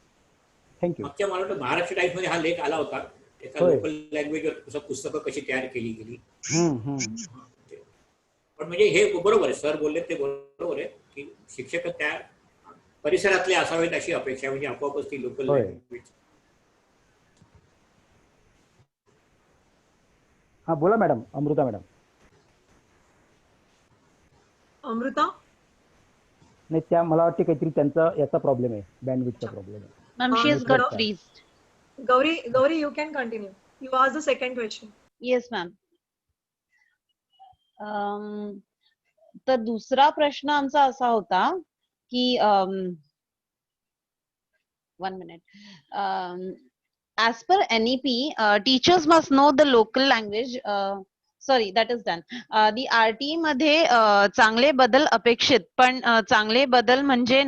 थँक्यू. मागच्या मला वाटतं महाराष्ट्र टाइम्स मध्ये हा लेख आला होता, एका लोकल लँग्वेजवर पुस्तकं कशी तयार केली गेली. पण म्हणजे हे बरोबर आहे, सर बोलले ते बरोबर आहे की शिक्षक त्या परिसरातले असावेत अशी अपेक्षा, म्हणजे आपोआपच ती लोकल लँग्वेज. हा बोला मॅडम, अमृता मॅडम. अमृता नाही, त्या मला वाटते काहीतरी त्यांचा याचा प्रॉब्लेम आहे, बँडविथचा प्रॉब्लेम आहे. Ma'am, she has got freezed. Gauri, you can continue. You ask the second question. Yes, ma'am. तर दुसरा प्रश्न आमचा असा होता की 1 minute. As per NEP, teachers must know the local language. Sorry, that is done. The RT मध्ये चांगले बदल अपेक्षित, पण चांगले बदल म्हणजे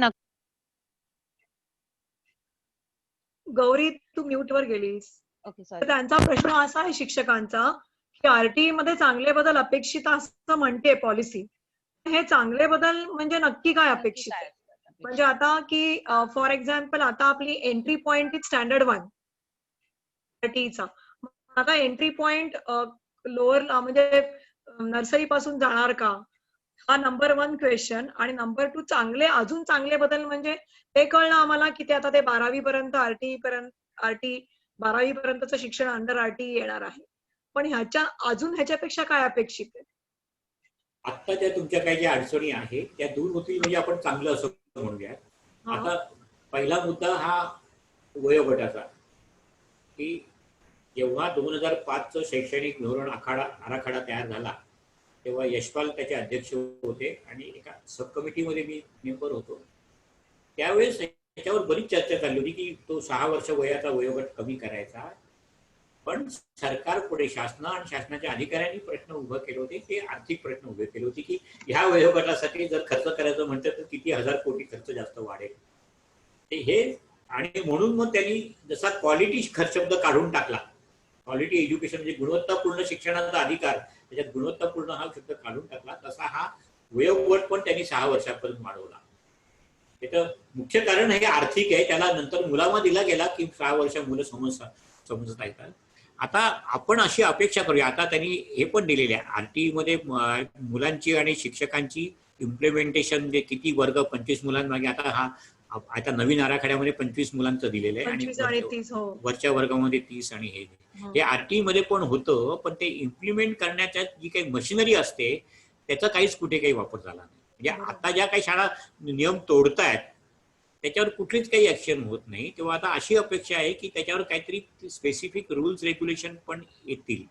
गौरी, तू म्यूट वर गेलीस. Okay, sorry. त्यांचा प्रश्न असा आहे शिक्षकांचा की आरटीई मध्ये चांगले बदल अपेक्षित असं म्हणते पॉलिसी. हे चांगले बदल म्हणजे नक्की काय अपेक्षित आहे? म्हणजे आता की फॉर एक्झाम्पल आता आपली एंट्री पॉइंट इज स्टँडर्ड 1 आरटीईचा. आता एंट्री पॉइंट लोअर म्हणजे नर्सरी पासून जाणार का, हा नंबर 1 क्वेश्चन. आणि नंबर 2, चांगले अजून चांगले बदल म्हणजे ते कळलं आम्हाला की ते आता ते 12वी पर्यंत आरटी 12वी पर्यंतचं शिक्षण अंडर आरटी येणार आहे. पण ह्याच्यापेक्षा काय अपेक्षित आहे? आता त्या तुमच्या काही ज्या अडचणी आहेत त्या दूर होतील म्हणजे आपण चांगलं असं म्हणूया. आता पहिला मुद्दा हा वयोगटाचा, की जेव्हा 2005चं शैक्षणिक धोरण आराखडा तयार झाला तेव्हा यशपाल त्याचे अध्यक्ष होते आणि एका सब कमिटीमध्ये मी मेंबर होतो. त्यावेळेस त्याच्यावर बरीच चर्चा चालली होती की तो 6 वर्ष वयाचा वयोगट कमी करायचा. पण सरकार पुढे शासन आणि शासनाच्या अधिकाऱ्यांनी प्रश्न उभे केले होते, ते आर्थिक प्रश्न उभे केले होते की ह्या वयोगटासाठी जर खर्च करायचं म्हणतात तर किती हजार कोटी खर्च जास्त वाढेल. ते हे आणि म्हणून मग त्यांनी जसा क्वालिटी शब्द काढून टाकला, क्वालिटी एज्युकेशन म्हणजे गुणवत्तापूर्ण शिक्षणाचा अधिकार, त्याच्यात गुणवत्तापूर्ण हा शब्द काढून टाकला. तसा हा वयोगट पण त्यांनी 6 वर्षापर्यंत वाढवला. त्याचं मुख्य कारण हे आर्थिक आहे. त्याला नंतर मुलामा दिला गेला की 6 वर्ष मुलं समजता येतात. आता आपण अशी अपेक्षा करूया, आता त्यांनी हे पण दिलेले आहे आरटीई मध्ये मुलांची आणि शिक्षकांची इम्प्लिमेंटेशन, म्हणजे किती वर्ग 25 मुलांमागे. आता नवीन आराखड्यामध्ये 25 मुलांचं दिलेलं आहे आणि वरच्या वर्गामध्ये 30 आणि हे आरटीई मध्ये पण होतं. पण ते इम्प्लिमेंट करण्याच्या जी काही मशिनरी असते त्याचा काहीच कुठे काही वापर झाला नाही. म्हणजे आता ज्या काही शाळा नियम तोडतायत त्याच्यावर कुठलीच काही ऍक्शन होत नाही. तेव्हा आता अशी अपेक्षा आहे की त्याच्यावर काहीतरी स्पेसिफिक रूल्स रेग्युलेशन पण येतील.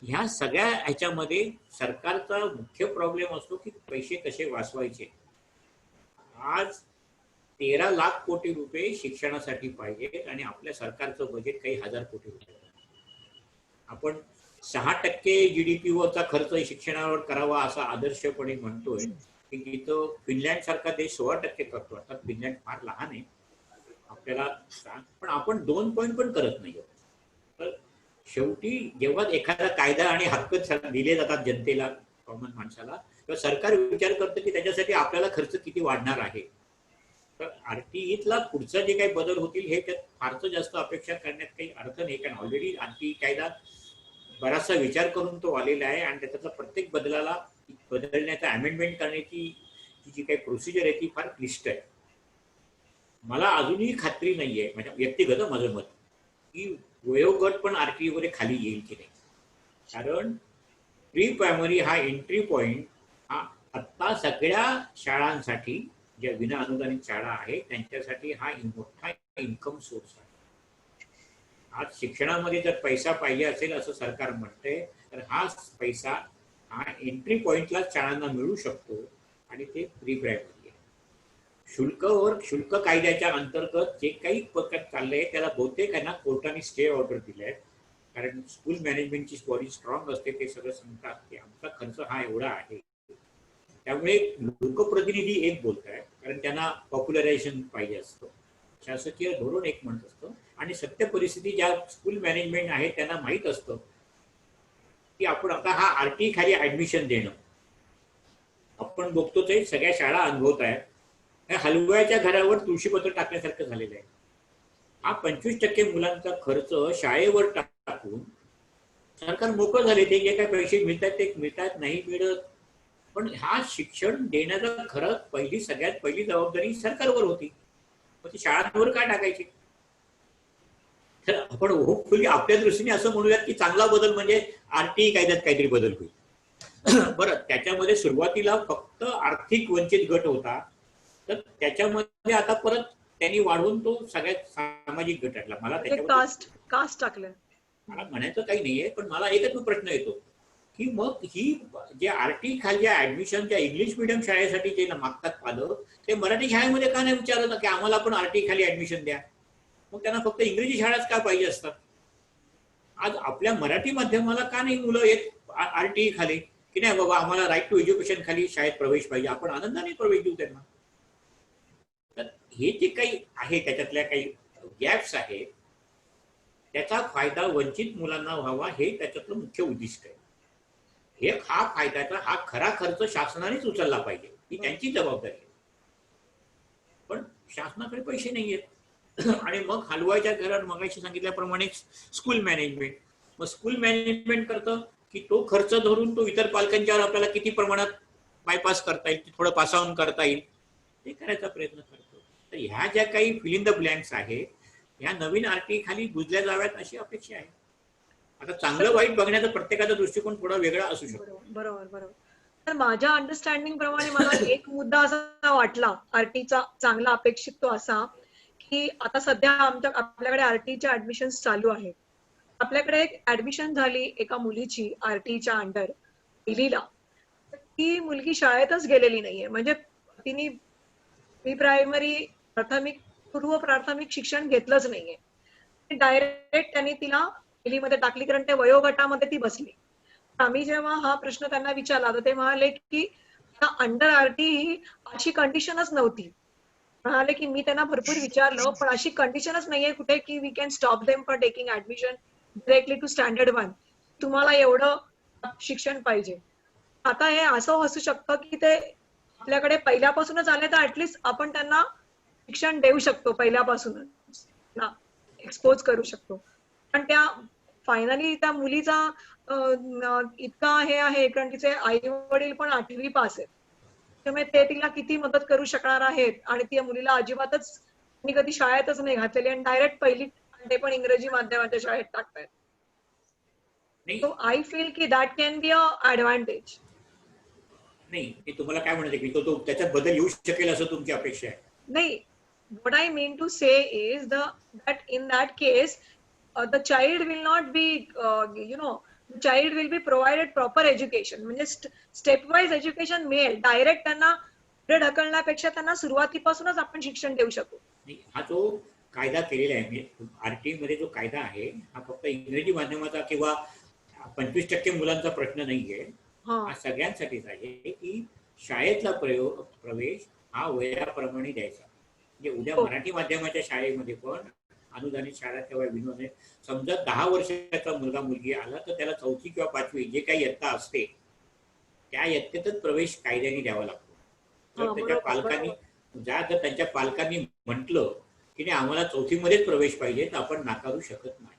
ह्या सगळ्या ह्याच्यामध्ये सरकारचा मुख्य प्रॉब्लेम असतो की पैसे कसे वाचवायचे. आज 13 लाख कोटी रुपये शिक्षणासाठी पाहिजेत आणि आपल्या सरकारचं बजेट काही 1000 कोटी रुपये. आपण 6% GDP वरचा खर्च शिक्षणावर करावा असा आदर्शपणे म्हणतोय, की जिथं फिनलँड सारखा देश 16% करतो. अर्थात फिनलँड फार लहान आहे आपल्याला, पण आपण 2 पॉईंट पण करत नाही. तर शेवटी जेव्हा एखादा कायदा आणि हक्क दिले जातात जनतेला, कॉमन माणसाला, तेव्हा सरकार विचार करतं की त्याच्यासाठी आपल्याला खर्च किती वाढणार आहे. तर RTEतला पुढचा जे काही बदल होतील हे त्यात फारसं जास्त अपेक्षा करण्यात काही अर्थ नाही, कारण ऑलरेडी RTE कायदा बराचसा विचार करून तो आलेला आहे आणि त्याचा प्रत्येक बदलाला बदलण्याचा अमेंडमेंट करण्याची जी काही प्रोसिजर आहे ती फार क्लिष्ट आहे. मला अजूनही खात्री नाहीये, म्हणजे व्यक्तिगत माझं मत, की वयोगट पण RTE मध्ये खाली येईल की नाही. कारण प्री प्रायमरी हा एंट्री पॉइंट हा आत्ता सगळ्या शाळांसाठी, ज्या विना अनुदानित शाळा आहेत त्यांच्यासाठी हा मोठा इन्कम सोर्स आहे. आज शिक्षणामध्ये जर पैसा पाहिजे असेल असं सरकार म्हणतंय, तर हा पैसा हा एंट्री पॉइंटला शाळांना मिळू शकतो आणि ते प्री प्रायमरी आहे. शुल्क कायद्याच्या अंतर्गत जे काही प्रकार चाललंय त्याला बहुतेकांना कोर्टाने स्टे ऑर्डर दिलाय, कारण स्कूल मॅनेजमेंटची बॉडी स्ट्रॉंग असते. ते सगळं सांगतात की आमचा खर्च हा एवढा आहे. त्यामुळे लोकप्रतिनिधी एक बोलतायत, कारण त्यांना पॉप्युलरायझेशन पाहिजे असतं, शासकीय धोरण एक म्हणत असतं, आणि सत्य परिस्थिती ज्या स्कूल मॅनेजमेंट आहे त्यांना माहीत असतं की आपण आता हा RTE खाली ऍडमिशन देणं, आपण बघतो ते सगळ्या शाळा अनुभवत आहेत, हलव्याच्या घरावर तुळशीपत्र टाकण्यासारखं झालेलं आहे. हा 25% मुलांचा खर्च शाळेवर टाकून सरकार मोकळं झाले. ते जे काही पैसे मिळतात ते मिळतात, नाही मिळत, पण हा शिक्षण देण्याचा खरंच सगळ्यात पहिली जबाबदारी सरकारवर होती. मग ती शाळांवर काय टाकायची? तर आपण होपफुली आपल्या दृष्टीने असं म्हणूयात की चांगला बदल म्हणजे RTE कायद्यात काहीतरी बदल होईल. बरं, त्याच्यामध्ये सुरुवातीला फक्त आर्थिक वंचित गट होता, तर त्याच्यामध्ये आता परत त्यांनी वाढवून तो सगळ्यात सामाजिक गट टाकला. मला त्याच्यावर कास्ट टाकलं, मला म्हणायचं काही नाहीये, पण मला एकच प्रश्न येतो की मग ही जे RTE खालच्या ऍडमिशनच्या इंग्लिश मिडियम शाळेसाठी जे मागतात पालक, ते मराठी शाळेमध्ये का नाही विचारलं की आम्हाला पण RTE खाली ऍडमिशन द्या? मग त्यांना फक्त इंग्रजी शाळाच का पाहिजे असतात? आज आपल्या मराठी माध्यमाला का नाही मुलं येत RTE खाली, की नाही बाबा आम्हाला राईट टू एज्युकेशन खाली शाळेत प्रवेश पाहिजे, आपण आनंदाने प्रवेश देऊ त्यांना. तर हे जे काही आहे त्याच्यातल्या काही गॅप्स आहेत, त्याचा फायदा वंचित मुलांना व्हावा हे त्याच्यातलं मुख्य उद्दिष्ट आहे. हा फायद्याचा हा खरा खर्च शासनानेच उचलला पाहिजे, ही त्यांची जबाबदारी आहे. पण शासनाकडे पैसे नाही आहेत आणि मग हलवायच्या घरात मगाशी सांगितल्याप्रमाणे स्कूल मॅनेजमेंट, मग स्कूल मॅनेजमेंट करतं की तो खर्च धरून तो इतर पालकांच्यावर आपल्याला किती प्रमाणात बायपास करता येईल, थोडं पासऑन करता येईल, ते करायचा प्रयत्न करतो. तर ह्या ज्या काही फिल इन द ब्लँक्स आहेत ह्या नवीन RTE खाली बुजल्या जाव्यात अशी अपेक्षा आहे. आता चांगलं वाईट बघण्याचा प्रत्येकाचा दृष्टिकोन थोडा वेगळा असू शकतो. बरोबर. तर माझ्या अंडरस्टँडिंग प्रमाणे मला एक मुद्दा असा वाटला RTEचा चांगला अपेक्षित तो असा की आता सध्या आपल्याकडे RTEच्या ऍडमिशन चालू आहेत. आपल्याकडे एक ऍडमिशन झाली एका मुलीची RTEच्या अंडर दिल्लीला. ती मुलगी शाळेतच गेलेली नाहीये, म्हणजे तिने प्री प्रायमरी पूर्व प्राथमिक शिक्षण घेतलंच नाहीये. डायरेक्ट त्यांनी तिला दिल्लीमध्ये टाकली, कारण त्या वयोगटामध्ये ती बसली. आम्ही जेव्हा हा प्रश्न त्यांना विचारला तर ते म्हणाले की अंडर RTE ही अशी कंडिशनच नव्हती. म्हणाले की मी त्यांना भरपूर विचारलं, पण अशी कंडिशनच नाहीये कुठे की we can stop them for taking admission directly to standard 1. तुम्हाला एवढं शिक्षण पाहिजे. आता हे असं असू शकतं की ते आपल्याकडे पहिल्यापासूनच आले तर ऍटलिस्ट आपण त्यांना शिक्षण देऊ शकतो, पहिल्यापासूनच एक्सपोज करू शकतो. पण त्या फायनली त्या मुलीचा इतका हे आहे कारण तिचे आई वडील पण 8वी पास आहेत, त्यामुळे ते तिला किती मदत करू शकणार आहेत, आणि त्या मुलीला अजिबातच मी कधी शाळेतच नाही घातलेली आणि डायरेक्ट पहिली ते पण इंग्रजी माध्यमाच्या शाळेत टाकतायत. सो आय फील की that can be a advantage. नाही, ते तुम्हाला काय म्हणायचं की तो त्याच्यात बदल येऊ शकेल असं तुमची अपेक्षा आहे? नाही, what I mean to say is that in that case the child will not be the child will be provided proper education, म्हणजे स्टेप वाईज एज्युकेशन मिळेल. डायरेक्ट त्यांना पुढे ढकलण्यापेक्षा त्यांना सुरुवातीपासूनच आपण शिक्षण देऊ शकू. हा जो कायदा केलेला आहे RTE मध्ये जो कायदा आहे हा फक्त इंग्रजी माध्यमाचा किंवा 25% मुलांचा प्रश्न नाहीये, हा सगळ्यांसाठीच आहे की शाळेतला प्रवेश हा वयाप्रमाणे द्यायचा. म्हणजे उद्या मराठी माध्यमाच्या शाळेमध्ये पण अनुदानित शाळा किंवा विनोद समजा 10 वर्षाचा मुलगा मुलगी आला तर त्याला 4थी किंवा 5वी जे काही इयत्ता असते त्या इयत्तेतच प्रवेश कायद्याने द्यावा लागतो. जर त्याच्या पालकांनी जर त्यांच्या पालकांनी म्हटलं की नाही आम्हाला 4थी मध्येच प्रवेश पाहिजे तर आपण नाकारू शकत नाही.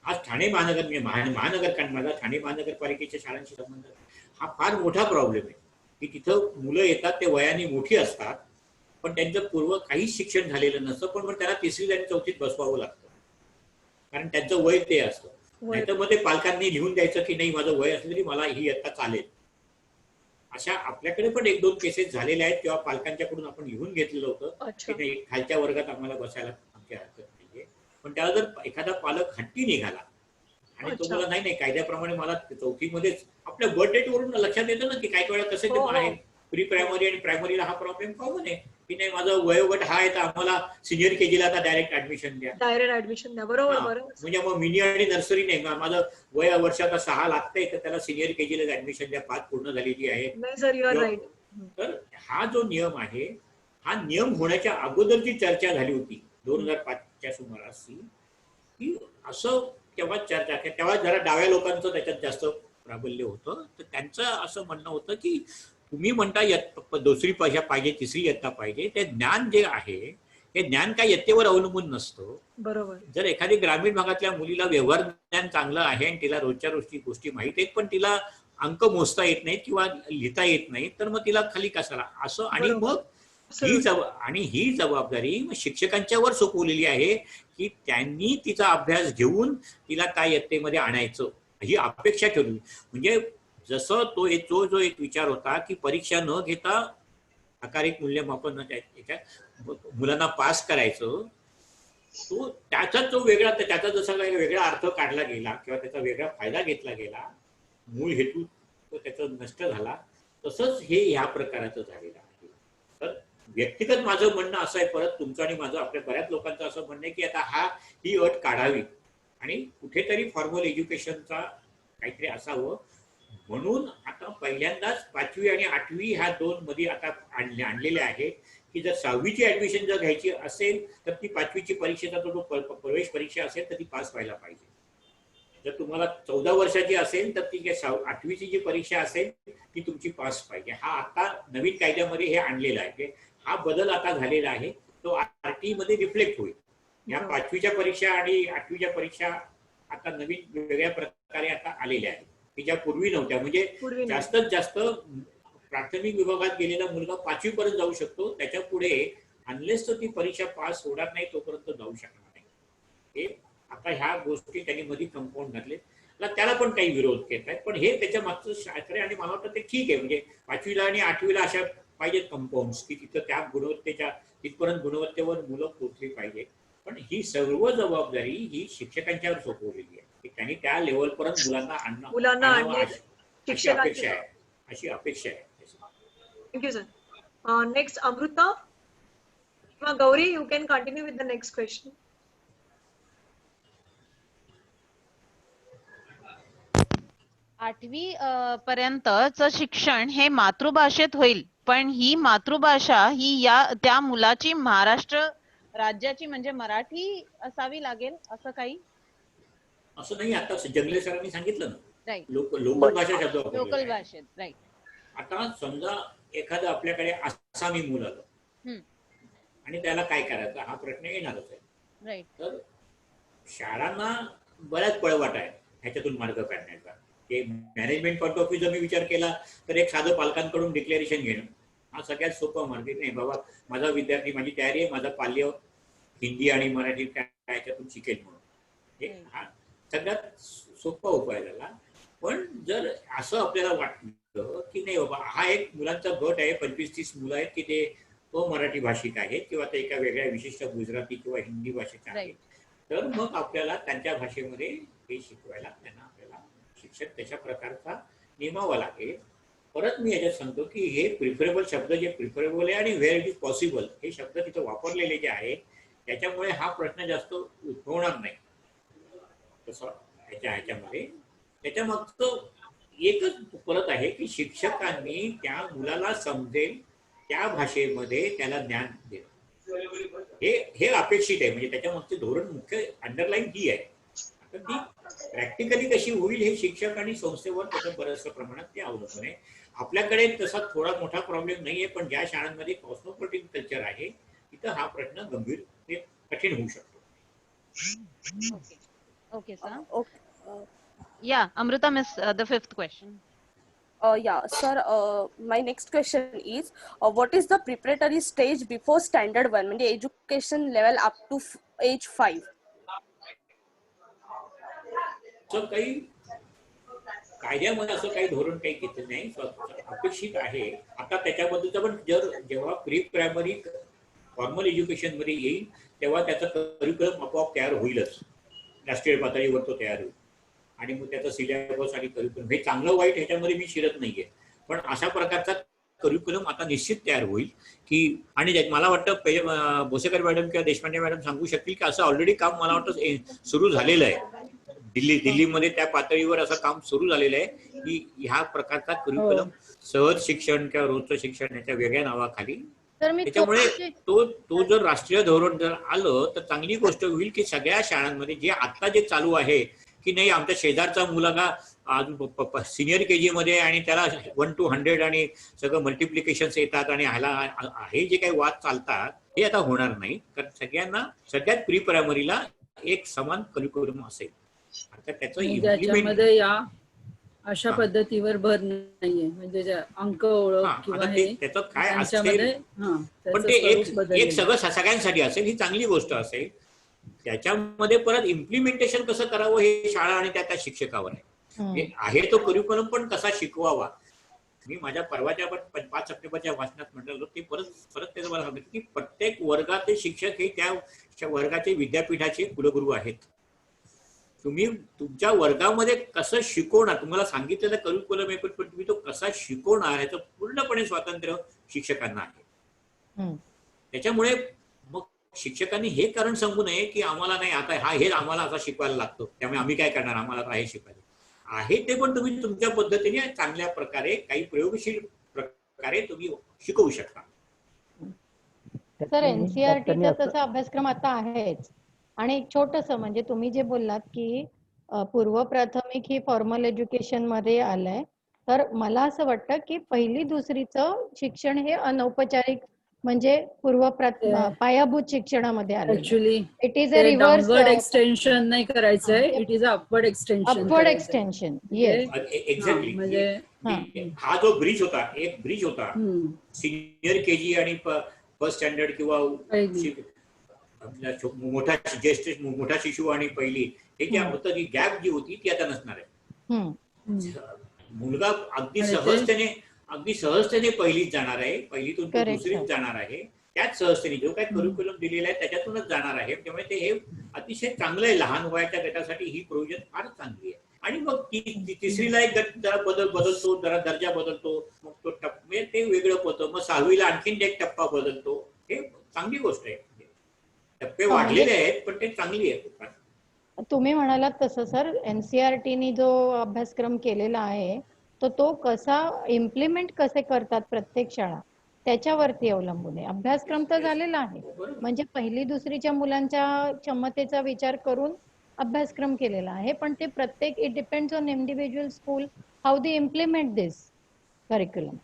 आज ठाणे महानगर माझा ठाणे महानगरपालिकेच्या शाळांशी संबंध हा फार मोठा प्रॉब्लेम आहे की तिथं मुलं येतात ते वयाने मोठी असतात पण त्यांचं पूर्व काहीच शिक्षण झालेलं नसतं पण त्याला 3री आणि 4थीत बसवावं लागतं कारण त्यांचं वय ते असतं. नाहीतर मग ते पालकांनी लिहून द्यायचं की नाही माझं वय असलं तरी मला ही इयत्ता चालेल. अशा आपल्याकडे पण 1-2 केसेस झालेल्या आहेत तेव्हा पालकांच्याकडून आपण लिहून घेतलेलं होतं की नाही खालच्या वर्गात आम्हाला बसायला आमची हरकत नाहीये. पण त्याला जर एखादा पालक हट्टी निघाला आणि तो मला नाही कायद्याप्रमाणे मला 4थी मध्येच आपल्या बर्थ डेट वरून लक्षात येतं ना की काही वेळा कसं ते आहे प्री प्रायमरी आणि प्रायमरीला हा प्रॉब्लेम कॉमन आहे की नाही माझं वयोगट हा आहे तर आम्हाला सिनियर केजीला आता डायरेक्ट ऍडमिशन द्या. बरोबर. म्हणजे मग मिनी आणि नर्सरी नाही माझं वय वर्ष आता 6 लागतंय तर त्याला सिनियर केजीला ऍडमिशन द्या 5 पूर्ण झालेली आहे. तर हा जो नियम आहे हा नियम होण्याच्या अगोदरची चर्चा झाली होती 2005च्या सुमारास की असं तेव्हा चर्चा तेव्हा जरा डाव्या लोकांचं त्याच्यात जास्त प्राबल्य होतं. तर त्यांचं असं म्हणणं होतं की तुम्ही म्हणता 2री पाहिजे 3री इयत्ता पाहिजे ते ज्ञान जे आहे हे ज्ञान काय इयत्तेवर अवलंबून नसतं. बरोबर. जर एखादी ग्रामीण भागातल्या मुलीला व्यवहार ज्ञान चांगलं आहे आणि तिला रोजच्या गोष्टी माहित आहेत पण तिला अंक मोजता येत नाहीत किंवा लिहिता येत नाही तर मग तिला खाली कसाला असं आणि मग ही जबाबदारी शिक्षकांच्यावर सोपवलेली आहे की त्यांनी तिचा अभ्यास घेऊन तिला काय इयत्तेमध्ये आणायचं ही अपेक्षा ठेवली. म्हणजे जसं जो एक विचार होता की परीक्षा न घेता आकारिक मूल्यमापन मुलांना पास करायचं तो त्याचा जो वेगळा त्याचा जसा काही वेगळा अर्थ काढला गेला किंवा त्याचा वेगळा फायदा घेतला गेला मूळ हेतू त्याचा नष्ट झाला तसंच हे ह्या प्रकाराचं झालेलं आहे. तर व्यक्तिगत माझं म्हणणं असं आहे परत तुमचं आणि माझं आपल्या बऱ्याच लोकांचं असं म्हणणं आहे की आता ही अट काढावी आणि कुठेतरी फॉर्मल एज्युकेशनचा काहीतरी असावं म्हणून आता पहिल्यांदाच 5वी आणि 8वी ह्या 2 मध्ये आता आणलेले आहे की जर 6वीची ऍडमिशन जर घ्यायची असेल तर ती 5वीची परीक्षेचा जो प्रवेश परीक्षा असेल तर ती पास व्हायला पाहिजे. जर तुम्हाला 14 वर्षाची असेल तर ती 8वीची जी परीक्षा असेल ती तुमची पास पाहिजे. हा आता नवीन कायद्यामध्ये हे आणलेला आहे. हा बदल आता झालेला आहे तो RT मध्ये रिफ्लेक्ट होईल. या 5वीच्या परीक्षा आणि 8वीच्या परीक्षा आता नवीन वेगळ्या प्रकारे आता आलेल्या आहेत की ज्या पूर्वी नव्हत्या. म्हणजे जास्तीत जास्त प्राथमिक विभागात गेलेला मुलगा 5वी पर्यंत जाऊ शकतो त्याच्या पुढे अनलेस तो ती परीक्षा पास होणार नाही तोपर्यंत जाऊ शकणार नाही. हे आता ह्या गोष्टी त्यांनी मध्ये कंपाऊंड घातले त्याला पण काही विरोध केला आहे पण हे त्याच्या मागचं शास्त्र आणि मला वाटतं ते ठीक आहे. म्हणजे 5वीला आणि 8वीला अशा पाहिजेत कंपाऊंड्स की तिथं त्या गुणवत्तेच्या तिथपर्यंत गुणवत्तेवर मुलं पोहोचली पाहिजे. पण ही सर्व जबाबदारी ही शिक्षकांच्यावर सोपवलेली आहे की त्यांनी त्या लेवलपर्यंत मुलांना आणणं अशी अपेक्षा आहे. Thank you sir. नेक्स्ट अमृता किंवा Gauri you can continue with the next question. आठवी पर्यंतच शिक्षण हे मातृभाषेत होईल पण ही मातृभाषा ही त्या मुलाची महाराष्ट्र राज्याची म्हणजे मराठी असावी लागेल असं काही असं नाही. आता जंगले सरांनी सांगितलं ना राईट लोकल भाषा शब्द लोकल भाषेत राईट. आता समजा एखादं आपल्याकडे आसामी मुलं आलं आणि त्याला काय करायचं हा प्रश्न येणारच आहे. राईट. तर शाळांना बऱ्याच पळवाट आहे ह्याच्यातून मार्ग काढण्याचा. ते मॅनेजमेंट पॉईंट ऑफ व्ह्यू जर मी विचार केला तर एक साधं पालकांकडून डिक्लेरेशन घेणं हा सगळ्यात सोपा मार्ग नाही. बाबा माझा विद्यार्थी माझी तयारी आहे माझा पाल्य हिंदी आणि मराठी त्याच्यातून शिकेल म्हणून हे हा सगळ्यात सोपा उपाय झाला. पण जर असं आपल्याला वाटलं की नाही बाबा हा एक मुलांचा गट आहे 25-30 मुलं आहेत की ते मराठी भाषिक आहेत किंवा ते एका वेगळ्या विशिष्ट गुजराती किंवा हिंदी भाषेचे आहेत तर मग आपल्याला त्यांच्या भाषेमध्ये हे शिकवायला त्यांना आपल्याला शिक्षक त्याच्या प्रकारचा नेमावा लागेल. परत मी याच्यात सांगतो की हे प्रिफरेबल शब्द जे प्रिफरेबल आहे आणि व्हेअर इट इज पॉसिबल हे शब्द तिथे वापरलेले जे आहे त्याच्यामुळे हा प्रश्न जास्त उद्भवणार नाही. तसं ह्याच्यामध्ये त्याच्या मागचं एकच परत आहे की शिक्षकांनी त्या मुलाला समजेल त्या भाषेमध्ये त्याला ज्ञान देणं हे अपेक्षित आहे. म्हणजे त्याच्या मागचे धोरण मुख्य अंडरलाईन ही आहे. आता ती प्रॅक्टिकली कशी होईल हे शिक्षक आणि संस्थेवर त्याचं बऱ्याचशा प्रमाणात ते अवलंबून आहे. आपल्याकडे तसा थोडा मोठा प्रॉब्लेम नाहीये, पण ज्या शाळांमध्ये कॉस्मोपॉलिटन कल्चर आहे तिथं हा प्रश्न गंभीर कठीण होऊ शकतो. Okay, sir. Okay. Yeah, Amrita, miss the fifth question. Yeah, sir. My next question is, what is the preparatory stage before standard 1? म्हणजे education level up to age 5. असं काही कायद्यामध्ये असं काही धोरण काही घेतलं नाही. अपेक्षित आहे आता त्याच्याबद्दलचं, पण जेव्हा प्री प्रायमरी फॉर्मल एज्युकेशन मध्ये येईल तेव्हा त्याचा करिक्युलम आपोआप तयार होईलच. राष्ट्रीय पातळीवर तो तयार होईल आणि मग त्याचा सिलेबस आणि करिक्युलम हे चांगलं वाईट ह्याच्यामध्ये मी शिरत नाहीये, पण अशा प्रकारचा करिक्युलम आता निश्चित तयार होईल की. आणि मला वाटतं भोसेकर मॅडम किंवा देशपांडे मॅडम सांगू शकतील की असं ऑलरेडी काम मला वाटतं सुरू झालेलं आहे. दिल्लीमध्ये त्या पातळीवर असं काम सुरू झालेलं आहे की ह्या प्रकारचा करिक्युलम सहज शिक्षण किंवा रोजचं शिक्षण याच्या वेगळ्या नावाखाली. त्याच्यामुळे तो जर राष्ट्रीय धोरण जर आलं तर चांगली गोष्ट होईल की सगळ्या शाळांमध्ये जे आता जे चालू आहे की नाही आमच्या शेजारचा मुलगा सिनियर KG मध्ये आणि त्याला 1 to 100 आणि सगळं मल्टिप्लिकेशन्स येतात आणि ह्याला हे जे काही वाद चालतात हे आता होणार नाही. कारण सगळ्यांना सगळ्यात प्री प्रायमरीला एक समान करिक्युलम असेल. आता त्याचं ज्याच्यामध्ये या अशा पद्धतीवर भर नाहीये, म्हणजे अंक ओळख किंवा त्याचं काय असेल पण ते एक सगळं सगळ्यांसाठी असेल ही चांगली गोष्ट असेल. त्याच्यामध्ये परत इम्प्लिमेंटेशन कसं करावं हे शाळा आणि त्या शिक्षकावर आहे. तो करिक्युलम पण कसा शिकवावा. मी माझ्या परवाच्या 5 सप्टेंबरच्या भाषणात म्हटलं ते परत त्याचं मला सांगितलं की प्रत्येक वर्गाचे शिक्षक हे त्या वर्गाचे विद्यापीठाचे कुलगुरू आहेत. तुम्ही तुमच्या वर्गामध्ये कसं शिकवणार, तुम्हाला सांगितलेलं करिक्युलम आहे पण तुम्ही तो कसा शिकवणार ह्याचं पूर्णपणे स्वातंत्र्य शिक्षकांना आहे. त्याच्यामुळे मग शिक्षकांनी हे कारण सांगू नये की आम्हाला नाही आता हे आम्हाला असा शिकवायला लागतो त्यामुळे आम्ही काय करणार, आम्हाला आता हे शिकवायला आहे ते पण तुम्ही तुमच्या पद्धतीने चांगल्या प्रकारे काही प्रयोगशील प्रकारे तुम्ही शिकवू शकता. सर NCERTचा तसा अभ्यासक्रम आता आहेच. आणि एक छोटस म्हणजे तुम्ही जे बोललात की पूर्व प्राथमिक ही फॉर्मल एज्युकेशन मध्ये आलंय, तर मला असं वाटतं की 1ली 2रीचं शिक्षण हे अनौपचारिक म्हणजे पायाभूत शिक्षणामध्ये आलं. Actually it is a reverse downward extension नाही करायचंय, it is upward extension. Upward extension yes. Exactly. म्हणजे हा जो ब्रिज होता सिनियर KG आणि फर्स्ट स्टँडर्ड किंवा मोठा शिशु आणि पहिली हे जे होतं ती गॅप जी होती ती आता नसणार आहे. मुलगा अगदी सहजतेने पहिलीत जाणार आहे, पहिलीतून तो 2रीत जाणार आहे. त्याच सहजतेने जो काही करिक्युलम दिलेला आहे त्याच्यातूनच जाणार आहे. त्यामुळे ते हे अतिशय चांगलं आहे. लहान वयाच्या गटासाठी ही प्रोव्हिजन फारच चांगली आहे. आणि मग 3रीला एक गट जरा बदलतो, जरा दर्जा बदलतो, मग तो म्हणजे ते वेगळं होतं. मग 6वीला आणखीन एक टप्पा बदलतो. हे चांगली गोष्ट आहे. टप्पे वाढलेले आहेत पण ते चांगली आहे. तुम्ही म्हणालात तसं सर NCERTने जो अभ्यासक्रम केलेला आहे तो कसा इम्प्लिमेंट कसे करतात प्रत्येक शाळा त्याच्यावरती अवलंबून आहे. अभ्यासक्रम तर झालेला आहे, म्हणजे 1ली 2रीच्या मुलांच्या क्षमतेचा विचार करून अभ्यासक्रम केलेला आहे, पण ते प्रत्येक it depends on individual school how they implement this curriculum.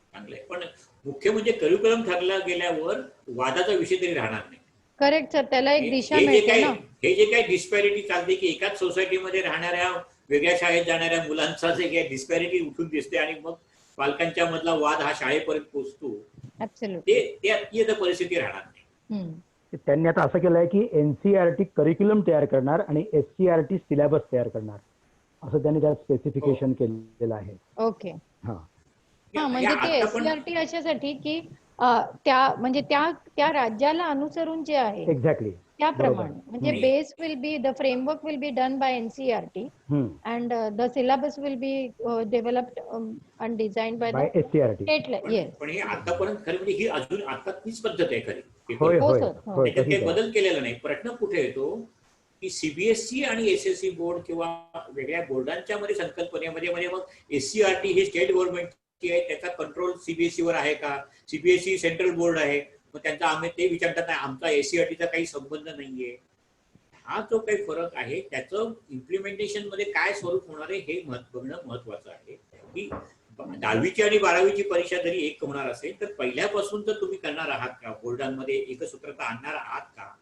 पण मुख्य म्हणजे करिक्युलम ठरला गेल्यावर वादाचा विषय तरी राहणार नाही. करेक्ट सर, त्याला एक दिशा मिळते ना. हे जे काही डिस्पॅरिटी चालते की एकाच सोसायटीमध्ये राहणाऱ्या वेगळ्या शाळेत जाणाऱ्या मुलांचा जे काही डिस्पॅरिटी उठून दिसते आणि मग पालकांच्या मधला वाद हा शाळेपर्यंत पोहोचतो, ते आता परिस्थिती राहणार नाही. त्यांनी आता असं केलंय की NCERT करिक्युलम तयार करणार आणि SCERT सिलेबस तयार करणार असं त्यांनी त्यात स्पेसिफिकेशन केलेलं आहे. ओके. म्हणजे ते SCERT अशासाठी की त्या राज्याला अनुसरून जे आहे एक्झॅक्टली त्याप्रमाणे म्हणजे base will be the framework will be done by NCERT and the syllabus will be developed and designed by SCERT. पण हे आतापर्यंत खरं म्हणजे ही अजून आता तीच पद्धत आहे खरी. होय त्याच्यात काही बदल केलेला नाही. प्रश्न कुठे येतो की सीबीएसई आणि एसएससी बोर्ड किंवा वेगळ्या बोर्डांच्या मध्ये संकल्पनेमध्ये म्हणजे मग एससीईआरटी ही स्टेट गव्हर्नमेंटची आहे, त्याचा कंट्रोल सीबीएसई वर आहे का, सीबीएसई सेंट्रल बोर्ड आहे, मग त्यांचा आम्ही ते विचारतात नाही, आमचा एससीईआरटीचा काही संबंध नाहीये. हा जो काही फरक आहे त्याचं इम्प्लिमेंटेशन मध्ये काय स्वरूप होणार आहे हे बघणं महत्वाचं आहे. की 10वीची आणि 12वीची परीक्षा जरी एक होणार असेल तर पहिल्यापासून तर तुम्ही करणार आहात का, बोर्डांमध्ये एकसूत्रता आणणार आहात का.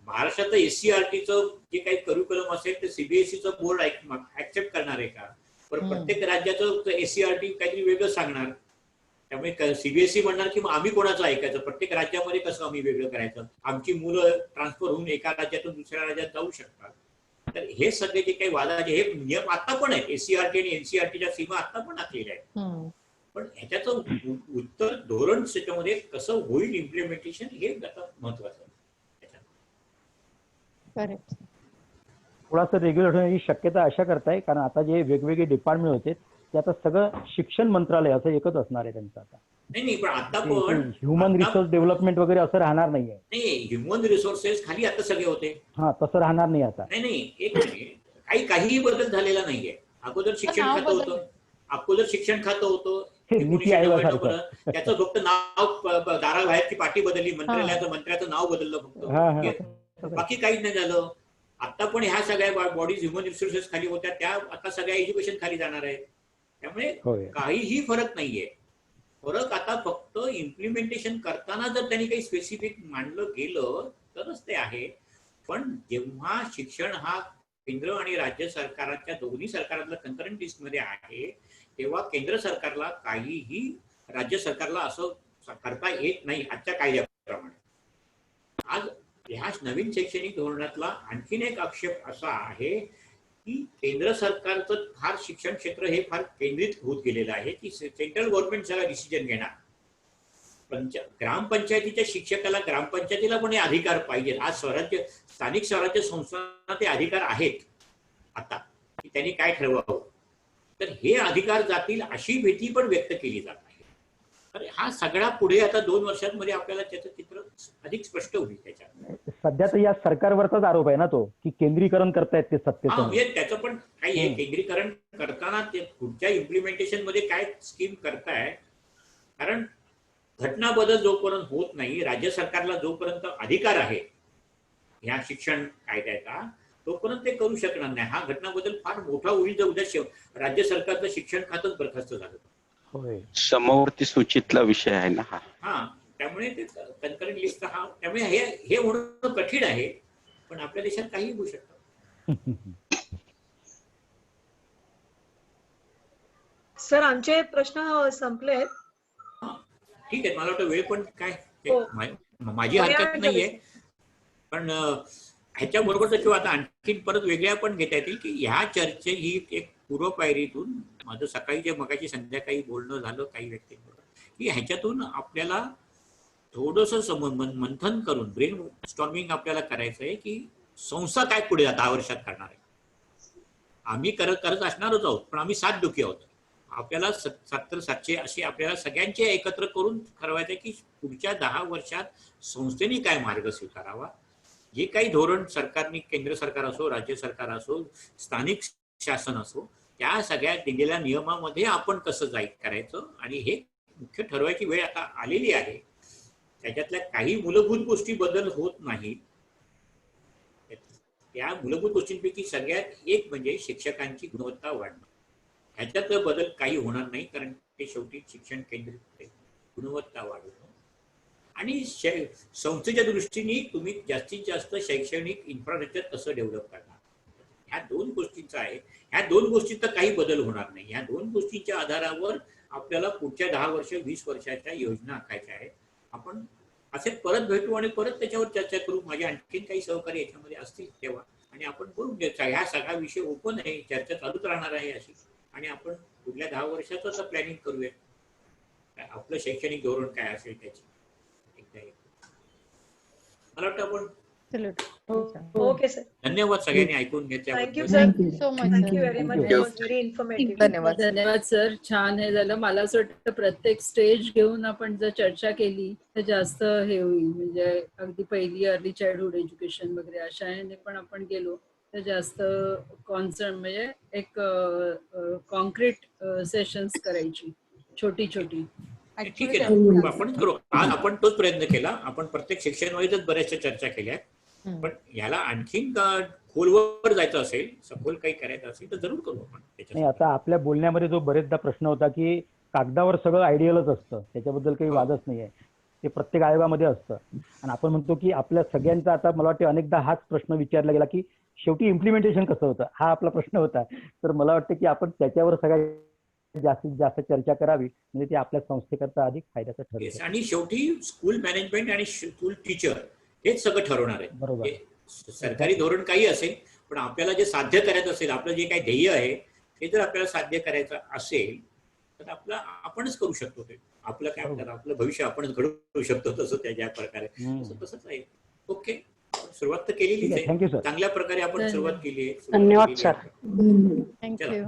महाराष्ट्राचं एससीईआरटीचं जे काही करिक्युलम असेल तर सीबीएसईचं बोर्ड ऍक्सेप्ट करणार आहे का, पण प्रत्येक राज्याचं एससीईआरटी काहीतरी वेगळं सांगणार. त्यामुळे सीबीएसई म्हणणार की मग आम्ही कोणाचं ऐकायचं, प्रत्येक राज्यामध्ये कसं आम्ही वेगळं करायचं, आमची मुलं ट्रान्सफर होऊन एका राज्यातून दुसऱ्या राज्यात जाऊ शकतात. तर हे सगळे जे काही वादाचे हे नियम आता पण आहेत, एससीईआरटी आणि एनसीईआरटीच्या सीमा आता पण आखलेल्या आहेत. पण ह्याच्याचं उत्तर धोरण त्याच्यामध्ये कसं होईल इम्प्लिमेंटेशन हे आता महत्वाचं आहे. थोडासा रेग्युलर होण्याची शक्यता अशा करताय, कारण आता जे वेगवेगळे डिपार्टमेंट होते ते आता सगळं शिक्षण मंत्रालय असं एकच असणार आहे त्यांचं आता. नाही पण आता पण ह्युमन रिसोर्स डेव्हलपमेंट वगैरे असं राहणार नाहीये. नाही, ह्युमन रिसोर्सेस खाली आता सगळे होते. हा, तसं राहणार नाही आता. नाही एक मिनिट, काहीही बदल झालेला नाहीये. अगोदर शिक्षण खातं होतं, नीती आयोगासारखं. त्याचं फक्त नाव दाराबाहेरची पाटी बदलली, मंत्र्याचं नाव बदललं फक्त, बाकी काहीच नाही झालं. आता पण ह्या सगळ्या बॉडीज ह्युमन रिसोर्सेस खाली होत्या, त्या आता सगळ्या एज्युकेशन खाली जाणार आहे. त्यामुळे काहीही फरक नाहीये. फरक आता फक्त इम्प्लिमेंटेशन करताना जर त्यांनी काही स्पेसिफिक मांडलं गेलं तरच ते आहे. पण जेव्हा शिक्षण हा केंद्र आणि राज्य सरकारांच्या दोन्ही सरकारांना कन्करंट लिस्टमध्ये आहे, तेव्हा केंद्र सरकारला काहीही राज्य सरकारला असं करता येत नाही आजच्या कायद्याप्रमाणे. आज ह्या नवीन शैक्षणिक धोरणातला आणखीन एक आक्षेप असा आहे की केंद्र सरकारचं फार शिक्षण क्षेत्र हे फार केंद्रित होत गेलेलं आहे की सेंट्रल गव्हर्नमेंट सगळा डिसिजन घेणार. ग्रामपंचायतीच्या शिक्षकाला ग्रामपंचायतीला पण हे अधिकार पाहिजे. आज स्थानिक स्वराज्य संस्थांना ते अधिकार आहेत आता की त्यांनी काय ठरवावं, तर हे अधिकार जातील अशी भीती पण व्यक्त केली जात आहे. तर हा सगळा पुढे आता 2 वर्षांमध्ये आपल्याला त्याचं चित्र अधिक स्पष्ट होईल. त्याच्यात सध्या तर या सरकारवरचाच आरोप आहे ना तो, की केंद्रीकरण करतायत ते सत्तेचं. म्हणजे त्याचं पण काही आहे, केंद्रीकरण करताना ते पुढच्या इम्प्लिमेंटेशन मध्ये काय स्कीम करताय. कारण घटना बदल जोपर्यंत होत नाही, राज्य सरकारला जोपर्यंत अधिकार आहे ह्या शिक्षण कायद्याचा, तोपर्यंत ते करू शकणार नाही. हा घटना बदल फार मोठा होईल जर उद्या राज्य सरकारचं शिक्षण खातंच बरखास्त झालं. समवर्ती सूचीतला विषय आहे ना हा. त्यामुळे ते कन्करंट लिस्ट त्यामुळे हे होणं कठीण आहे, पण आपल्या देशात काही होऊ शकतं. सर, आमचे प्रश्न संपलेत. ठीक आहे, मला वाटतं वेळ पण काय माझी हरकत नाहीये, पण ह्याच्याबरोबर किंवा आता आणखी परत वेगळ्या पण घेता येतील की ह्या चर्चे ही एक पूर्वपायरीतून माझं सकाळी जे मगाची संध्याकाळी बोलणं झालं काही व्यक्तींबरोबर, की ह्याच्यातून आपल्याला थोडंसं मंथन करून ब्रेन स्टॉर्मिंग आपल्याला करायचं आहे की संस्था काय पुढे 10 वर्षात करणार आहे. आम्ही करत असणारच आहोत, पण आम्ही 7 डोकी आहोत. आपल्याला 700-700 असे आपल्याला सगळ्यांचे एकत्र करून ठरवायचं की पुढच्या 10 वर्षात संस्थेने काय मार्ग स्वीकारावा. जे काही धोरण सरकारने, केंद्र सरकार असो, राज्य सरकार असो, स्थानिक शासन असो, त्या सगळ्या दिलेल्या नियमामध्ये आपण कसं करायचं आणि हे मुख्य ठरवायची वेळ आता आलेली आहे. त्याच्यातल्या काही मूलभूत गोष्टी बदल होत नाहीत. त्या मूलभूत गोष्टींपैकी सगळ्यात एक म्हणजे शिक्षकांची गुणवत्ता वाढणं. ह्याच्यात बदल काही होणार नाही, कारण ते शेवटी शिक्षण केंद्रित आहे. गुणवत्ता वाढवणं आणि संस्थेच्या दृष्टीने तुम्ही जास्तीत जास्त शैक्षणिक इन्फ्रास्ट्रक्चर कसं डेव्हलप करणार, ह्या 2 गोष्टींचा आहे. ह्या 2 गोष्टीत तर काही बदल होणार नाही. ह्या 2 गोष्टींच्या आधारावर आपल्याला पुढच्या 10 वर्ष 20 वर्षाच्या योजना आखायच्या आहेत. आपण असे परत भेटू आणि परत त्याच्यावर चर्चा करू. माझे आणखीन काही सहकारी याच्यामध्ये असतील तेव्हा, आणि आपण बोलून घ्यायचा. ह्या सगळा विषय ओपन आहे, चर्चा चालूच राहणार आहे अशी, आणि आपण पुढल्या 10 वर्षाचं प्लॅनिंग करूया. आपलं शैक्षणिक धोरण काय असेल त्याची एकदा मला वाटतं आपण ओके सर. धन्यवाद सगळ्यांनी ऐकून थँक्यू घेतल्याबद्दल. Sir. So much thank you very much. Thank it you. Was very informative. धन्यवाद. धन्यवाद सर. छान हे झालं. मला असं वाटतं प्रत्येक स्टेज घेऊन आपण जर चर्चा केली तर जास्त हे होईल. म्हणजे अगदी पहिली अर्ली चाइल्डहुड एज्युकेशन वगैरे अशा ह्याने पण आपण गेलो तर जास्त कॉन्सर्न म्हणजे एक कॉन्क्रीट सेशन्स करायची छोटी छोटी. ठीक आहे ना, आपण करू. आज आपण तोच प्रयत्न केला. आपण प्रत्येक सेक्शन वाईजच बऱ्याचशा चर्चा केल्या, पण याला आणखीन खोलवर जायचं असेल, सखोल काही करायचं असेल तर जरूर करू आपण नाही, त्याच्यात. आता आपल्या बोलण्यामध्ये जो बरेचदा प्रश्न होता की कागदावर सगळं आयडियलच असतं, त्याच्याबद्दल काही वादच नाहीये, ते प्रत्येक आयोगामध्ये असतं. आणि आपण म्हणतो की आपल्या सगळ्यांचा आता मला वाटतं अनेकदा हाच प्रश्न विचारला गेला की शेवटी इम्प्लिमेंटेशन कसं होतं, हा आपला प्रश्न होता. तर मला वाटतं की आपण त्याच्यावर सगळ्यात जास्तीत जास्त चर्चा करावी, म्हणजे ते आपल्या संस्थेकरता अधिक फायद्याचं ठरेल. Yes, आणि शेवटी स्कूल मॅनेजमेंट आणि स्कूल टीचर हेच सगळं ठरवणार आहे. बरोबर. हे सरकारी धोरण काही असेल, पण आपल्याला जे साध्य करायचं असेल, आपलं जे काही ध्येय आहे ते जर आपल्याला साध्य करायचं असेल तर आपणच करू शकतो. ते आपलं काय म्हणतात, आपलं भविष्य आपणच घडवू शकतो. तसं त्या ज्या प्रकारे तसंच आहे. ओके, सुरुवात तर केलेलीच आहे. Thank you sir. चांगल्या प्रकारे आपण सुरुवात केली आहे. धन्यवाद सर. थँक्यू.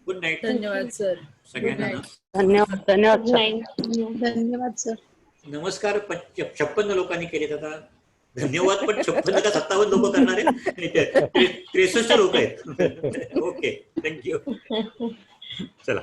गुड नाईट धन्यवाद सर. सगळ्यांना. धन्यवाद. धन्यवाद सर. धन्यवाद सर. नमस्कार 56 लोकांनी केलेत. आता धन्यवाद पण 56 का 57 लोक करणार आहेत. 63 लोक आहेत. Okay, thank you. चला.